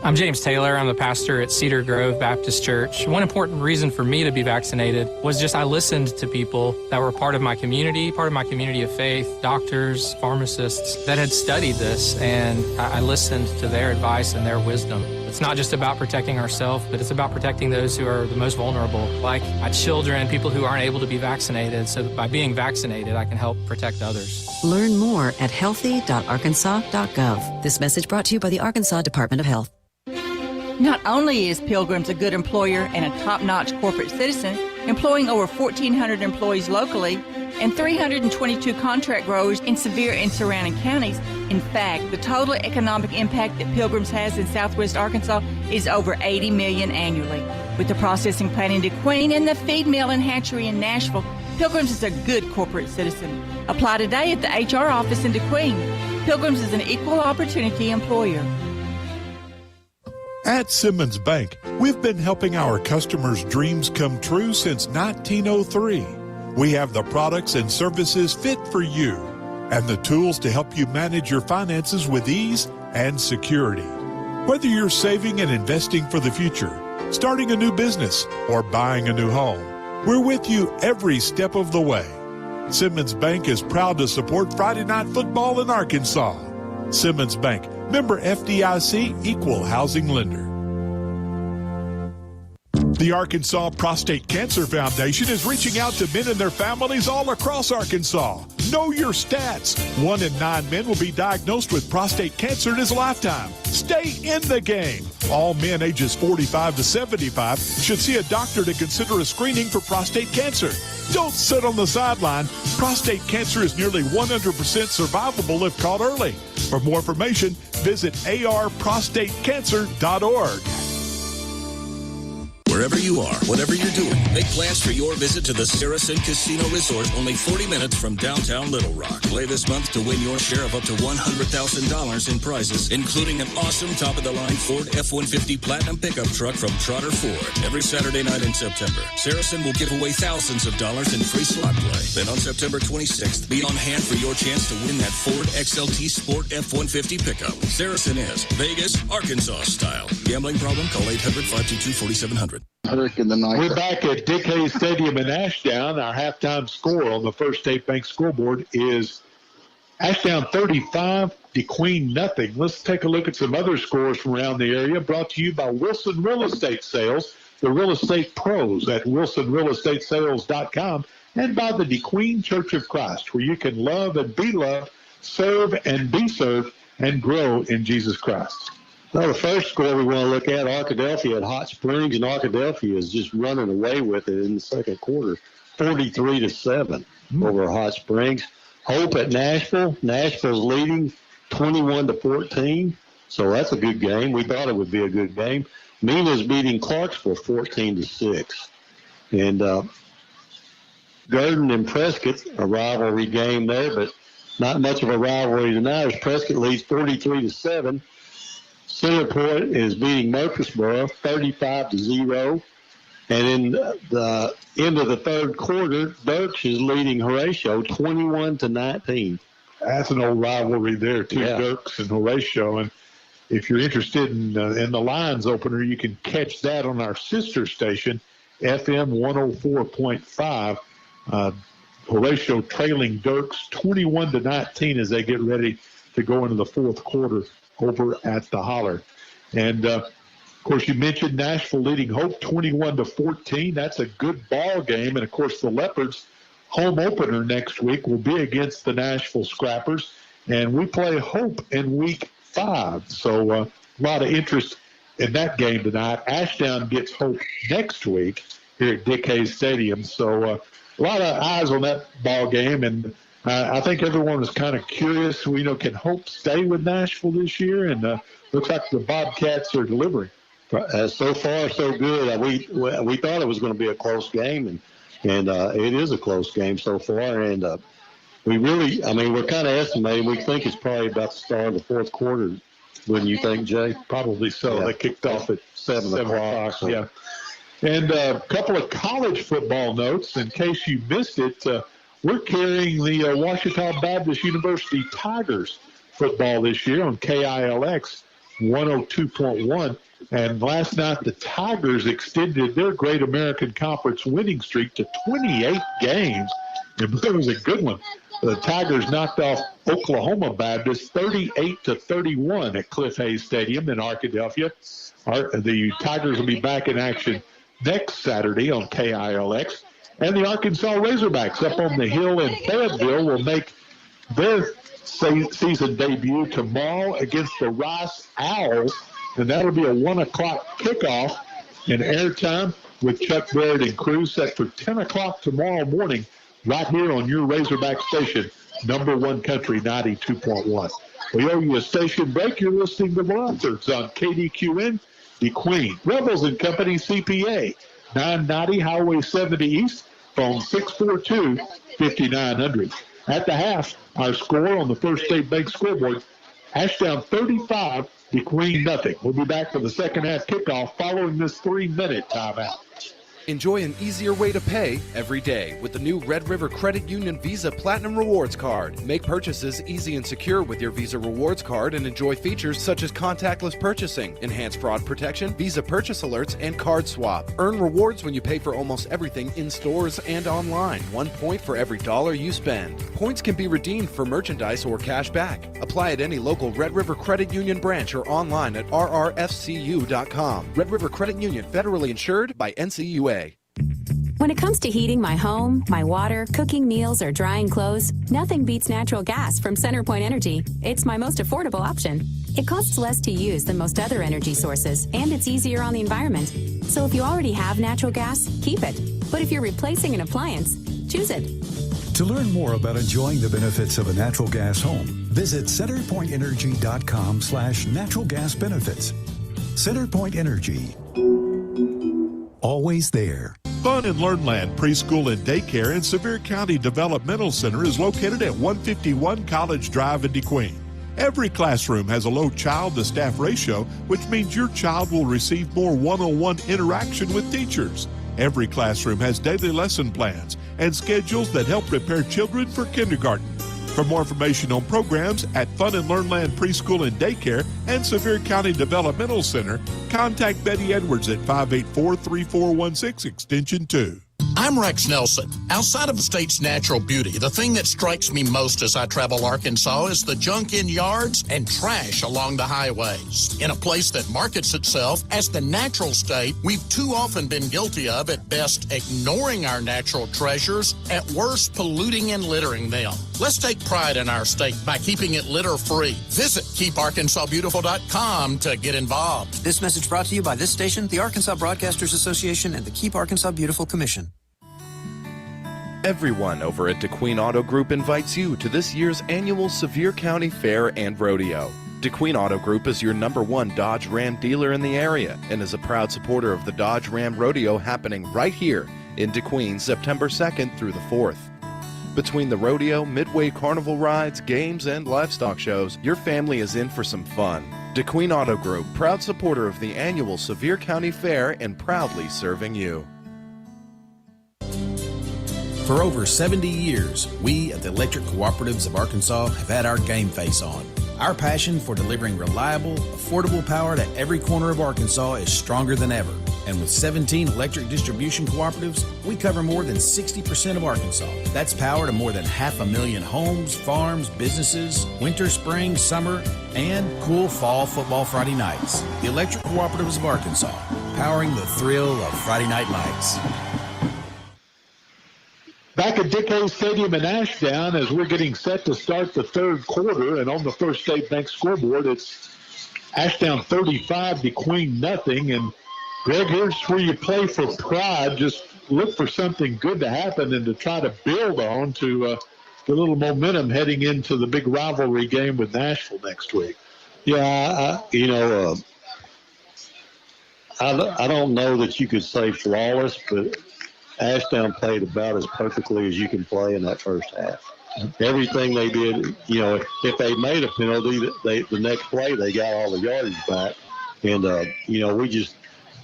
I'm James Taylor. I'm the pastor at Cedar Grove Baptist Church. One important reason for me to be vaccinated was just I listened to people that were part of my community of faith, doctors, pharmacists that had studied this, and I listened to their advice and their wisdom. It's not just about protecting ourselves, but it's about protecting those who are the most vulnerable, like my children, people who aren't able to be vaccinated. So by being vaccinated, I can help protect others. Learn more at healthy.arkansas.gov. This message brought to you by the Arkansas Department of Health. Not only is Pilgrim's a good employer and a top-notch corporate citizen, employing over 1,400 employees locally and 322 contract growers in Sevier and surrounding counties. In fact, the total economic impact that Pilgrim's has in southwest Arkansas is over $80 million annually. With the processing plant in DeQueen and the feed mill and hatchery in Nashville, Pilgrim's is a good corporate citizen. Apply today at the HR office in DeQueen. Pilgrim's is an equal opportunity employer. At Simmons Bank, we've been helping our customers' dreams come true since 1903. We have the products and services fit for you and the tools to help you manage your finances with ease and security. Whether you're saving and investing for the future, starting a new business, or buying a new home, we're with you every step of the way. Simmons Bank is proud to support Friday Night Football in Arkansas. Simmons Bank, member FDIC, equal housing lender. The Arkansas Prostate Cancer Foundation is reaching out to men and their families all across Arkansas. Know your stats. 1 in 9 men will be diagnosed with prostate cancer in his lifetime. Stay in the game. All men ages 45 to 75 should see a doctor to consider a screening for prostate cancer. Don't sit on the sideline. Prostate cancer is nearly 100% survivable if caught early. For more information, visit arprostatecancer.org. Wherever you are, whatever you're doing, make plans for your visit to the Saracen Casino Resort, only 40 minutes from downtown Little Rock. Play this month to win your share of up to $100,000 in prizes, including an awesome top-of-the-line Ford F-150 Platinum pickup truck from Trotter Ford. Every Saturday night in September, Saracen will give away thousands of dollars in free slot play. Then on September 26th, be on hand for your chance to win that Ford XLT Sport F-150 pickup. Saracen is Vegas, Arkansas style. Gambling problem? Call 800-522-4700. We're back at Dick Hayes Stadium in Ashdown. Our halftime score on the First State Bank scoreboard is Ashdown 35, DeQueen nothing. Let's take a look at some other scores from around the area, brought to you by Wilson Real Estate Sales, the real estate pros at wilsonrealestatesales.com, and by the DeQueen Church of Christ, where you can love and be loved, serve and be served, and grow in Jesus Christ. Well, the first score we want to look at, Arkadelphia at Hot Springs, and Arkadelphia is just running away with it in the second quarter, 43-7 over Hot Springs. Hope at Nashville. Nashville's leading 21-14, so that's a good game. We thought it would be a good game. Mina's beating Clarksville 14-6. And Gurdon and Prescott, a rivalry game there, but not much of a rivalry tonight as Prescott leads 43-7. Centerport is beating Murfreesboro 35-0. And in the end of the third quarter, Dirks is leading Horatio 21-19. That's an old rivalry there, too, yeah. Dirks and Horatio. And if you're interested in the Lions opener, you can catch that on our sister station, FM 104.5. Horatio trailing Dirks 21-19 as they get ready to go into the fourth quarter over at the Holler. And, of course, you mentioned Nashville leading Hope 21-14. That's a good ball game. And, of course, the Leopards' home opener next week will be against the Nashville Scrappers. And we play Hope in week 5. So a lot of interest in that game tonight. Ashdown gets Hope next week here at Dick Hayes Stadium. So a lot of eyes on that ball game. And I think everyone was kind of curious, can Hope stay with Nashville this year? And looks like the Bobcats are delivering. So far, so good. We thought it was going to be a close game, and it is a close game so far. And we're kind of estimating. We think it's probably about the start of the fourth quarter. Wouldn't you think, Jay? Probably so. Yeah. They kicked off at 7 o'clock. So. Yeah. And a couple of college football notes in case you missed it. We're carrying the Ouachita Baptist University Tigers football this year on KILX 102.1. And last night, the Tigers extended their Great American Conference winning streak to 28 games. It was a good one. The Tigers knocked off Oklahoma Baptist 38-31 at Cliff Hayes Stadium in Arkadelphia. The Tigers will be back in action next Saturday on KILX. And the Arkansas Razorbacks up on the hill in Fayetteville will make their season debut tomorrow against the Rice Owls. And that'll be a 1 o'clock kickoff in airtime with Chuck Baird and crew set for 10 o'clock tomorrow morning right here on your Razorback station, number one country 92.1. We owe you a station break. You're listening to Monsters on KDQN, DeQueen. Rebels and Company CPA, 990 Highway 70 East, phone 642-5900. At the half, our score on the First State Bank scoreboard, Ashdown 35, DeQueen nothing. We'll be back for the second half kickoff following this 3-minute timeout. Enjoy an easier way to pay every day with the new Red River Credit Union Visa Platinum Rewards Card. Make purchases easy and secure with your Visa Rewards Card and enjoy features such as contactless purchasing, enhanced fraud protection, Visa purchase alerts, and card swap. Earn rewards when you pay for almost everything in stores and online. 1 point for every dollar you spend. Points can be redeemed for merchandise or cash back. Apply at any local Red River Credit Union branch or online at rrfcu.com. Red River Credit Union, federally insured by NCUA. When it comes to heating my home, my water, cooking meals, or drying clothes, nothing beats natural gas from CenterPoint Energy. It's my most affordable option. It costs less to use than most other energy sources, and it's easier on the environment. So if you already have natural gas, keep it. But if you're replacing an appliance, choose it. To learn more about enjoying the benefits of a natural gas home, visit centerpointenergy.com/natural gas benefits. CenterPoint Energy. Always there. Fun and Learnland Preschool and Daycare in Sevier County Developmental Center is located at 151 College Drive in DeQueen. Every classroom has a low child-to-staff ratio, which means your child will receive more one-on-one interaction with teachers. Every classroom has daily lesson plans and schedules that help prepare children for kindergarten. For more information on programs at Fun and Learnland Preschool and Daycare and Sevier County Developmental Center, contact Betty Edwards at 584-3416 extension 2. I'm Rex Nelson. Outside of the state's natural beauty, the thing that strikes me most as I travel Arkansas is the junk in yards and trash along the highways. In a place that markets itself as the natural state, we've too often been guilty of, at best, ignoring our natural treasures, at worst, polluting and littering them. Let's take pride in our state by keeping it litter-free. Visit KeepArkansasBeautiful.com to get involved. This message brought to you by this station, the Arkansas Broadcasters Association, and the Keep Arkansas Beautiful Commission. Everyone over at DeQueen Auto Group invites you to this year's annual Sevier County Fair and Rodeo. DeQueen Auto Group is your #1 Dodge Ram dealer in the area and is a proud supporter of the Dodge Ram Rodeo happening right here in DeQueen September 2nd through the 4th. Between the rodeo, midway carnival rides, games, and livestock shows, your family is in for some fun. DeQueen Auto Group, proud supporter of the annual Sevier County Fair and proudly serving you. For over 70 years, we at the Electric Cooperatives of Arkansas have had our game face on. Our passion for delivering reliable, affordable power to every corner of Arkansas is stronger than ever. And with 17 electric distribution cooperatives, we cover more than 60% of Arkansas. That's power to more than 500,000 homes, farms, businesses, winter, spring, summer, and cool fall football Friday nights. The Electric Cooperatives of Arkansas, powering the thrill of Friday night lights. Back at Dick Hayes Stadium in Ashdown, as we're getting set to start the third quarter, and on the First State Bank scoreboard, it's Ashdown 35, DeQueen nothing. And Greg, here's where you play for pride. Just look for something good to happen and to try to build on to the little momentum heading into the big rivalry game with Nashville next week. Yeah, I don't know that you could say flawless, but Ashdown played about as perfectly as you can play in that first half. Everything they did, if they made a penalty, the next play they got all the yardage back. And, we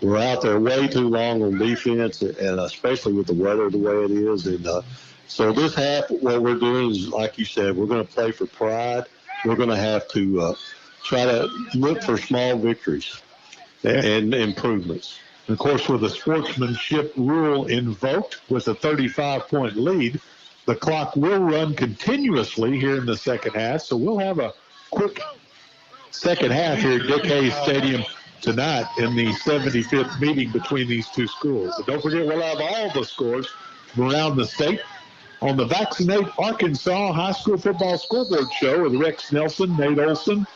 were out there way too long on defense, and especially with the weather the way it is. And so this half, what we're doing is, like you said, we're going to play for pride. We're going to have to try to look for small victories and improvements. Of course, with the sportsmanship rule invoked with a 35-point lead, the clock will run continuously here in the second half. So we'll have a quick second half here at Dick Hayes Stadium tonight in the 75th meeting between these two schools. And don't forget, we'll have all the scores from around the state on the Vaccinate Arkansas High School Football Scoreboard Show with Rex Nelson, Nate Olson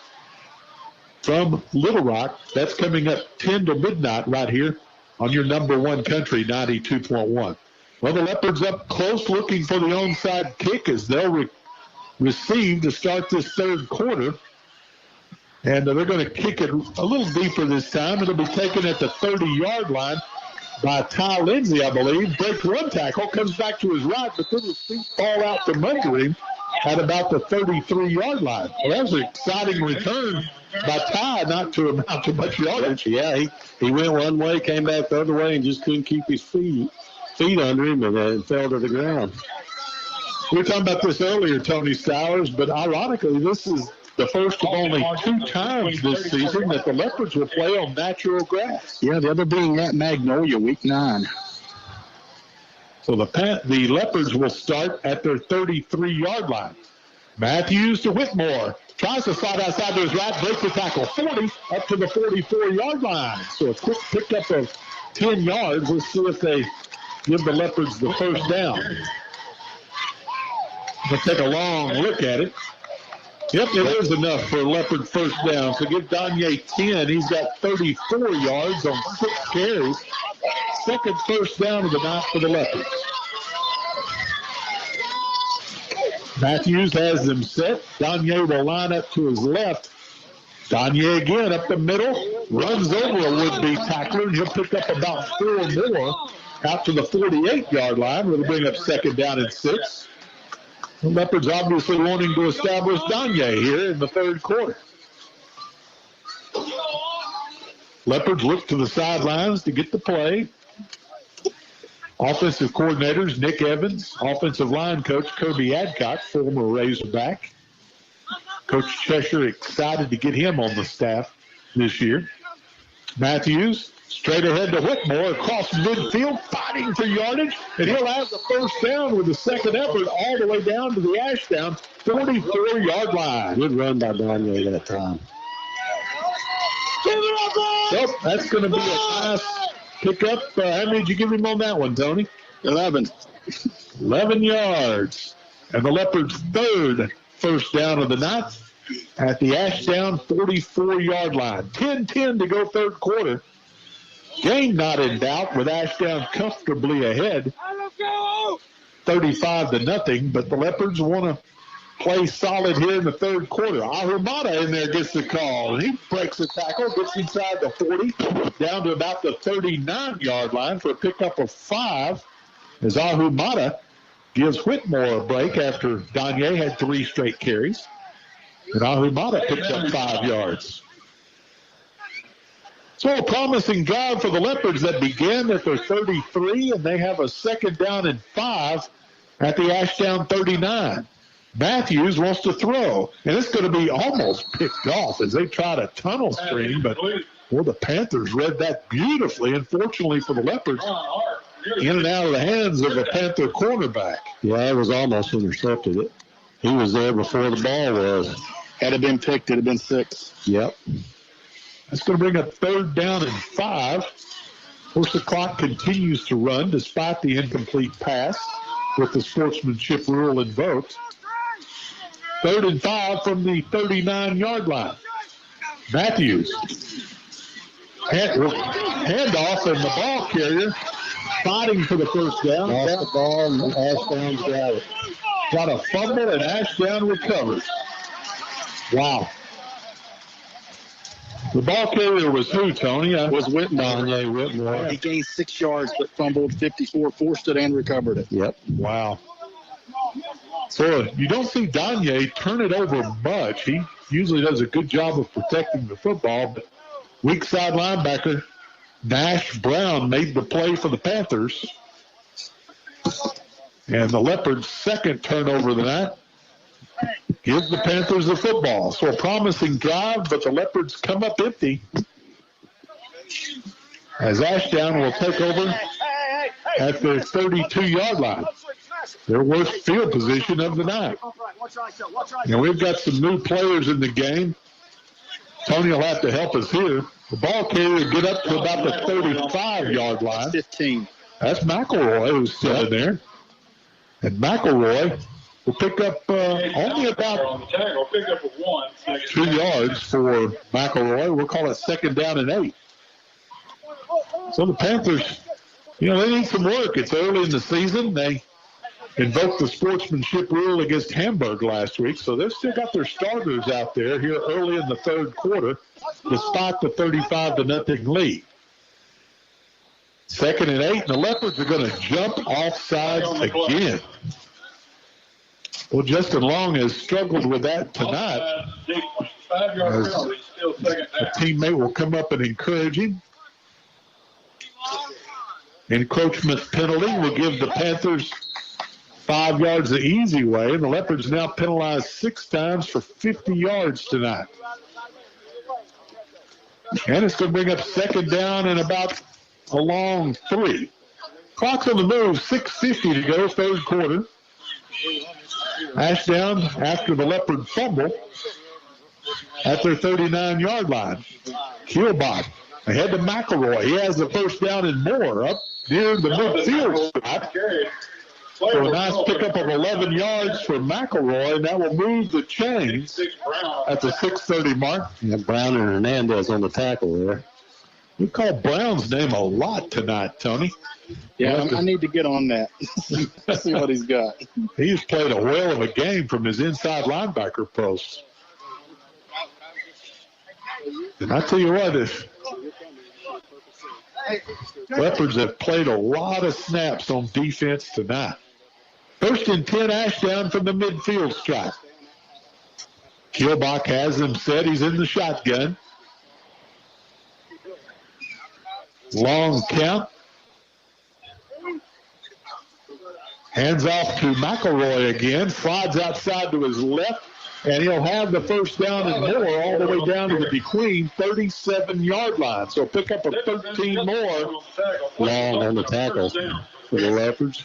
from Little Rock. That's coming up 10 to midnight right here on your #1 country, 92.1. Well, the Leopards up close looking for the onside kick as they'll receive to start this third quarter. And they're going to kick it a little deeper this time. It'll be taken at the 30-yard line by Ty Lindsay, I believe. Breaks one tackle, comes back to his right, but then his feet fall out from under him. at about the 33-yard line. Well, that was an exciting return by Ty, not to amount to much yardage. Yeah, he went one way, came back the other way, and just couldn't keep his feet under him, and fell to the ground. We were talking about this earlier, Tony Stowers, but ironically, this is the first of only 2 times this season that the Leopards will play on natural grass. Yeah, the other being at Magnolia, Week 9. So the Leopards will start at their 33-yard line. Matthews to Whitmore. Tries to slide outside to his right, breaks the tackle. 40 up to the 44-yard line. So a quick pickup of 10 yards. Let's see if they give the Leopards the first down. We'll take a long look at it. Yep, it is enough for a Leopard first down. So give Danye 10. He's got 34 yards on 6 carries. Second first down of the night for the Leopards. Matthews has them set. Danye will line up to his left. Danye again up the middle. Runs over a would-be tackler, and he'll pick up about 4 more out to the 48-yard line. We'll bring up second down and 6. The Leopards obviously wanting to establish Danye here in the third quarter. Leopards look to the sidelines to get the play. Offensive coordinators, Nick Evans. Offensive line coach, Kirby Adcock, former Razorback. Coach Cheshire excited to get him on the staff this year. Matthews straight ahead to Whitmore across midfield, fighting for yardage, and he'll have the first down with the second effort all the way down to the Ashdown 44-yard line. Good run by Danye that time. Yep, that's going to be a nice pickup. How many did you give him on that one, Tony? 11. 11 yards. And the Leopards' third first down of the night at the Ashdown 44-yard line. 10-10 to go third quarter. Game not in doubt with Ashdown comfortably ahead. 35-0, but the Leopards want to play solid here in the third quarter. Ahumada in there gets the call, and he breaks the tackle, gets inside the 40, down to about the 39-yard line for a pickup of 5, as Ahumada gives Whitmore a break after Danye had 3 straight carries. And Ahumada picks up 5 yards. So a promising drive for the Leopards that began at their 33, and they have a second down and 5 at the Ashdown 39. Matthews wants to throw, and it's going to be almost picked off as they try to tunnel screen, but well, the Panthers read that beautifully, unfortunately for the Leopards, in and out of the hands of a Panther cornerback. Yeah, it was almost intercepted. He was there before the ball was. Had it been picked, it had been 6. Yep. That's going to bring up third down and 5. Of course, the clock continues to run despite the incomplete pass with the sportsmanship rule invoked. 3rd and 5 from the 39-yard line. Matthews. Handoff, and the ball carrier fighting for the first down. Lost the ball, and Ashdown's got it. Got a fumble, and Ashdown recovers. Wow. The ball carrier was who, Tony? Was Whitmore. Danye Whitmore. He gained 6 yards, but fumbled 54, forced it, and recovered it. Yep. Wow. So you don't see Danye turn it over much. He usually does a good job of protecting the football, but weak side linebacker Nash Brown made the play for the Panthers. And the Leopards' second turnover of the night gives the Panthers the football. So a promising drive, but the Leopards come up empty as Ashdown will take over at their 32-yard line. Their worst field position of the night. And we've got some new players in the game. Tony will have to help us here. The ball carrier get up to about the 35-yard line. 15. That's McElroy who's still in there. And McElroy will pick up only about 2 yards for McElroy. We'll call it second down and 8. So the Panthers, they need some work. It's early in the season. They invoked the sportsmanship rule against Hamburg last week, so they've still got their starters out there here early in the third quarter, despite the 35-0 lead. Second and 8, and the Leopards are going to jump offsides again. Well, Justin Long has struggled with that tonight. As a teammate will come up and encourage him. Encroachment penalty will give the Panthers 5 yards the easy way, and the Leopards now penalized 6 times for 50 yards tonight. And it's going to bring up second down and about a long 3. Clock's on the move, 6:50 to go, third quarter. Ashdown, after the Leopard fumble, at their 39-yard line. Keelbach ahead to McElroy. He has the first down and more up near the midfield spot. So a nice pickup of 11 yards for McElroy, and that will move the chains at the 6:30 mark. Yeah, Brown and Hernandez on the tackle there. We call Brown's name a lot tonight, Tony. Yeah, I need to get on that. See what he's got. He's played a whale of a game from his inside linebacker post. And I tell you what, if Leopards have played a lot of snaps on defense tonight. First and 10, Ashdown from the midfield stripe. Keelbach has him set. He's in the shotgun. Long count. Hands off to McElroy again. Slides outside to his left. And he'll have the first down and more all the way down to the between 37-yard line. So pick up a 13 more. Long on the tackle for the Leopards.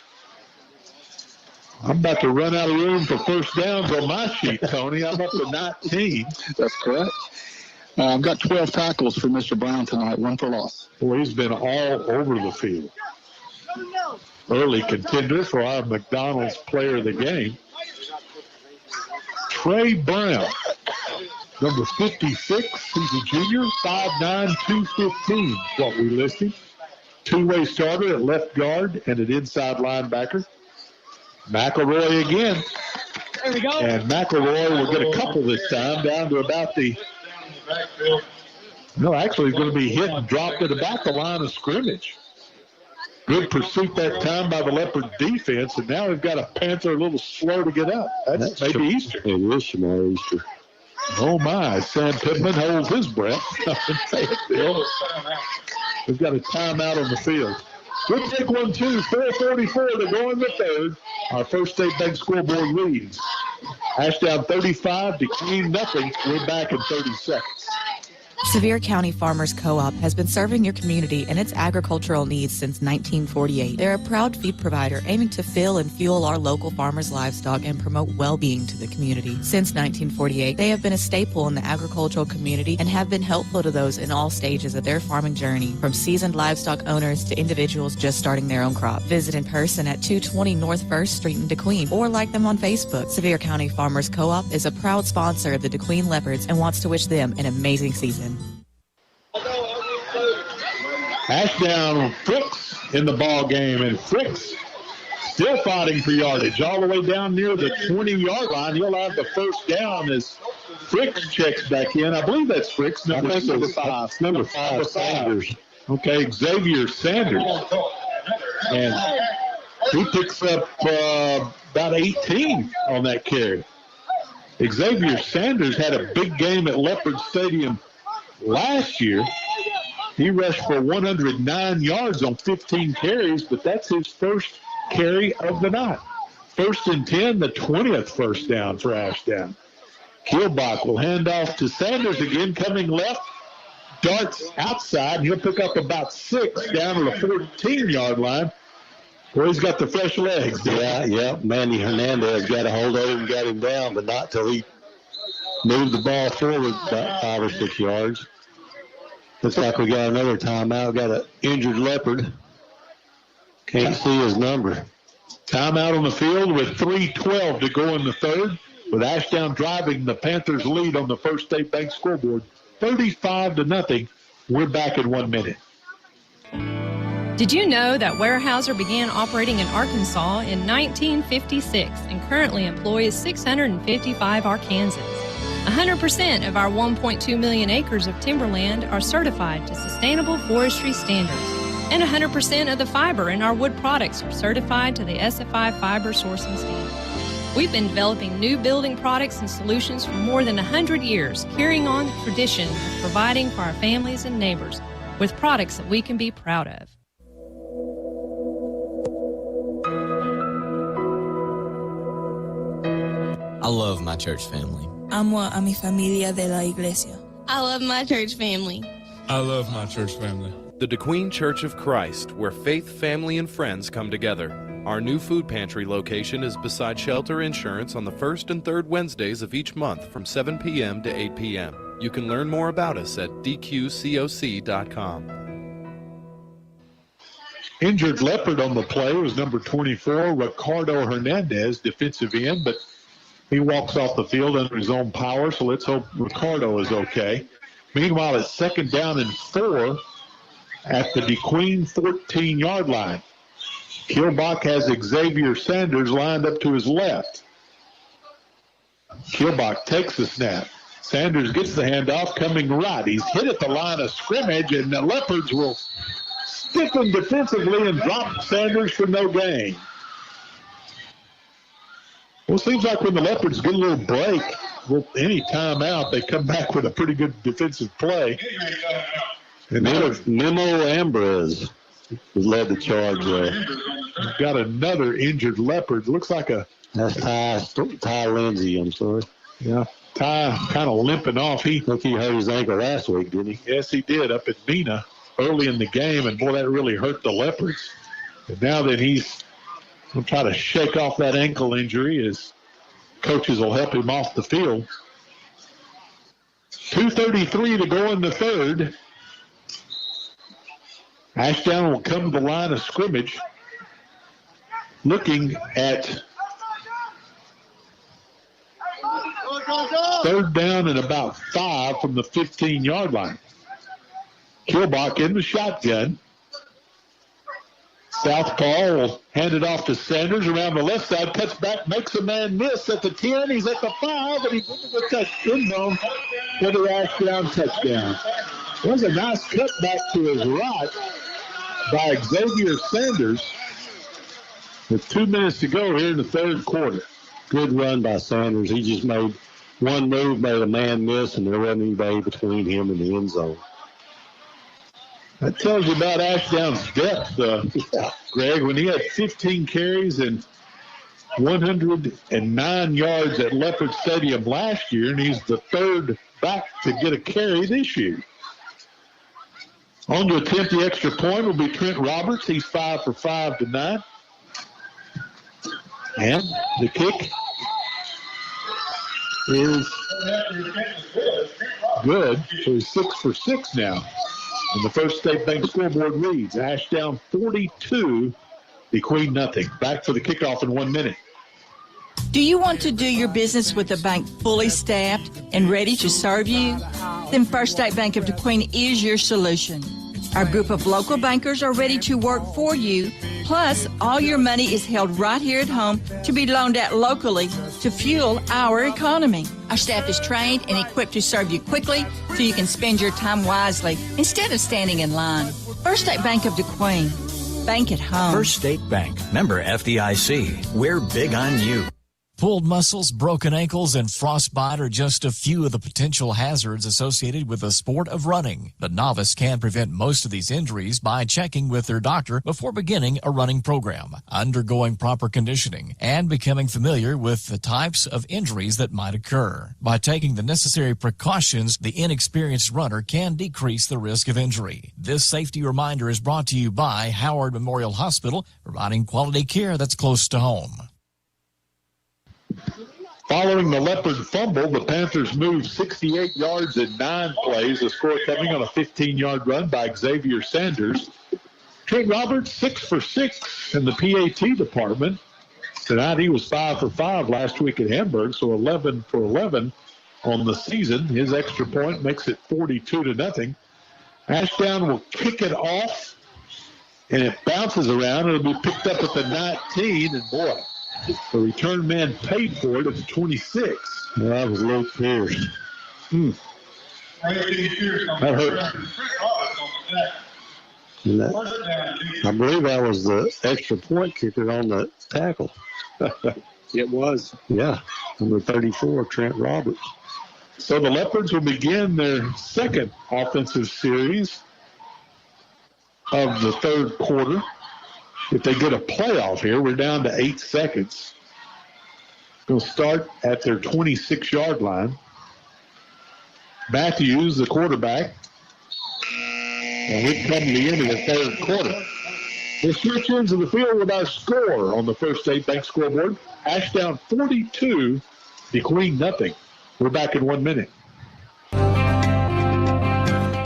I'm about to run out of room for first downs on my sheet, Tony. I'm up to 19. That's correct. I've got 12 tackles for Mr. Brown tonight, 1 for loss. Boy, he's been all over the field. Early contender for our McDonald's player of the game. Trey Brown, number 56. He's a junior, 5'9", 215 is what we listed. Two-way starter at left guard and an inside linebacker. McElroy again. There we go. And McElroy will get a couple this time, down to about the... No, actually he's going to be hit and dropped at about the line of scrimmage. Good pursuit that time by the Leopard defense, and now we've got a Panther a little slow to get up. That's maybe Easter. It is Shamar Easter. Oh, my. Sam Pittman holds his breath. We've got a timeout on the field. We'll take 1-2, 4:44 to go in the third. Our First State Bank scoreboard leads. Ashdown 35, Decline nothing. We're back in 30 seconds. Sevier County Farmers Co-op has been serving your community and its agricultural needs since 1948. They're a proud feed provider aiming to fill and fuel our local farmers' livestock and promote well-being to the community. Since 1948, they have been a staple in the agricultural community and have been helpful to those in all stages of their farming journey, from seasoned livestock owners to individuals just starting their own crop. Visit in person at 220 North 1st Street in DeQueen or like them on Facebook. Sevier County Farmers Co-op is a proud sponsor of the DeQueen Leopards and wants to wish them an amazing season. Ashdown, Fricks in the ball game, and Fricks still fighting for yardage all the way down near the 20-yard line. He'll have the first down as Fricks checks back in. I believe that's Fricks, number 5. Number 5, Sanders. Okay, Xavier Sanders. And he picks up about 18 on that carry. Xavier Sanders had a big game at Leopard Stadium last year. He rushed for 109 yards on 15 carries, but that's his first carry of the night. First and 10, the 20th first down for Ashdown. Keelbach will hand off to Sanders again, coming left. Darts outside, and he'll pick up about 6 down to the 14-yard line. Well, he's got the fresh legs. Yeah. Manny Hernandez got a hold of him and got him down, but not till he moved the ball forward about 5 or 6 yards. Looks like we got another timeout. Got an injured Leopard. Can't see his number. Timeout on the field with 3:12 to go in the third, with Ashdown driving the Panthers' lead on the First State Bank scoreboard, 35-0. We're back in 1 minute. Did you know that Weyerhaeuser began operating in Arkansas in 1956 and currently employs 655 Arkansans? 100% of our 1.2 million acres of timberland are certified to sustainable forestry standards, and 100% of the fiber in our wood products are certified to the SFI fiber sourcing standard. We've been developing new building products and solutions for more than 100 years, carrying on the tradition of providing for our families and neighbors with products that we can be proud of. I love my church family. Amo a mi familia de la iglesia. I love my church family. I love my church family. The DeQueen Church of Christ, where faith, family, and friends come together. Our new food pantry location is beside Shelter Insurance on the first and third Wednesdays of each month from 7 p.m. to 8 p.m. You can learn more about us at dqcoc.com. Injured Leopard on the play was number 24, Ricardo Hernandez, defensive end, but he walks off the field under his own power, so let's hope Ricardo is okay. Meanwhile, it's 2nd down and 4 at the DeQueen 14-yard line. Kilbach has Xavier Sanders lined up to his left. Kilbach takes the snap. Sanders gets the handoff, coming right. He's hit at the line of scrimmage, and the Leopards will stiffen defensively and drop Sanders for no gain. Well, it seems like when the Leopards get a little break, any timeout, they come back with a pretty good defensive play. And Memo Ambrose led the charge there. We've got another injured Leopard. Looks like that's Ty Lindsay, I'm sorry. Yeah, Ty kind of limping off. I think he hurt his ankle last week, didn't he? Yes, he did, up at Mena early in the game, and boy, that really hurt the Leopards. And now that he's going to try to shake off that ankle injury, his coaches will help him off the field. 2:33 to go in the third. Ashdown will come to the line of scrimmage, looking at 3rd down and about 5 from the 15-yard line. Kilbach in the shotgun. Southpaw will hand it off to Sanders around the left side, cuts back, makes a man miss at the 10. He's at the 5, and he's in the touchdown zone for the Ashdown touchdown. It was a nice cut back to his right by Xavier Sanders with 2 minutes to go here in the third quarter. Good run by Sanders. He just made one move, made a man miss, and there wasn't anybody between him and the end zone. That tells you about Ashdown's depth, Greg. When he had 15 carries and 109 yards at Leopard Stadium last year, and he's the third back to get a carry this year. On to attempt the extra point will be Trent Roberts. He's 5 for 5 tonight. And the kick is good. So he's 6 for 6 now. And the First State Bank scoreboard reads Ashdown 42, DeQueen nothing. Back for the kickoff in 1 minute. Do you want to do your business with a bank fully staffed and ready to serve you? Then First State Bank of DeQueen is your solution. Our group of local bankers are ready to work for you. Plus, all your money is held right here at home to be loaned out locally to fuel our economy. Our staff is trained and equipped to serve you quickly so you can spend your time wisely instead of standing in line. First State Bank of DeQueen. Bank at home. First State Bank. Member FDIC. We're big on you. Pulled muscles, broken ankles, and frostbite are just a few of the potential hazards associated with the sport of running. The novice can prevent most of these injuries by checking with their doctor before beginning a running program, undergoing proper conditioning, and becoming familiar with the types of injuries that might occur. By taking the necessary precautions, the inexperienced runner can decrease the risk of injury. This safety reminder is brought to you by Howard Memorial Hospital, providing quality care that's close to home. Following the Leopard fumble, the Panthers moved 68 yards in 9 plays. The score coming on a 15-yard run by Xavier Sanders. Trent Roberts, 6 for 6 in the PAT department. Tonight he was 5 for 5 last week at Hamburg, so 11 for 11 on the season. His extra point makes it 42-0. Ashdown will kick it off, and it bounces around. It'll be picked up at the 19, and boy, the return man paid for it at the 26. Yeah, that was low Pierce. That hurt. I believe that was the extra point kicker on the tackle. It was. Yeah. Number 34, Trent Roberts. So the Leopards will begin their second offensive series of the third quarter. If they get a playoff here, we're down to 8 seconds. They'll start at their 26-yard line. Matthews, the quarterback. And we've come to the end of the third quarter. We'll switch into the field with our score on the First State Bank scoreboard. Ashdown 42, DeQueen nothing. We're back in 1 minute.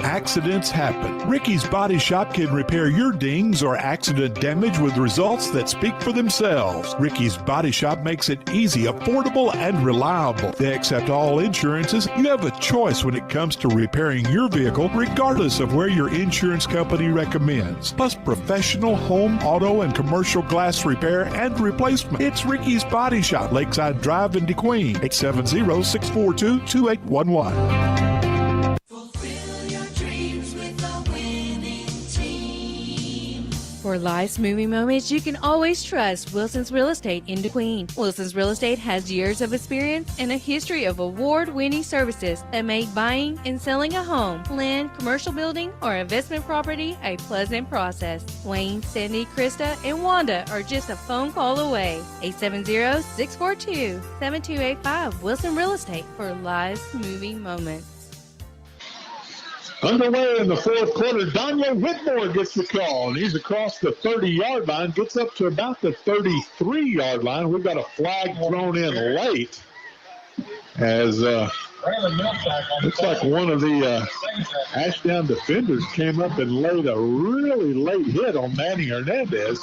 Accidents happen. Ricky's Body Shop can repair your dings or accident damage with results that speak for themselves. Ricky's Body Shop makes it easy, affordable, and reliable. They accept all insurances. You have a choice when it comes to repairing your vehicle, regardless of where your insurance company recommends. Plus professional home, auto, and commercial glass repair and replacement. It's Ricky's Body Shop, Lakeside Drive in DeQueen, 870-642-2811. For life's moving moments, you can always trust Wilson's Real Estate in DeQueen. Wilson's Real Estate has years of experience and a history of award-winning services that make buying and selling a home, land, commercial building, or investment property a pleasant process. Wayne, Cindy, Krista, and Wanda are just a phone call away. 870-642-7285. Wilson Real Estate for life's moving moments. Underway in the fourth quarter, Danya Whitmore gets the call, and he's across the 30-yard line, gets up to about the 33-yard line. We've got a flag thrown in late as looks like one of the Ashdown defenders came up and laid a really late hit on Manny Hernandez.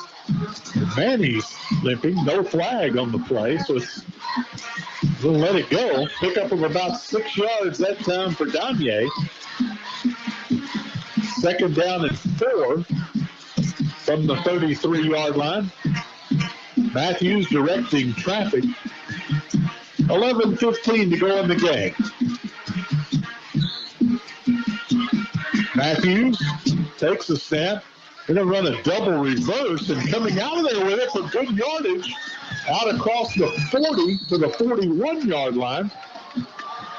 Manny's limping, no flag on the play, so we'll let it go. Pickup of about 6 yards that time for Danye. Second down and 4 from the 33-yard line. Matthews directing traffic. 11:15 to go in the game. Matthews takes the snap. Going to run a double reverse, and coming out of there with it for good yardage out across the 40 to the 41-yard line.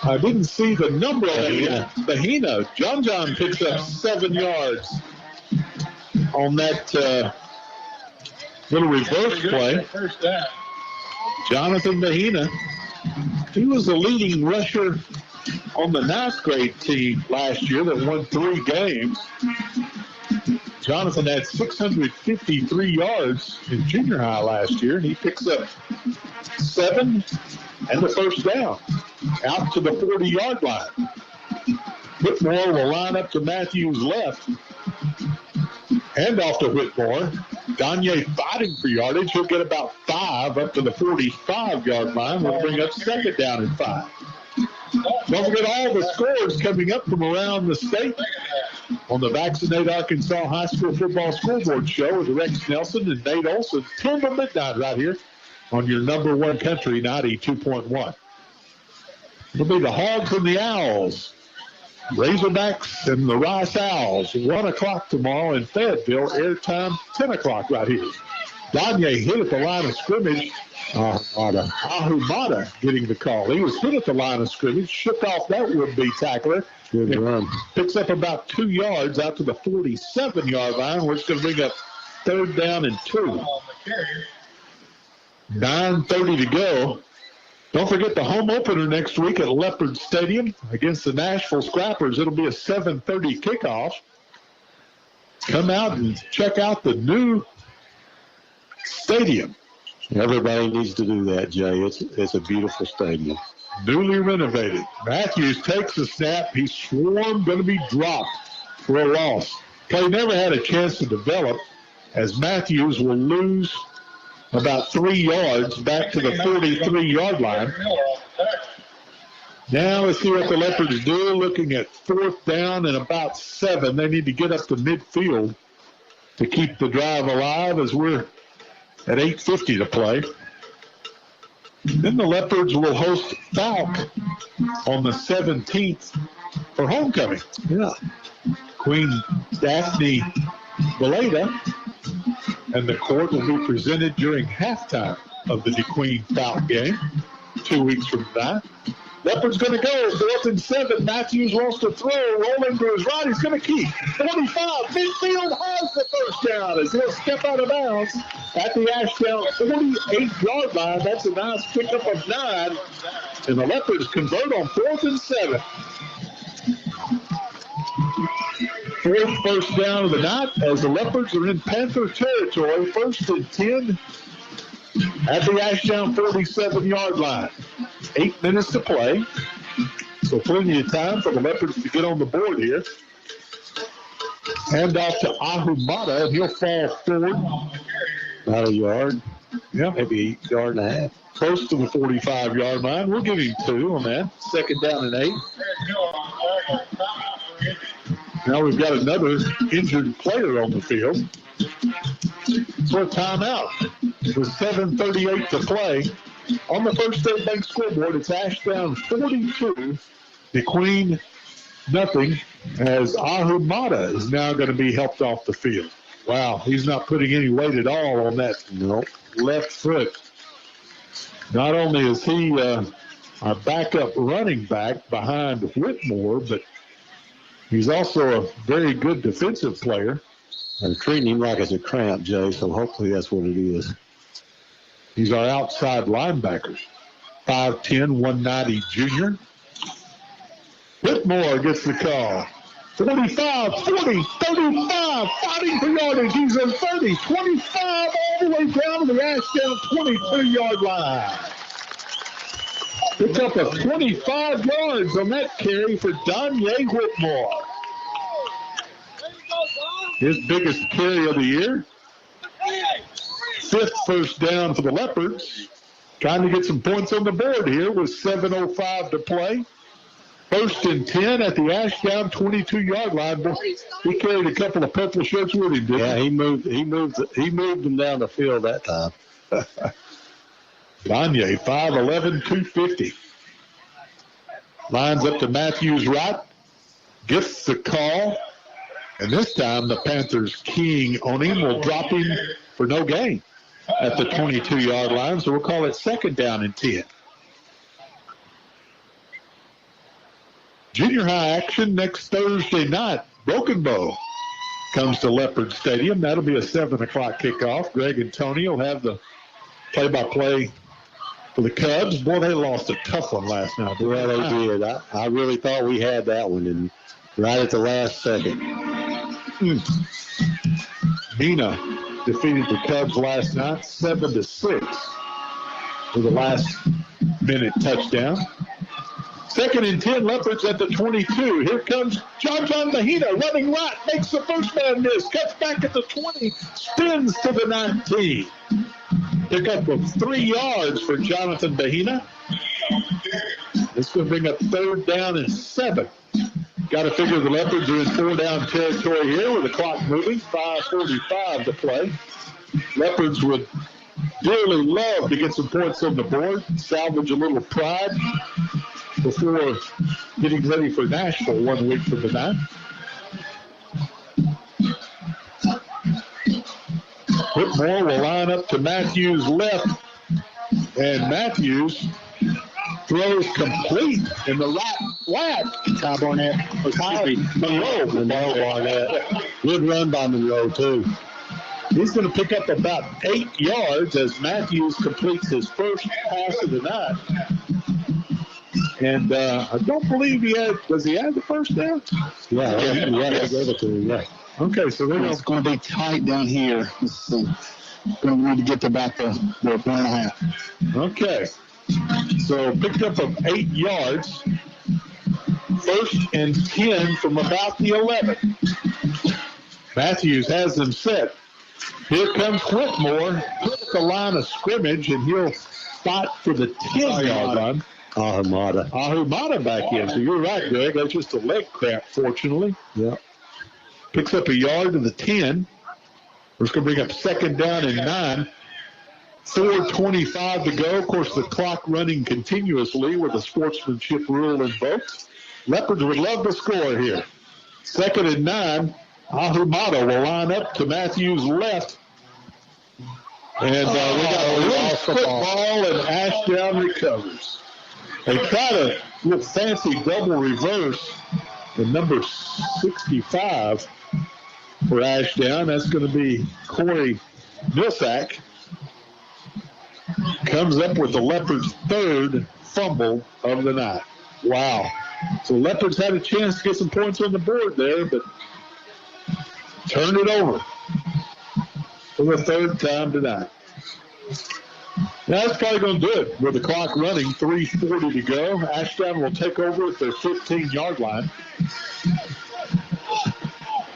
I didn't see the number of it. Bahina. John picks up 7 yards on that little reverse play. Jonathan Bahina. He was the leading rusher on the 9th grade team last year that won 3 games. Jonathan had 653 yards in junior high last year, and he picks up 7 and the first down out to the 40-yard line. Whitmore will line up to Matthews' left. Hand off to Whitmore. Danye fighting for yardage. He'll get about 5 up to the 45-yard line. We'll bring up second down and 5. Don't forget all the scores coming up from around the state on the Vaccinate Arkansas High School Football Scoreboard Show with Rex Nelson and Nate Olson. 10 to midnight right here on your number one country, 92.1. It'll be the Hogs and the Owls. Razorbacks and the Rice Owls. 1 o'clock tomorrow in Fayetteville. Airtime 10 o'clock right here. Danye hit at the line of scrimmage. Ahumada getting the call. He was hit at the line of scrimmage, shook off that would-be tackler. Good run. Picks up about 2 yards out to the 47-yard line, which is going to bring up third down and 2. 9:30 to go. Don't forget the home opener next week at Leopard Stadium against the Nashville Scrappers. It'll be a 7:30 kickoff. Come out and check out the new stadium. Everybody needs to do that, Jay. It's a beautiful stadium. Newly renovated. Matthews takes the snap. He's swarmed, going to be dropped for a loss. Play never had a chance to develop as Matthews will lose about 3 yards back to the 43-yard line. Now let's see what the Leopards do. Looking at 4th down and about 7. They need to get up to midfield to keep the drive alive as we're at 8:50 to play. Then the Leopards will host Falk on the 17th for homecoming. Yeah. Queen Daphne Valeda, and the court will be presented during halftime. of the DeQueen Fountain game 2 weeks from now. Leopard's going to go 4th and 7. Matthews wants to throw, rolling to his right. He's going to keep 45. Midfield has the first down as he'll step out of bounds at the Ashdown 48-yard line. That's a nice pickup of 9. And the Leopards convert on 4th and 7. 4th first down of the night as the Leopards are in Panther territory. 1st and 10 at the Ashdown 47-yard line. 8 minutes to play. So plenty of time for the Leopards to get on the board here. Hand off to Ahumada, and he'll fall forward. About a yard. Yeah, maybe a yard and a half. Close to the 45-yard line. We'll give him 2 on that. 2nd down and 8. Now we've got another injured player on the field. So a timeout with 7:38 to play. On the First State Bank scoreboard, it's Ashdown 42, DeQueen nothing, as Ahumada is now going to be helped off the field. Wow, he's not putting any weight at all on that left foot. Not only is he our backup running back behind Whitmore, but he's also a very good defensive player. They're treating him like it's a cramp, Jay, so hopefully that's what it is. He's our outside linebacker, 5'10", 190 junior. Whitmore gets the call. 45, 40, 35, fighting for yardage. He's in 30, 25, all the way down to the Ashdown 22-yard line. Picked up of 25 yards on that carry for Donye Whitmore. His biggest carry of the year. 5th first down for the Leopards. Trying to get some points on the board here with 7:05 to play. 1st and 10 at the Ashdown 22-yard line. He carried a couple of purple shirts with him, didn't he? He moved them down the field that time. Gagne, 5'11", 250. Lines up to Matthews right. Gets the call. And this time the Panthers keying on him will drop him for no gain at the 22-yard line. So we'll call it 2nd down and 10. Junior high action next Thursday night. Broken Bow comes to Leopard Stadium. That'll be a 7 o'clock kickoff. Greg and Tony will have the play-by-play for the Cubs. Boy, they lost a tough one last night. Yeah, they did. I really thought we had that one, and right at the last second. Mina defeated the Cubs last night 7-6 with a last-minute touchdown. 2nd and 10, Leopards at the 22. Here comes John Mahina running right, makes the first man miss, cuts back at the 20, spins to the 19. Pick up of 3 yards for Jonathan Bahina. This is going to bring up 3rd down and 7. Got to figure the Leopards are in 4-down territory here with the clock moving. 5:45 to play. Leopards would dearly love to get some points on the board, salvage a little pride before getting ready for Nashville 1 week from tonight. Whitmore will line up to Matthews' left, and Matthews throws complete in the right flat. Ty Barnett. Monroe Barnett. Good run by Monroe, too. He's going to pick up about 8 yards as Matthews completes his first pass of the night. And I don't believe does he have the first down? Yeah, they gave it to him, yeah. Okay, so it's going to be tight down here. Going to need to get to about the 1.5. Okay. So picked up of 8 yards. 1st and 10 from about the 11. Matthews has them set. Here comes Whitmore at the line of scrimmage, and he'll fight for the 10-yard line. Ahumada back in. So you're right, Greg. That's just a leg cramp, fortunately. Yeah. Picks up a yard to the 10. We're just going to bring up 2nd down and 9. 4:25 to go. Of course, the clock running continuously with a sportsmanship rule invoked. Leopards would love to score here. 2nd and 9. Ahumada will line up to Matthews' left. And we got a loose football, and Ashdown recovers. They try to look fancy double reverse. The number 65 for Ashdown. That's going to be Corey Millsack. Comes up with the Leopards' third fumble of the night. Wow. So Leopards had a chance to get some points on the board there, but turned it over for the third time tonight. Now that's probably going to do it with the clock running, 3:40 to go. Ashdown will take over at their 15-yard line.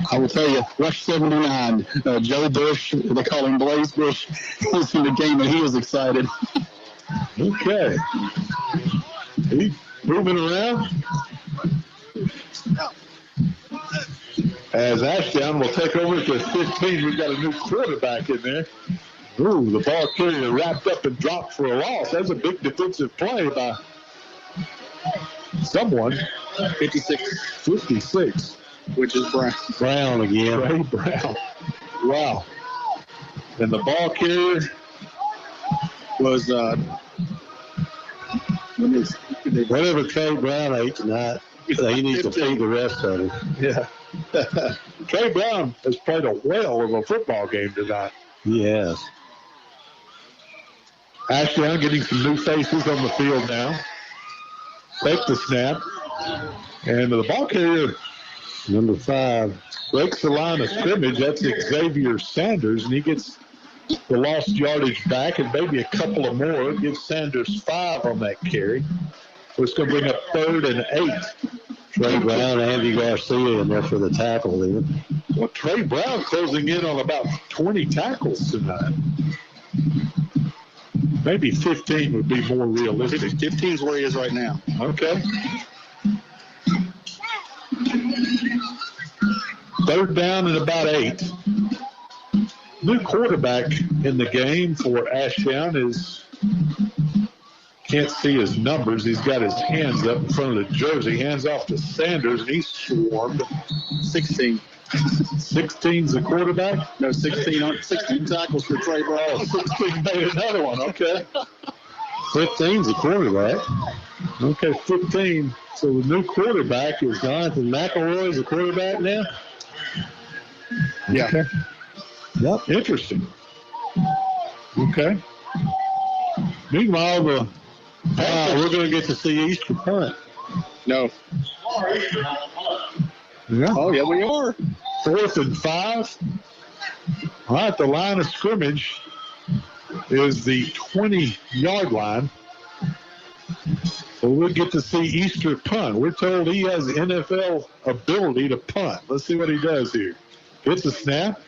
I will tell you, Rush 79, Joe Bush, they call him Blaze Bush, was in the game and he was excited. Okay. He's moving around. As Ashdown will take over at the 15, we've got a new quarterback in there. Ooh, the ball carrier wrapped up and dropped for a loss. That's a big defensive play by someone. 56. Which is Brown. Brown again. Ray Brown. Wow. And the ball carrier was whatever Trey Brown ate tonight, he needs to feed the rest of it. Yeah. Trey Brown has played a whale of a football game tonight. Yes. Ashdown getting some new faces on the field now. Take the snap. And the ball carrier, number 5, breaks the line of scrimmage. That's Xavier Sanders, and he gets the lost yardage back and maybe a couple of more. It gives Sanders 5 on that carry. So it's going to bring up 3rd and 8. Trey Brown, Andy Garcia in there for the tackle even. Well, Trey Brown closing in on about 20 tackles tonight. Maybe 15 would be more realistic. 15 is where he is right now. Okay. 3rd down and about 8. New quarterback in the game for Ashdown is, can't see his numbers. He's got his hands up in front of the jersey. Hands off to Sanders, and he's swarmed. 16. 16's the quarterback? No, 16 tackles for Trey Brown. 16 made another one. Okay. 15's the quarterback. Okay, 15. So the new quarterback is Jonathan McElroy is the quarterback now? Yeah. Okay. Yep. Interesting. Okay. Meanwhile, we're going to get to see Easter punt. No. Yeah. Oh, yeah, we are. 4th and 5. All right, the line of scrimmage is the 20-yard line. So we'll get to see Easter punt. We're told he has NFL ability to punt. Let's see what he does here. Gets a snap.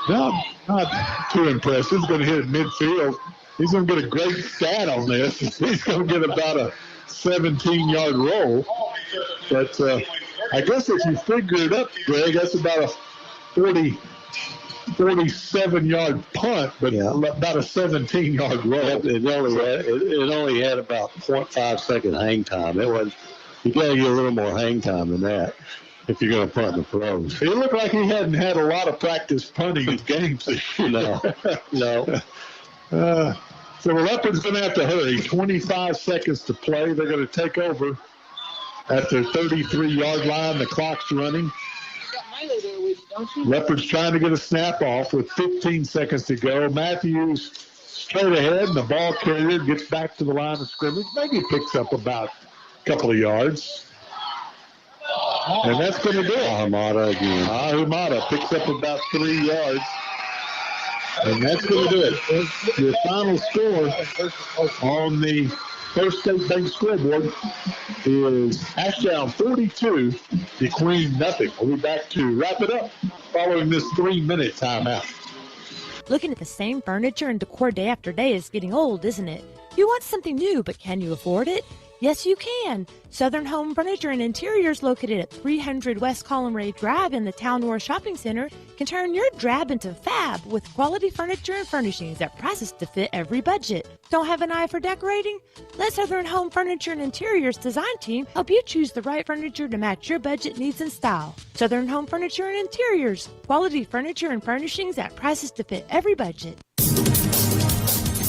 No, not too impressive. He's going to hit it midfield. He's going to get a great stat on this. He's going to get about a 17-yard roll. But I guess if you figure it up, Greg, that's about a 47-yard punt, but about a 17-yard roll. It only had about 0.5 second hang time. You got to get a little more hang time than that if you're going to punt the pros. It looked like he hadn't had a lot of practice punting in games this year. No. So the Leopards going to have to hurry. 25 seconds to play. They're going to take over at their 33-yard line. The clock's running. Leopards trying to get a snap off with 15 seconds to go. Matthews straight ahead, and the ball carrier gets back to the line of scrimmage. Maybe picks up about a couple of yards. And that's going to do it. Ahumada again. Ahumada picks up about 3 yards. And that's going to do it. Your final score on the First State Bank scoreboard is Ashdown 42, the Queen nothing. We'll be back to wrap it up following this 3-minute timeout. Looking at the same furniture and decor day after day is getting old, isn't it? You want something new, but can you afford it? Yes, you can. Southern Home Furniture and Interiors, located at 300 West Colin Ray Drive in the Town North Shopping Center, can turn your drab into fab with quality furniture and furnishings at prices to fit every budget. Don't have an eye for decorating? Let Southern Home Furniture and Interiors design team help you choose the right furniture to match your budget needs and style. Southern Home Furniture and Interiors, quality furniture and furnishings at prices to fit every budget.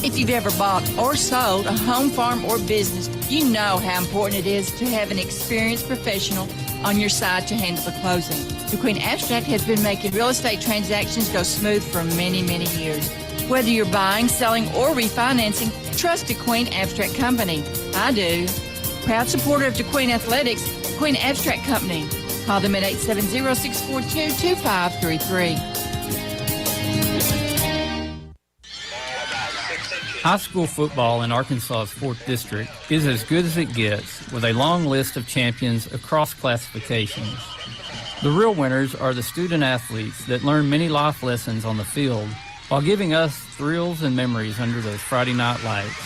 If you've ever bought or sold a home, farm, or business, you know how important it is to have an experienced professional on your side to handle the closing. DeQueen Abstract has been making real estate transactions go smooth for many, many years. Whether you're buying, selling, or refinancing, trust DeQueen Abstract Company. I do. Proud supporter of DeQueen Athletics, DeQueen Abstract Company. Call them at 870-642-2533. High school football in Arkansas's 4th District is as good as it gets, with a long list of champions across classifications. The real winners are the student athletes that learn many life lessons on the field while giving us thrills and memories under those Friday night lights.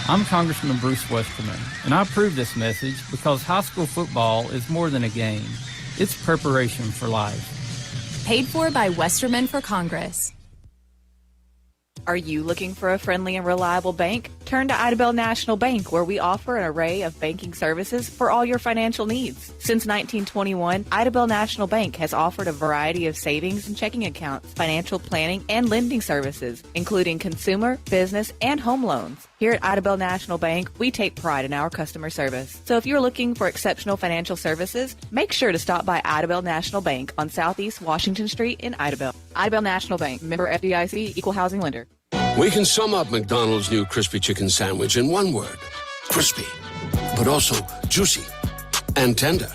I'm Congressman Bruce Westerman, and I approve this message because high school football is more than a game. It's preparation for life. Paid for by Westerman for Congress. Are you looking for a friendly and reliable bank? Turn to Idabel National Bank, where we offer an array of banking services for all your financial needs. Since 1921, Idabel National Bank has offered a variety of savings and checking accounts, financial planning, and lending services, including consumer, business, and home loans. Here at Idabel National Bank, we take pride in our customer service. So if you're looking for exceptional financial services, make sure to stop by Idabel National Bank on Southeast Washington Street in Idabel. Idabel National Bank, member FDIC, equal housing lender. We can sum up McDonald's new crispy chicken sandwich in one word. Crispy, but also juicy and tender.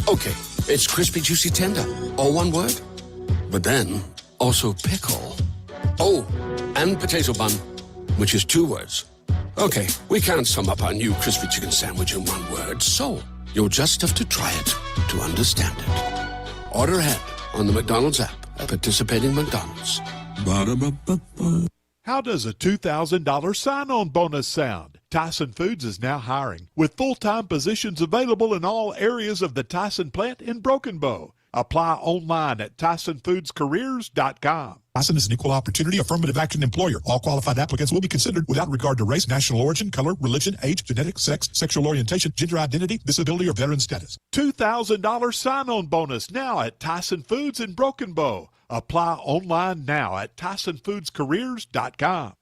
Okay, it's crispy, juicy, tender, all one word. But then, also pickle. Oh, and potato bun, which is 2 words. Okay, we can't sum up our new crispy chicken sandwich in one word, so you'll just have to try it to understand it. Order ahead on the McDonald's app at participating McDonald's. Ba-da-ba-ba-ba. How does a $2,000 sign-on bonus sound? Tyson Foods is now hiring, with full-time positions available in all areas of the Tyson plant in Broken Bow. Apply online at TysonFoodsCareers.com. Tyson is an equal opportunity affirmative action employer. All qualified applicants will be considered without regard to race, national origin, color, religion, age, genetics, sex, sexual orientation, gender identity, disability, or veteran status. $2,000 sign-on bonus now at Tyson Foods in Broken Bow. Apply online now at TysonFoodsCareers.com.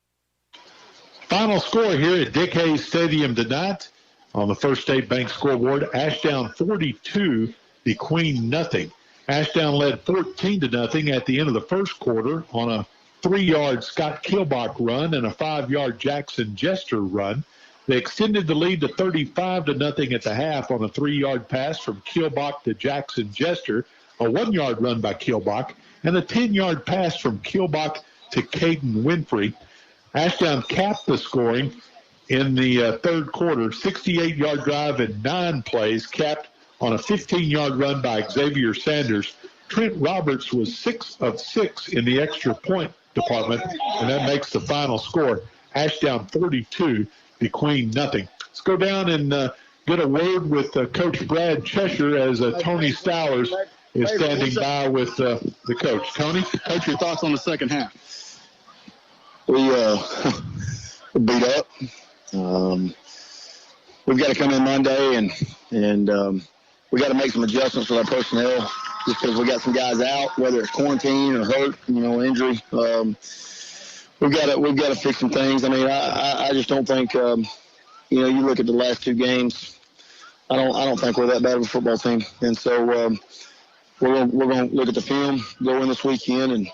Final score here at Dick Hayes Stadium tonight on the First State Bank scoreboard. Ashdown 42, DeQueen nothing. Ashdown led 14-0 at the end of the first quarter on a 3-yard Scott Kilbach run and a 5-yard Jackson Jester run. They extended the lead to 35-0 at the half on a 3-yard pass from Kilbach to Jackson Jester, a 1-yard run by Kilbach, and a 10-yard pass from Kilbach to Caden Winfrey. Ashdown capped the scoring in the third quarter, 68-yard drive in 9 plays, capped on a 15-yard run by Xavier Sanders. Trent Roberts was 6 of 6 in the extra point department, and that makes the final score. Ashdown 42, DeQueen nothing. Let's go down and get a word with Coach Brad Cheshire as Tony Stowers is standing by with the coach. Tony? Coach, your thoughts on the second half? We beat up. We've got to come in Monday and we got to make some adjustments with our personnel just because we got some guys out, whether it's quarantine or hurt, injury. We've got to fix some things. I mean, I just don't think, you look at the last 2 games, I don't think we're that bad of a football team. And so we're going to look at the film, go in this weekend and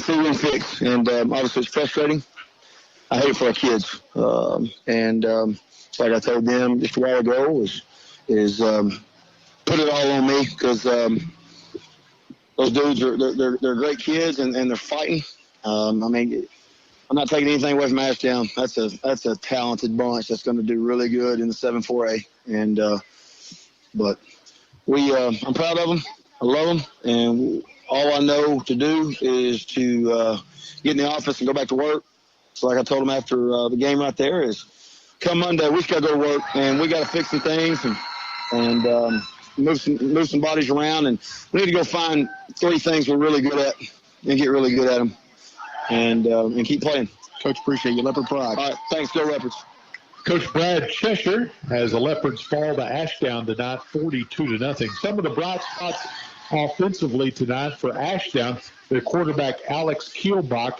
see what we can fix. And obviously it's frustrating. I hate it for our kids. Like I told them just a while ago is put it all on me because those dudes they're great kids and they're fighting. I mean, I'm not taking anything away from Ashdown. That's a talented bunch that's going to do really good in the 7-4A. And but I'm proud of them. I love them, and all I know to do is to get in the office and go back to work. So like I told them after the game right there is come Monday, we got to go to work, and we got to fix some things and move some bodies around, and we need to go find 3 things we're really good at and get really good at them and keep playing. Coach, appreciate you. Leopard pride. All right, thanks. Go Leopards. Coach Brad Cheshire has the Leopards fall to Ashdown tonight, 42-0. Some of the bright spots offensively tonight for Ashdown, their quarterback Alex Kielbach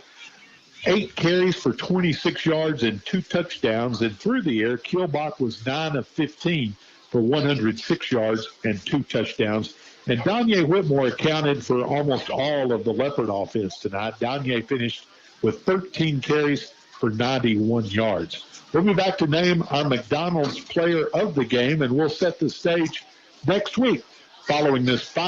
8 carries for 26 yards and 2 touchdowns. And through the air, Kilbach was 9 of 15 for 106 yards and 2 touchdowns. And Danye Whitmore accounted for almost all of the Leopard offense tonight. Danye finished with 13 carries for 91 yards. We'll be back to name our McDonald's player of the game, and we'll set the stage next week following this